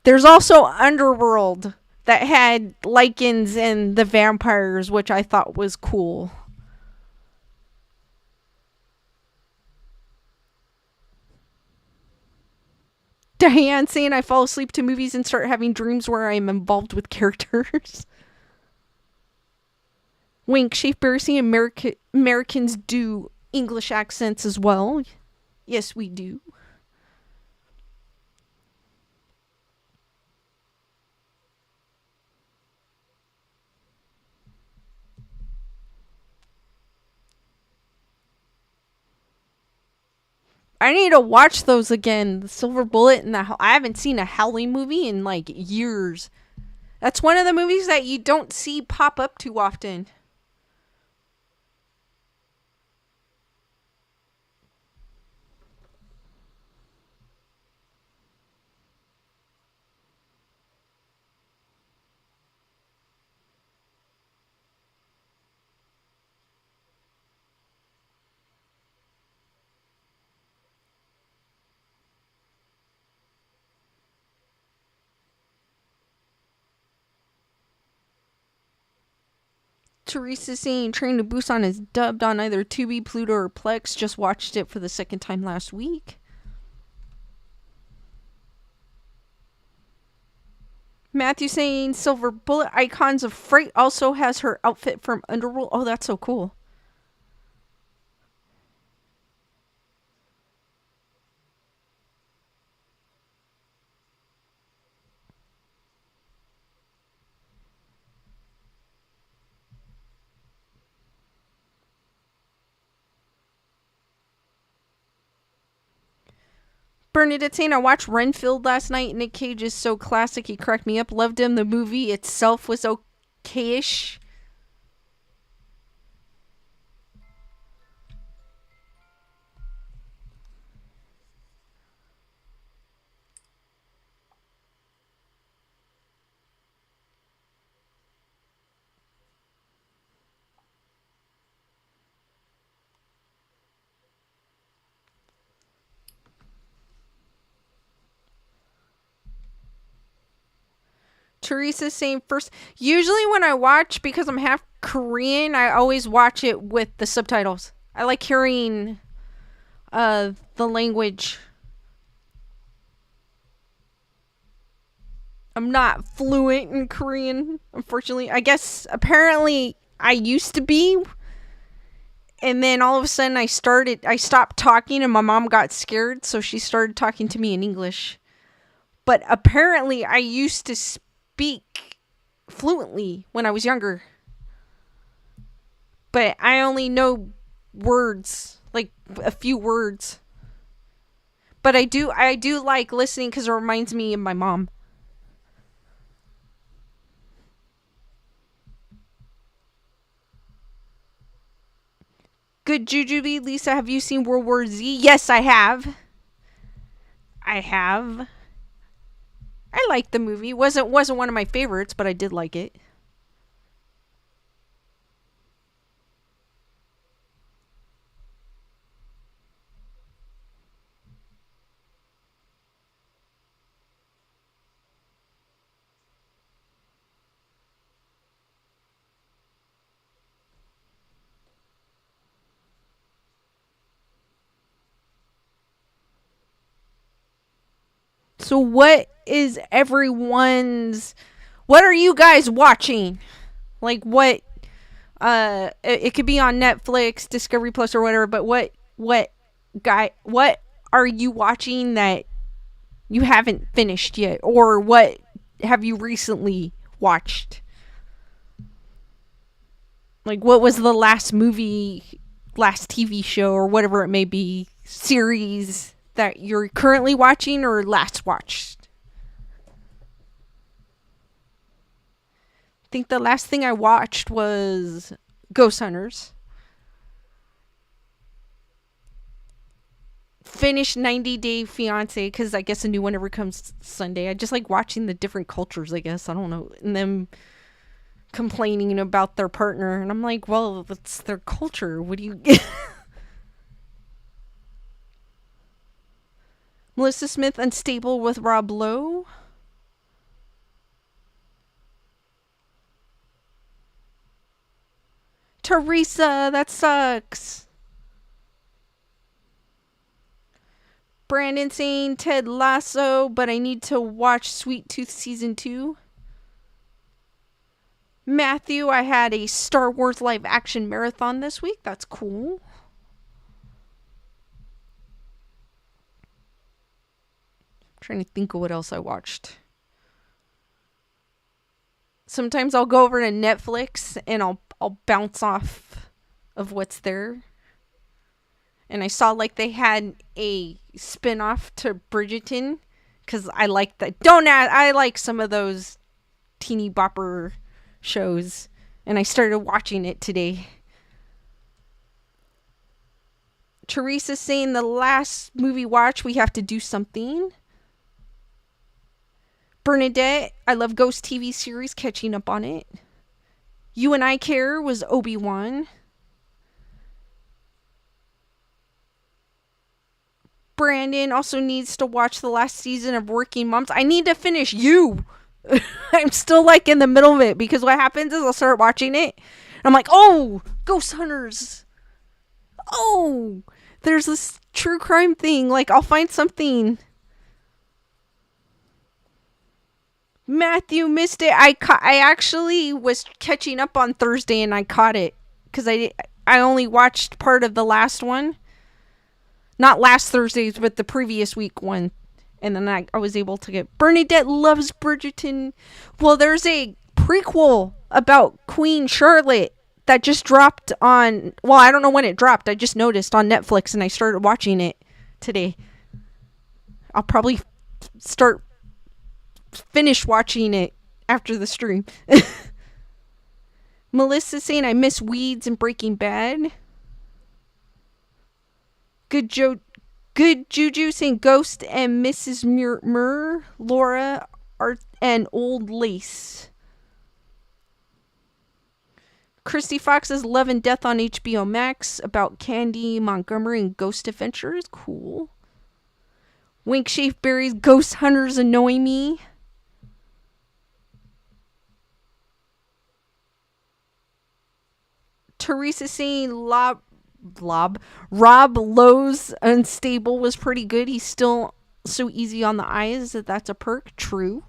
There's also Underworld that had lichens and the vampires, which I thought was cool. Diane saying I fall asleep to movies and start having dreams where I'm involved with characters. Wink, Schaefer saying Americans do English accents as well. Yes, we do. I need to watch those again. The Silver Bullet and I haven't seen a Howling movie in like years. That's one of the movies that you don't see pop up too often. Teresa saying Train to Busan is dubbed on either Tubi, Pluto, or Plex. Just watched it for the second time last week. Matthew saying Silver Bullet Icons of Freight also has her outfit from Underworld. Oh, that's so cool. Bernadette saying I watched Renfield last night. Nick Cage is so classic. He cracked me up. Loved him. The movie itself was okayish. Teresa saying first. Usually when I watch, because I'm half Korean, I always watch it with the subtitles. I like hearing the language. I'm not fluent in Korean, unfortunately. I guess apparently I used to be. And then all of a sudden I stopped talking and my mom got scared, so she started talking to me in English. But apparently I used to speak fluently when I was younger. But I only know words, like a few words. But I do like listening because it reminds me of my mom. Good Jujubee, Lisa, have you seen World War Z? Yes, I have. I have. I liked the movie. Wasn't one of my favorites, but I did like it. So what are you guys watching? Like what it could be on Netflix, Discovery Plus or whatever, but what are you watching that you haven't finished yet, or what have you recently watched? Like, what was the last movie, last TV show, or whatever it may be, series that you're currently watching or last watched? I think the last thing I watched was Ghost Hunters. Finished 90 Day Fiance because I guess a new one ever comes Sunday. I just like watching the different cultures, I guess. I don't know. And them complaining about their partner. And I'm like, well, it's their culture. What do you get? Melissa Smith, Unstable with Rob Lowe. Teresa, that sucks. Brandon saying Ted Lasso, but I need to watch Sweet Tooth Season 2. Matthew, I had a Star Wars live action marathon this week. That's cool. I'm trying to think of what else I watched. Sometimes I'll go over to Netflix and I'll bounce off of what's there. And I saw like they had a spin-off to Bridgerton because I like that. I like some of those teeny bopper shows, and I started watching it today. Teresa's saying the last movie watch, we have to do something. Bernadette, I love Ghost TV series, catching up on it. You and I Care was Obi-Wan. Brandon also needs to watch the last season of Working Moms. I need to finish You. I'm still like in the middle of it because what happens is I'll start watching it. And I'm like, oh, Ghost Hunters. Oh, there's this true crime thing. Like, I'll find something. Matthew missed it. I actually was catching up on Thursday and I caught it because I only watched part of the last one. Not last Thursday's, but the previous week one. And then I was able to get... Bernadette loves Bridgerton. Well, there's a prequel about Queen Charlotte that just dropped on... Well, I don't know when it dropped. I just noticed on Netflix and I started watching it today. I'll probably finish watching it after the stream. Melissa saying I miss Weeds and Breaking Bad. Good Juju saying Ghost and Mrs. Murr, Laura, Art, and Old Lace. Christy Fox's Love and Death on HBO Max about Candy Montgomery and Ghost Adventures. Cool. Wink Shapeberry's Ghost Hunters Annoy Me. Teresa saying Rob Lowe's Unstable was pretty good. He's still so easy on the eyes that's a perk. True.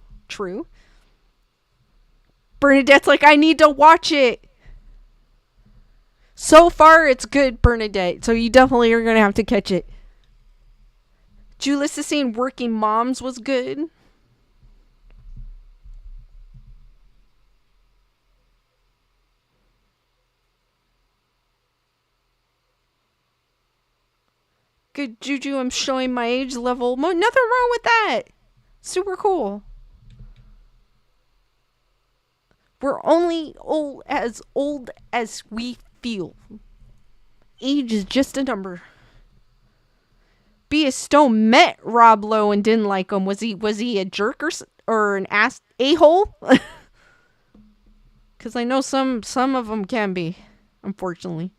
Bernadette's like, I need to watch it. So far, it's good, Bernadette. So you definitely are going to have to catch it. Julius is saying Working Moms was good. Good Juju, I'm showing my age level. Nothing wrong with that. Super cool. We're only old as we feel. Age is just a number. B. Stone met Rob Lowe and didn't like him. Was he a jerk or an ass a-hole? Because I know some of them can be, unfortunately.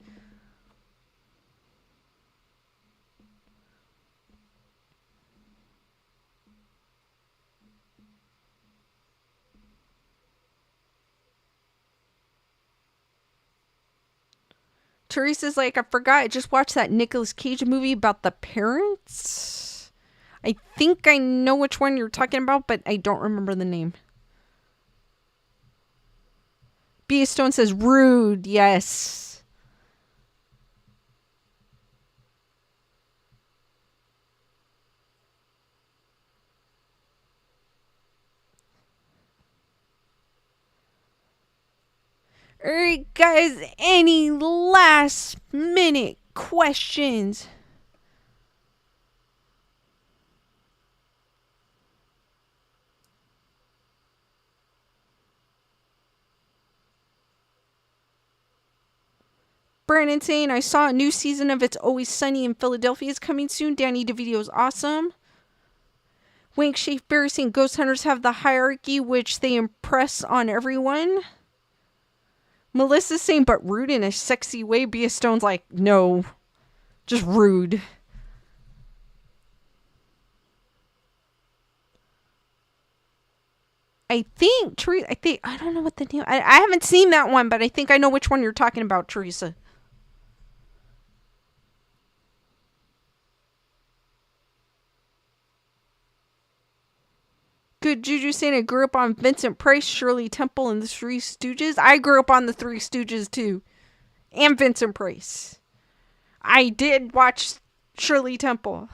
Teresa's like, I forgot. I just watched that Nicolas Cage movie about the parents. I think I know which one you're talking about, but I don't remember the name. B. Stone says, rude. Yes. Alright, guys, any last minute questions? Brandon saying, I saw a new season of It's Always Sunny in Philadelphia is coming soon. Danny DeVito is awesome. Wink Shafe Berry saying, Ghost Hunters have the hierarchy which they impress on everyone. Melissa's saying, but rude in a sexy way. Bia Stone's like, no, just rude. I think, Teresa, I don't know what the name, I haven't seen that one, but I think I know which one you're talking about, Teresa. Good Juju saying I grew up on Vincent Price, Shirley Temple, and the Three Stooges. I grew up on the Three Stooges too. And Vincent Price. I did watch Shirley Temple.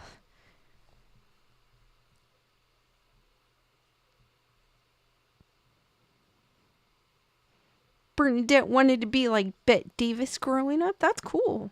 Bernadette wanted to be like Bette Davis growing up. That's cool.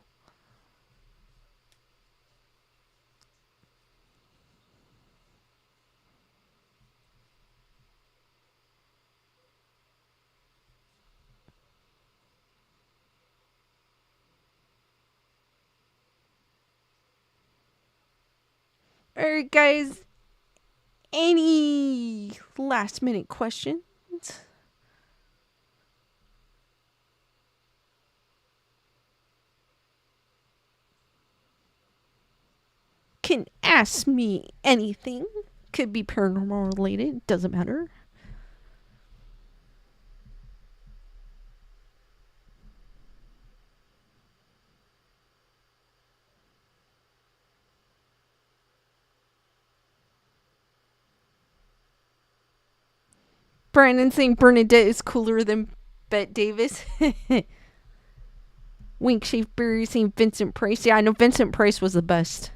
Alright, guys. Any last minute questions? Can ask me anything. Could be paranormal related. Doesn't matter. Brandon saying Bernadette is cooler than Bette Davis. Wink Shave Berry saying Vincent Price. Yeah, I know Vincent Price was the best.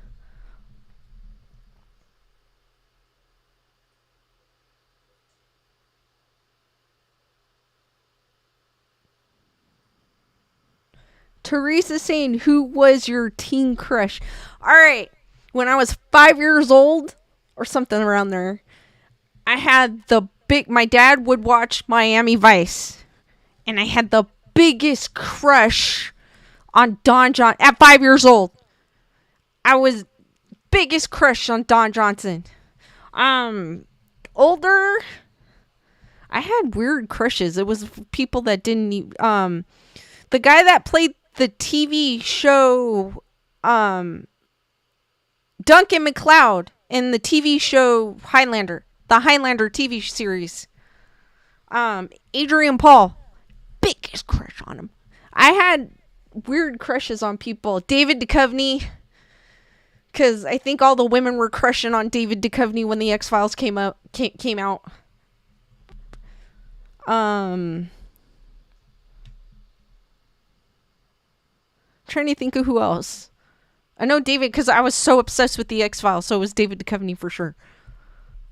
Teresa saying, who was your teen crush? Alright, when I was 5 years old, or something around there, I had my dad would watch Miami Vice, and I had the biggest crush on Don Johnson. At 5 years old, I was biggest crush on Don Johnson. Older, I had weird crushes. It was people that didn't, the guy that played the TV show, Duncan MacLeod in the TV show Highlander, the Highlander TV series. Adrian Paul, biggest crush on him. I had weird crushes on people. David Duchovny, because I think all the women were crushing on David Duchovny when the X-Files came out. Trying to think of who else. I know David because I was so obsessed with the X-Files, so it was David Duchovny for sure.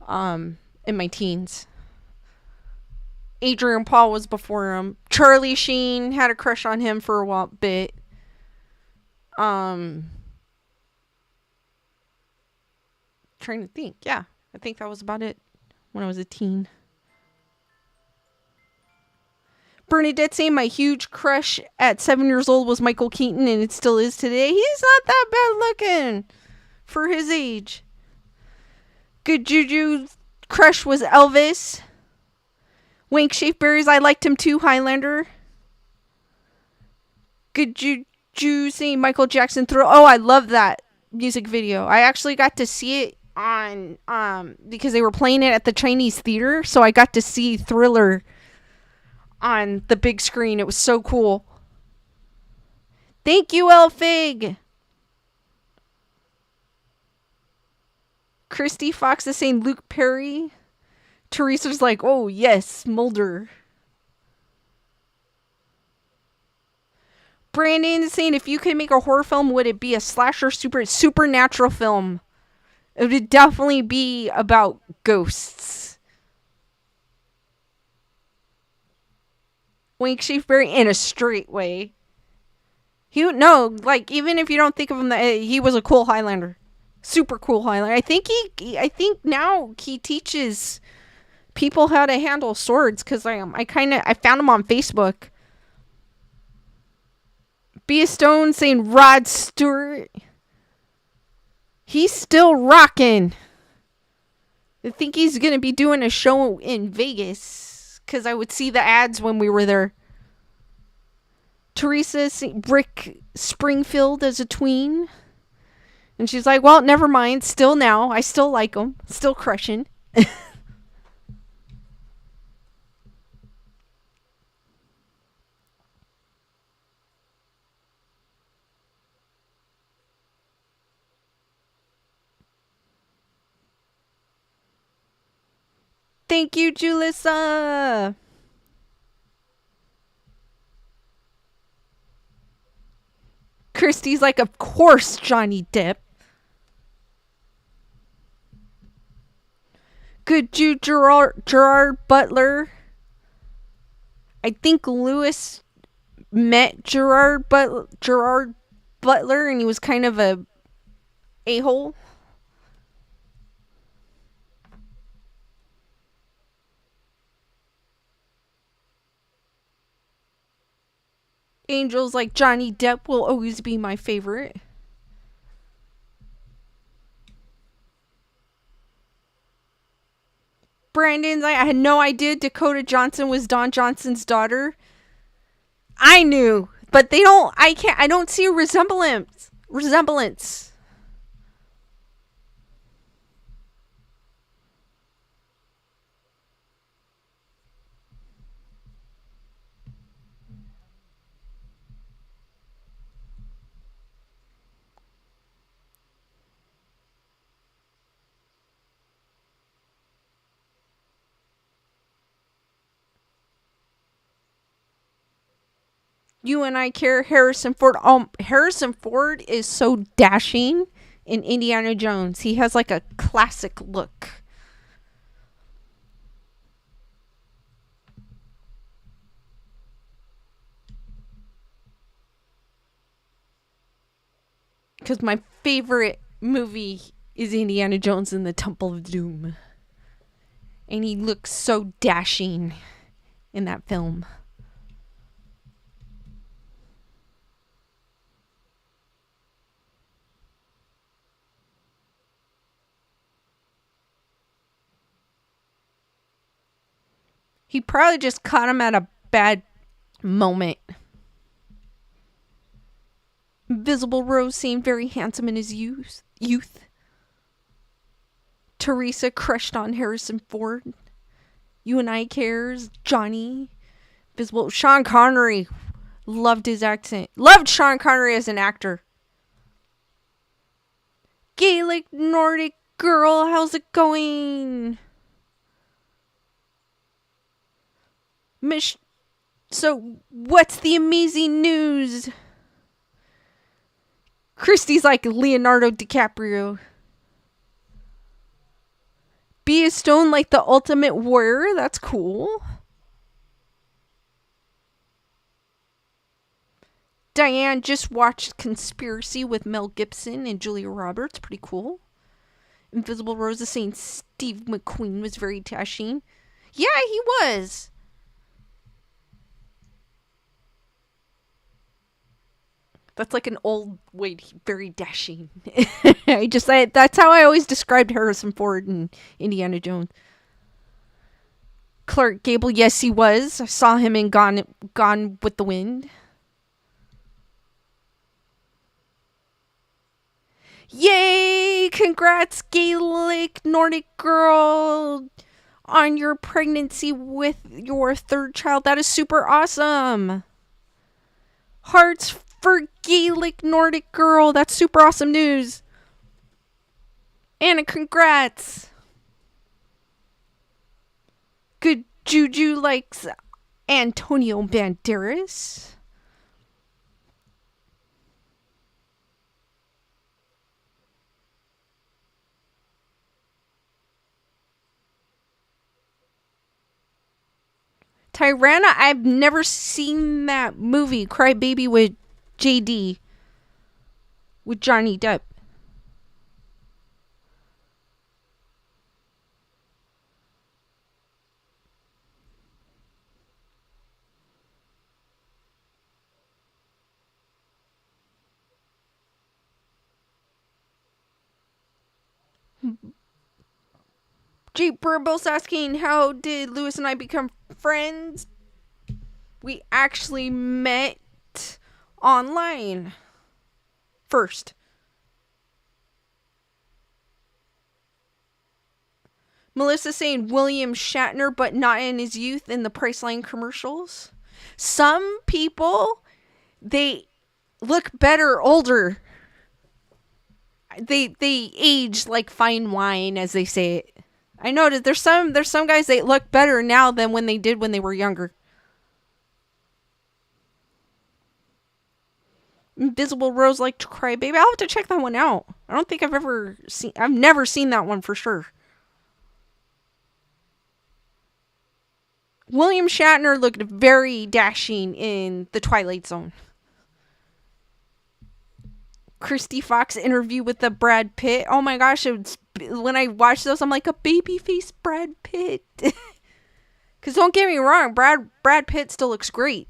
In my teens. Adrian Paul was before him. Charlie Sheen, had a crush on him for a bit. Trying to think. Yeah, I think that was about it when I was a teen. Bernadette saying my huge crush at 7 years old was Michael Keaton, and it still is today. He's not that bad looking for his age. Good Juju's crush was Elvis. Wink Shapeberries, I liked him too, Highlander. Good Juju saying Michael Jackson Thrill. Oh, I love that music video. I actually got to see it on because they were playing it at the Chinese theater, so I got to see Thriller on the big screen. It was so cool. Thank you, Elfig. Christy Fox is saying Luke Perry. Teresa's like, oh yes, Mulder. Brandon is saying, if you could make a horror film, would it be a slasher supernatural film? It would definitely be about ghosts. Wink Schaefer in a straight way. No, like even if you don't think of him, that he was a cool Highlander, super cool Highlander. I think now he teaches people how to handle swords because I found him on Facebook. Be a Stone saying Rod Stewart. He's still rocking. I think he's gonna be doing a show in Vegas because I would see the ads when we were there. Teresa Brick Springfield as a tween. And she's like, well, never mind. Still now. I still like him. Still crushing. Thank you, Julissa. Christy's like, of course, Johnny Depp. Good Jude Gerard Butler. I think Lewis met Gerard Butler and he was kind of a hole. Angels like Johnny Depp will always be my favorite. Brandon's like, I had no idea Dakota Johnson was Don Johnson's daughter. I knew, but I don't see a resemblance. You and I care Harrison Ford. Harrison Ford is so dashing in Indiana Jones. He has like a classic look. Because my favorite movie is Indiana Jones and the Temple of Doom. And he looks so dashing in that film. He probably just caught him at a bad moment. Invisible Rose seemed very handsome in his youth. Teresa crushed on Harrison Ford. You and I cares. Johnny. Visible. Sean Connery. Loved his accent. Loved Sean Connery as an actor. Gaelic Nordic girl, how's it going? So, what's the amazing news? Christy's like Leonardo DiCaprio. Be a Stone like the Ultimate Warrior. That's cool. Diane just watched Conspiracy with Mel Gibson and Julia Roberts. Pretty cool. Invisible Rose is saying Steve McQueen was very dashing. Yeah, he was. That's like an old way, very dashing. That's how I always described Harrison Ford and Indiana Jones. Clark Gable, yes, he was. I saw him in Gone with the Wind. Yay! Congrats, Gaelic Nordic girl, on your pregnancy with your third child. That is super awesome. Hearts for Gaelic Nordic girl. That's super awesome news. Anna, congrats. Good Juju likes Antonio Banderas. Tirana, I've never seen that movie, Cry Baby with JD, with Johnny Depp. Jeep Burbles asking, how did Lewis and I become friends? We actually met online first. Melissa saying William Shatner, but not in his youth in the Priceline commercials. Some people, they look better older. They age like fine wine, as they say it. I noticed there's some guys that look better now than when they did when they were younger. Invisible Rose like to cry baby. I'll have to check that one out. I don't think I've never seen that one for sure. William Shatner looked very dashing in The Twilight Zone. Christy Fox interview with the Brad Pitt. Oh my gosh, when I watch those, I'm like a babyface Brad Pitt. Because don't get me wrong, Brad Pitt still looks great.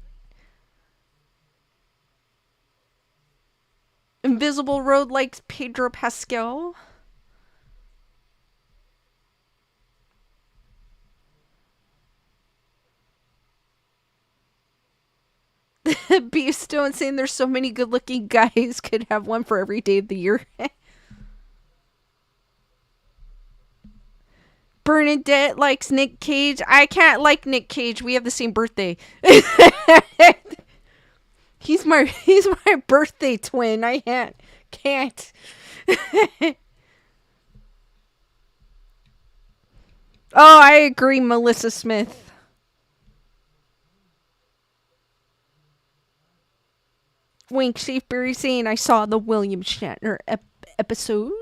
Invisible Road likes Pedro Pascal. Beef Stone saying there's so many good looking guys, could have one for every day of the year. Bernadette likes Nick Cage. I can't like Nick Cage. We have the same birthday. He's my birthday twin. I can't. Oh, I agree, Melissa Smith. Wink Shapeberry saying I saw the William Shatner episode.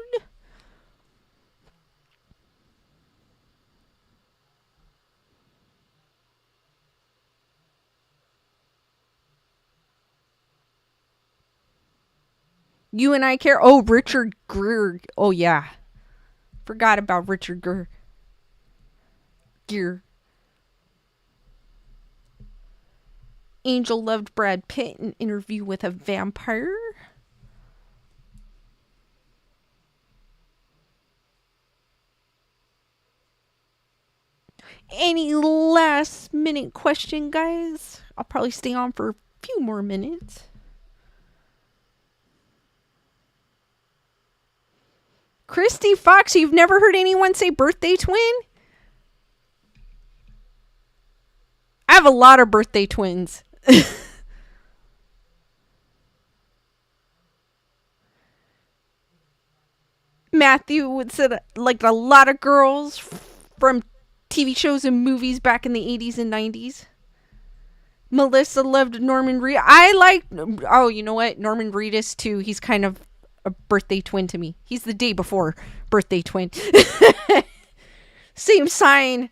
You and I care. Oh, Richard Gere. Oh yeah, forgot about Richard Gere. Angel loved Brad Pitt in Interview with a Vampire. Any last minute question, guys? I'll probably stay on for a few more minutes. Christy Fox, you've never heard anyone say birthday twin? I have a lot of birthday twins. Matthew would say like a lot of girls from TV shows and movies back in the 80s and 90s. Melissa loved Norman Reedus. I like, oh, you know what? Norman Reedus too. He's kind of a birthday twin to me. He's the day before birthday twin. Same sign.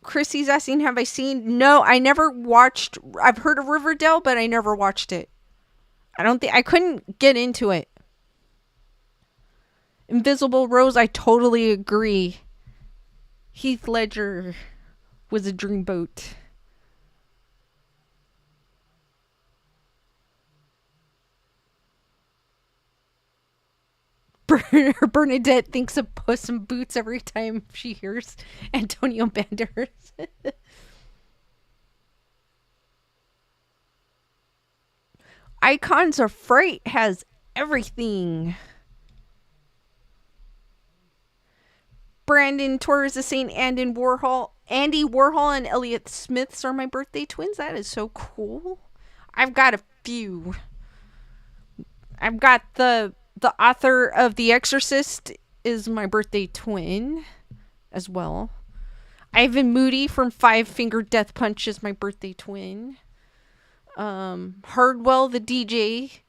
Chrissy's asking, have I seen? No, I never watched. I've heard of Riverdale, but I never watched it. I couldn't get into it. Invisible Rose, I totally agree. Heath Ledger was a dreamboat. Bernadette thinks of Puss in Boots every time she hears Antonio Banderas. Icons of Fright has everything. Brandon Torres is saying Andy Warhol and Elliot Smiths are my birthday twins. That is so cool. I've got a few. I've got the author of The Exorcist is my birthday twin as well. Ivan Moody from Five Finger Death Punch is my birthday twin. Hardwell the DJ,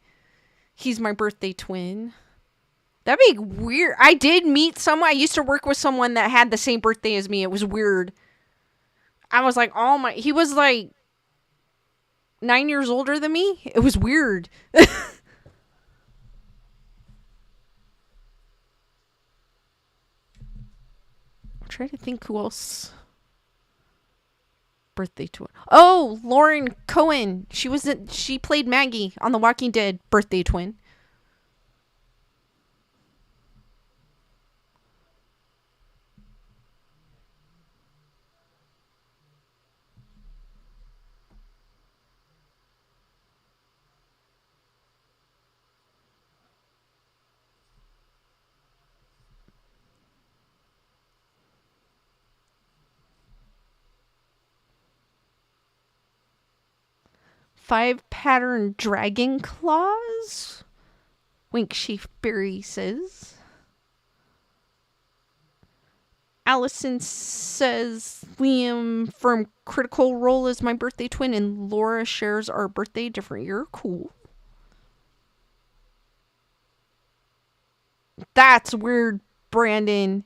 he's my birthday twin. That'd be weird. I did meet someone. I used to work with someone that had the same birthday as me. It was weird. I was like, oh my. He was like 9 years older than me. It was weird. I'm trying to think who else. Birthday twin. Oh, Lauren Cohen. She played Maggie on The Walking Dead. Birthday twin. Five pattern dragon claws? Wink Sheafberry says. Allison says Liam from Critical Role is my birthday twin, and Laura shares our birthday different year. Cool. That's weird, Brandon.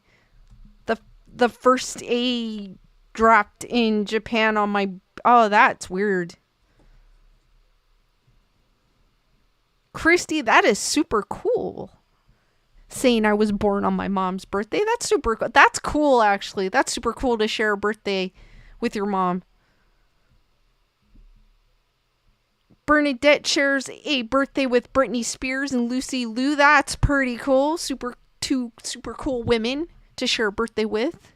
The first A dropped in Japan on my. Oh, that's weird. Christy, that is super cool. Saying I was born on my mom's birthday. That's super cool. That's cool, actually. That's super cool to share a birthday with your mom. Bernadette shares a birthday with Britney Spears and Lucy Liu. That's pretty cool. Two super cool women to share a birthday with.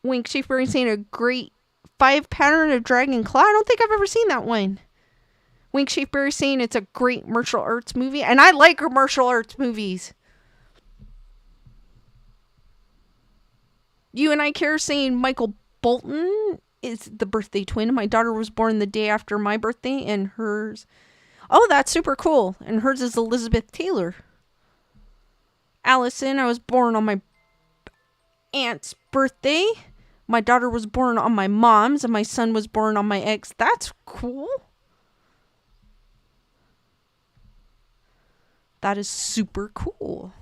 Wink Schaefer saying a great 5 pattern of dragon claw. I don't think I've ever seen that one. Wink Schaefer saying it's a great martial arts movie, and I like martial arts movies. You and I care saying Michael Bolton is the birthday twin. My daughter was born the day after my birthday, and hers. Oh, that's super cool. And hers is Elizabeth Taylor. Allison, I was born on my aunt's birthday. My daughter was born on my mom's, and my son was born on my ex. That's cool. That is super cool.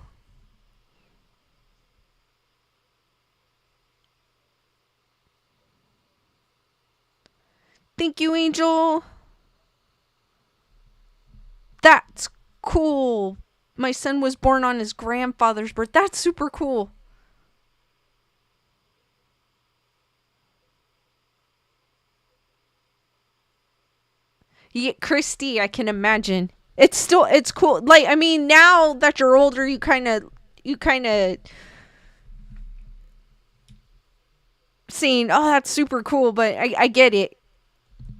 Thank you, Angel. That's cool. My son was born on his grandfather's birthday. That's super cool. Yeah, Christy, I can imagine. It's cool. Like, I mean, now that you're older, you kind of saying, oh, that's super cool, but I get it.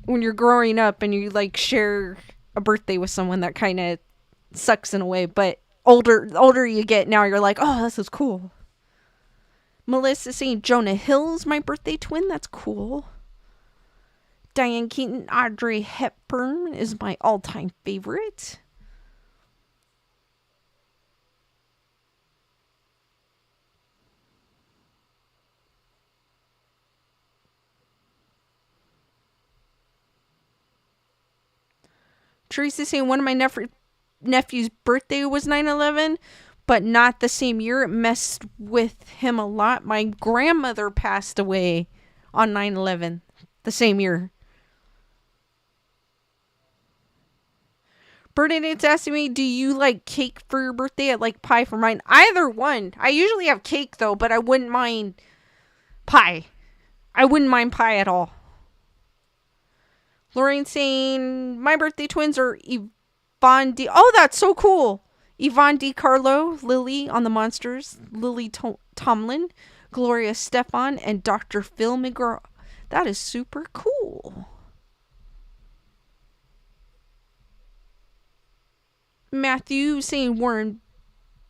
When you're growing up and you like share a birthday with someone, that kind of sucks in a way, but the older you get now, you're like, oh, this is cool. Melissa saying Jonah Hill's my birthday twin. That's cool. Diane Keaton, Audrey Hepburn is my all-time favorite. Teresa saying one of my nephew's birthday was 9/11, but not the same year. It messed with him a lot. My grandmother passed away on 9/11, the same year. Bernadette's asking me, do you like cake for your birthday? I like pie for mine. Either one. I usually have cake, though, but I wouldn't mind pie. I wouldn't mind pie at all. Lorraine saying, my birthday twins are Yvonne D. Oh, that's so cool. Yvonne DiCarlo, Lily on the Monsters, Lily Tomlin, Gloria Stefan, and Dr. Phil McGraw. That is super cool. Matthew saying Warren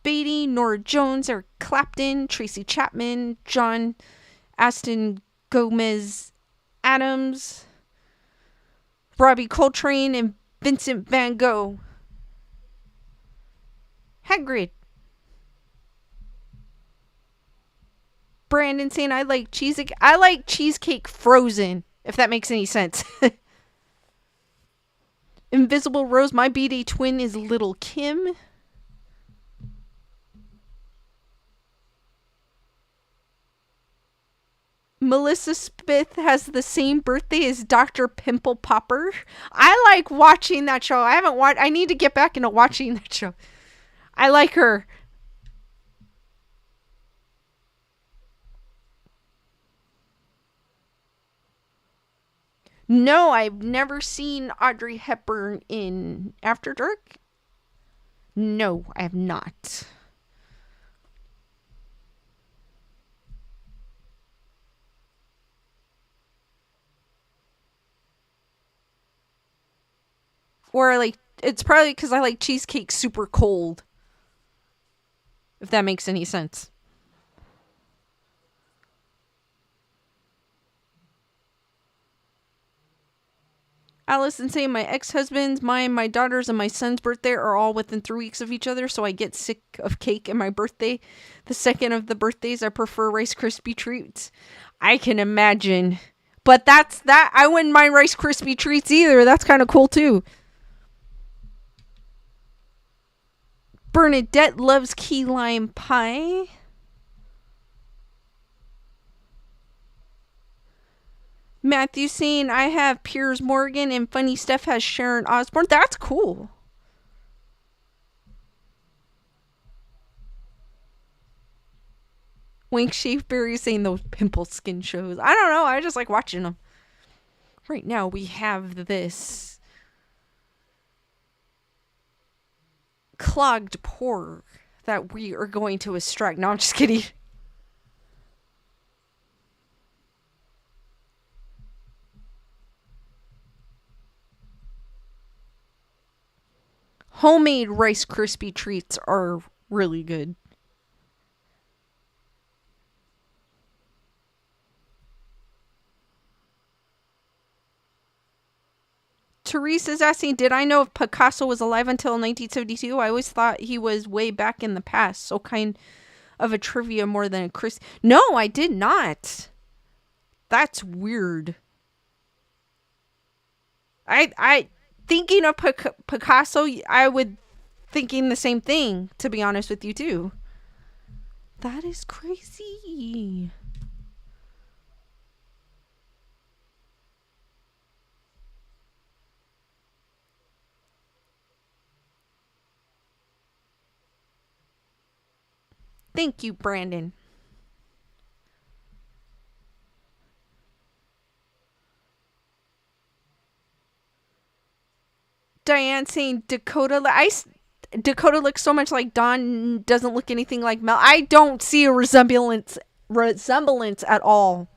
Beatty, Nora Jones, Eric Clapton, Tracy Chapman, John Aston Gomez Adams, Robbie Coltrane, and Vincent Van Gogh. Hagrid. Brandon saying I like cheesecake. I like cheesecake frozen, if that makes any sense. Invisible Rose, my B-Day twin is Little Kim. Melissa Smith has the same birthday as Dr. Pimple Popper. I like watching that show. I haven't watched. I need to get back into watching that show. I like her. No, I've never seen Audrey Hepburn in After Dark. No, I have not. Or like, it's probably because I like cheesecake super cold. If that makes any sense. Allison saying my ex-husband's, my daughter's, and my son's birthday are all within 3 weeks of each other, so I get sick of cake and my birthday. The second of the birthdays, I prefer Rice Krispie treats. I can imagine. But that's that. I wouldn't mind Rice Krispie treats either. That's kind of cool too. Bernadette loves key lime pie. Matthew saying I have Piers Morgan and Funny Stuff has Sharon Osbourne. That's cool. Wink Shaveberry saying those pimple skin shows. I don't know. I just like watching them. Right now we have this clogged pore that we are going to extract. No, I'm just kidding. Homemade Rice Krispie treats are really good. Teresa's asking, did I know if Picasso was alive until 1972? I always thought he was way back in the past. So kind of a trivia more than a Chris. No, I did not. That's weird. I thinking of Picasso, I would thinking the same thing, to be honest with you too. That is crazy. Thank you, Brandon. Diane saying Dakota. Dakota looks so much like Dawn, doesn't look anything like Mel. I don't see a resemblance at all.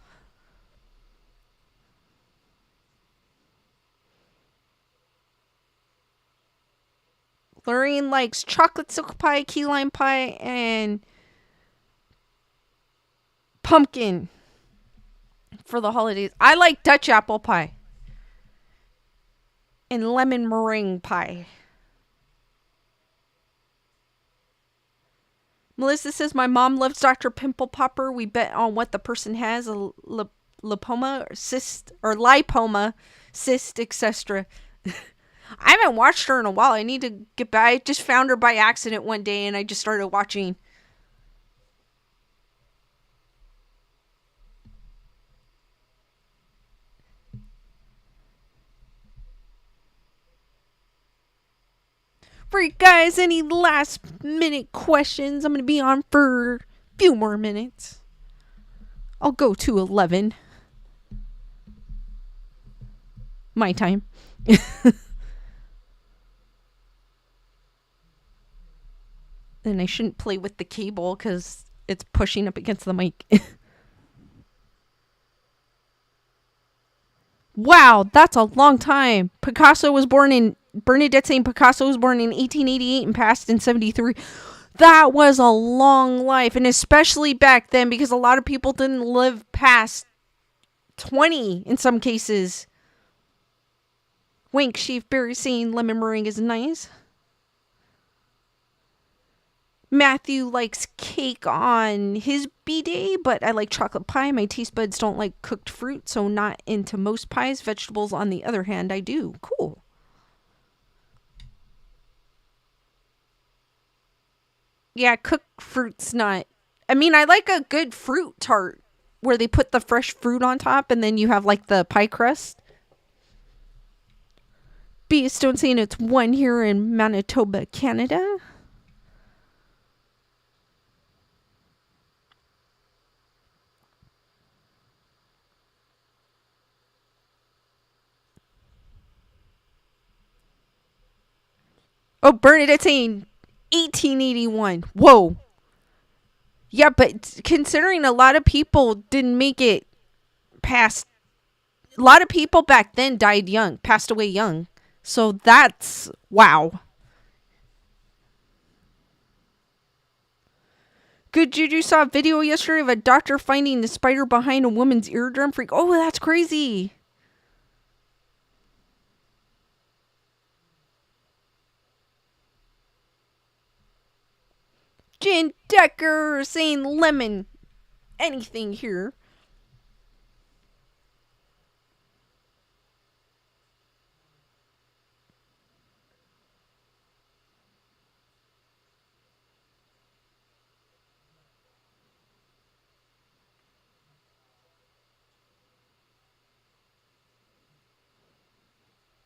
Lorraine likes chocolate silk pie, key lime pie, and pumpkin for the holidays. I like Dutch apple pie and lemon meringue pie. Melissa says, my mom loves Dr. Pimple Popper. We bet on what the person has, a lipoma, or cyst, or lipoma, cyst, etc. I haven't watched her in a while. I need to get back. I just found her by accident one day and I just started watching. For you guys, any last minute questions? I'm going to be on for a few more minutes. I'll go to 11. My time. And I shouldn't play with the cable because it's pushing up against the mic. Wow, that's a long time. Bernadette saying Picasso was born in 1888 and passed in 73. That was a long life, and especially back then because a lot of people didn't live past 20 in some cases. Wink, Sheafberry saying lemon meringue is nice. Matthew likes cake on his B-Day, but I like chocolate pie. My taste buds don't like cooked fruit, so not into most pies. Vegetables, on the other hand, I do. Cool. Yeah, cooked fruit's not. I mean, I like a good fruit tart where they put the fresh fruit on top and then you have like the pie crust. Be Stone saying it's one here in Manitoba, Canada. Oh, Bernadette saying 1881. Whoa. Yeah, but considering a lot of people didn't make it past, a lot of people back then died young, passed away young. So that's wow. Good Juju saw a video yesterday of a doctor finding the spider behind a woman's eardrum. Freak. Oh, that's crazy. Jen Decker saying lemon. Anything here.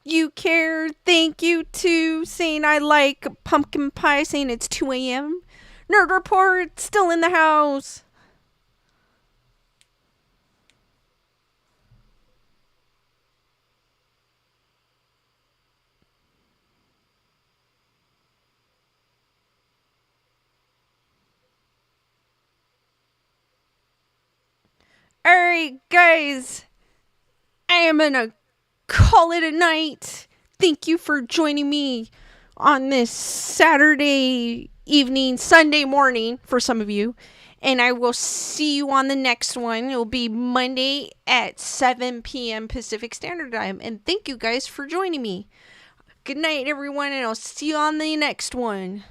You care. Thank you too. Saying I like pumpkin pie. Saying it's 2 a.m. Nerd Report still in the house. Alright, guys. I am gonna call it a night. Thank you for joining me on this Saturday evening, Sunday morning for some of you. And I will see you on the next one. It'll be Monday at 7 p.m. Pacific Standard Time. And thank you guys for joining me. Good night, everyone, and I'll see you on the next one.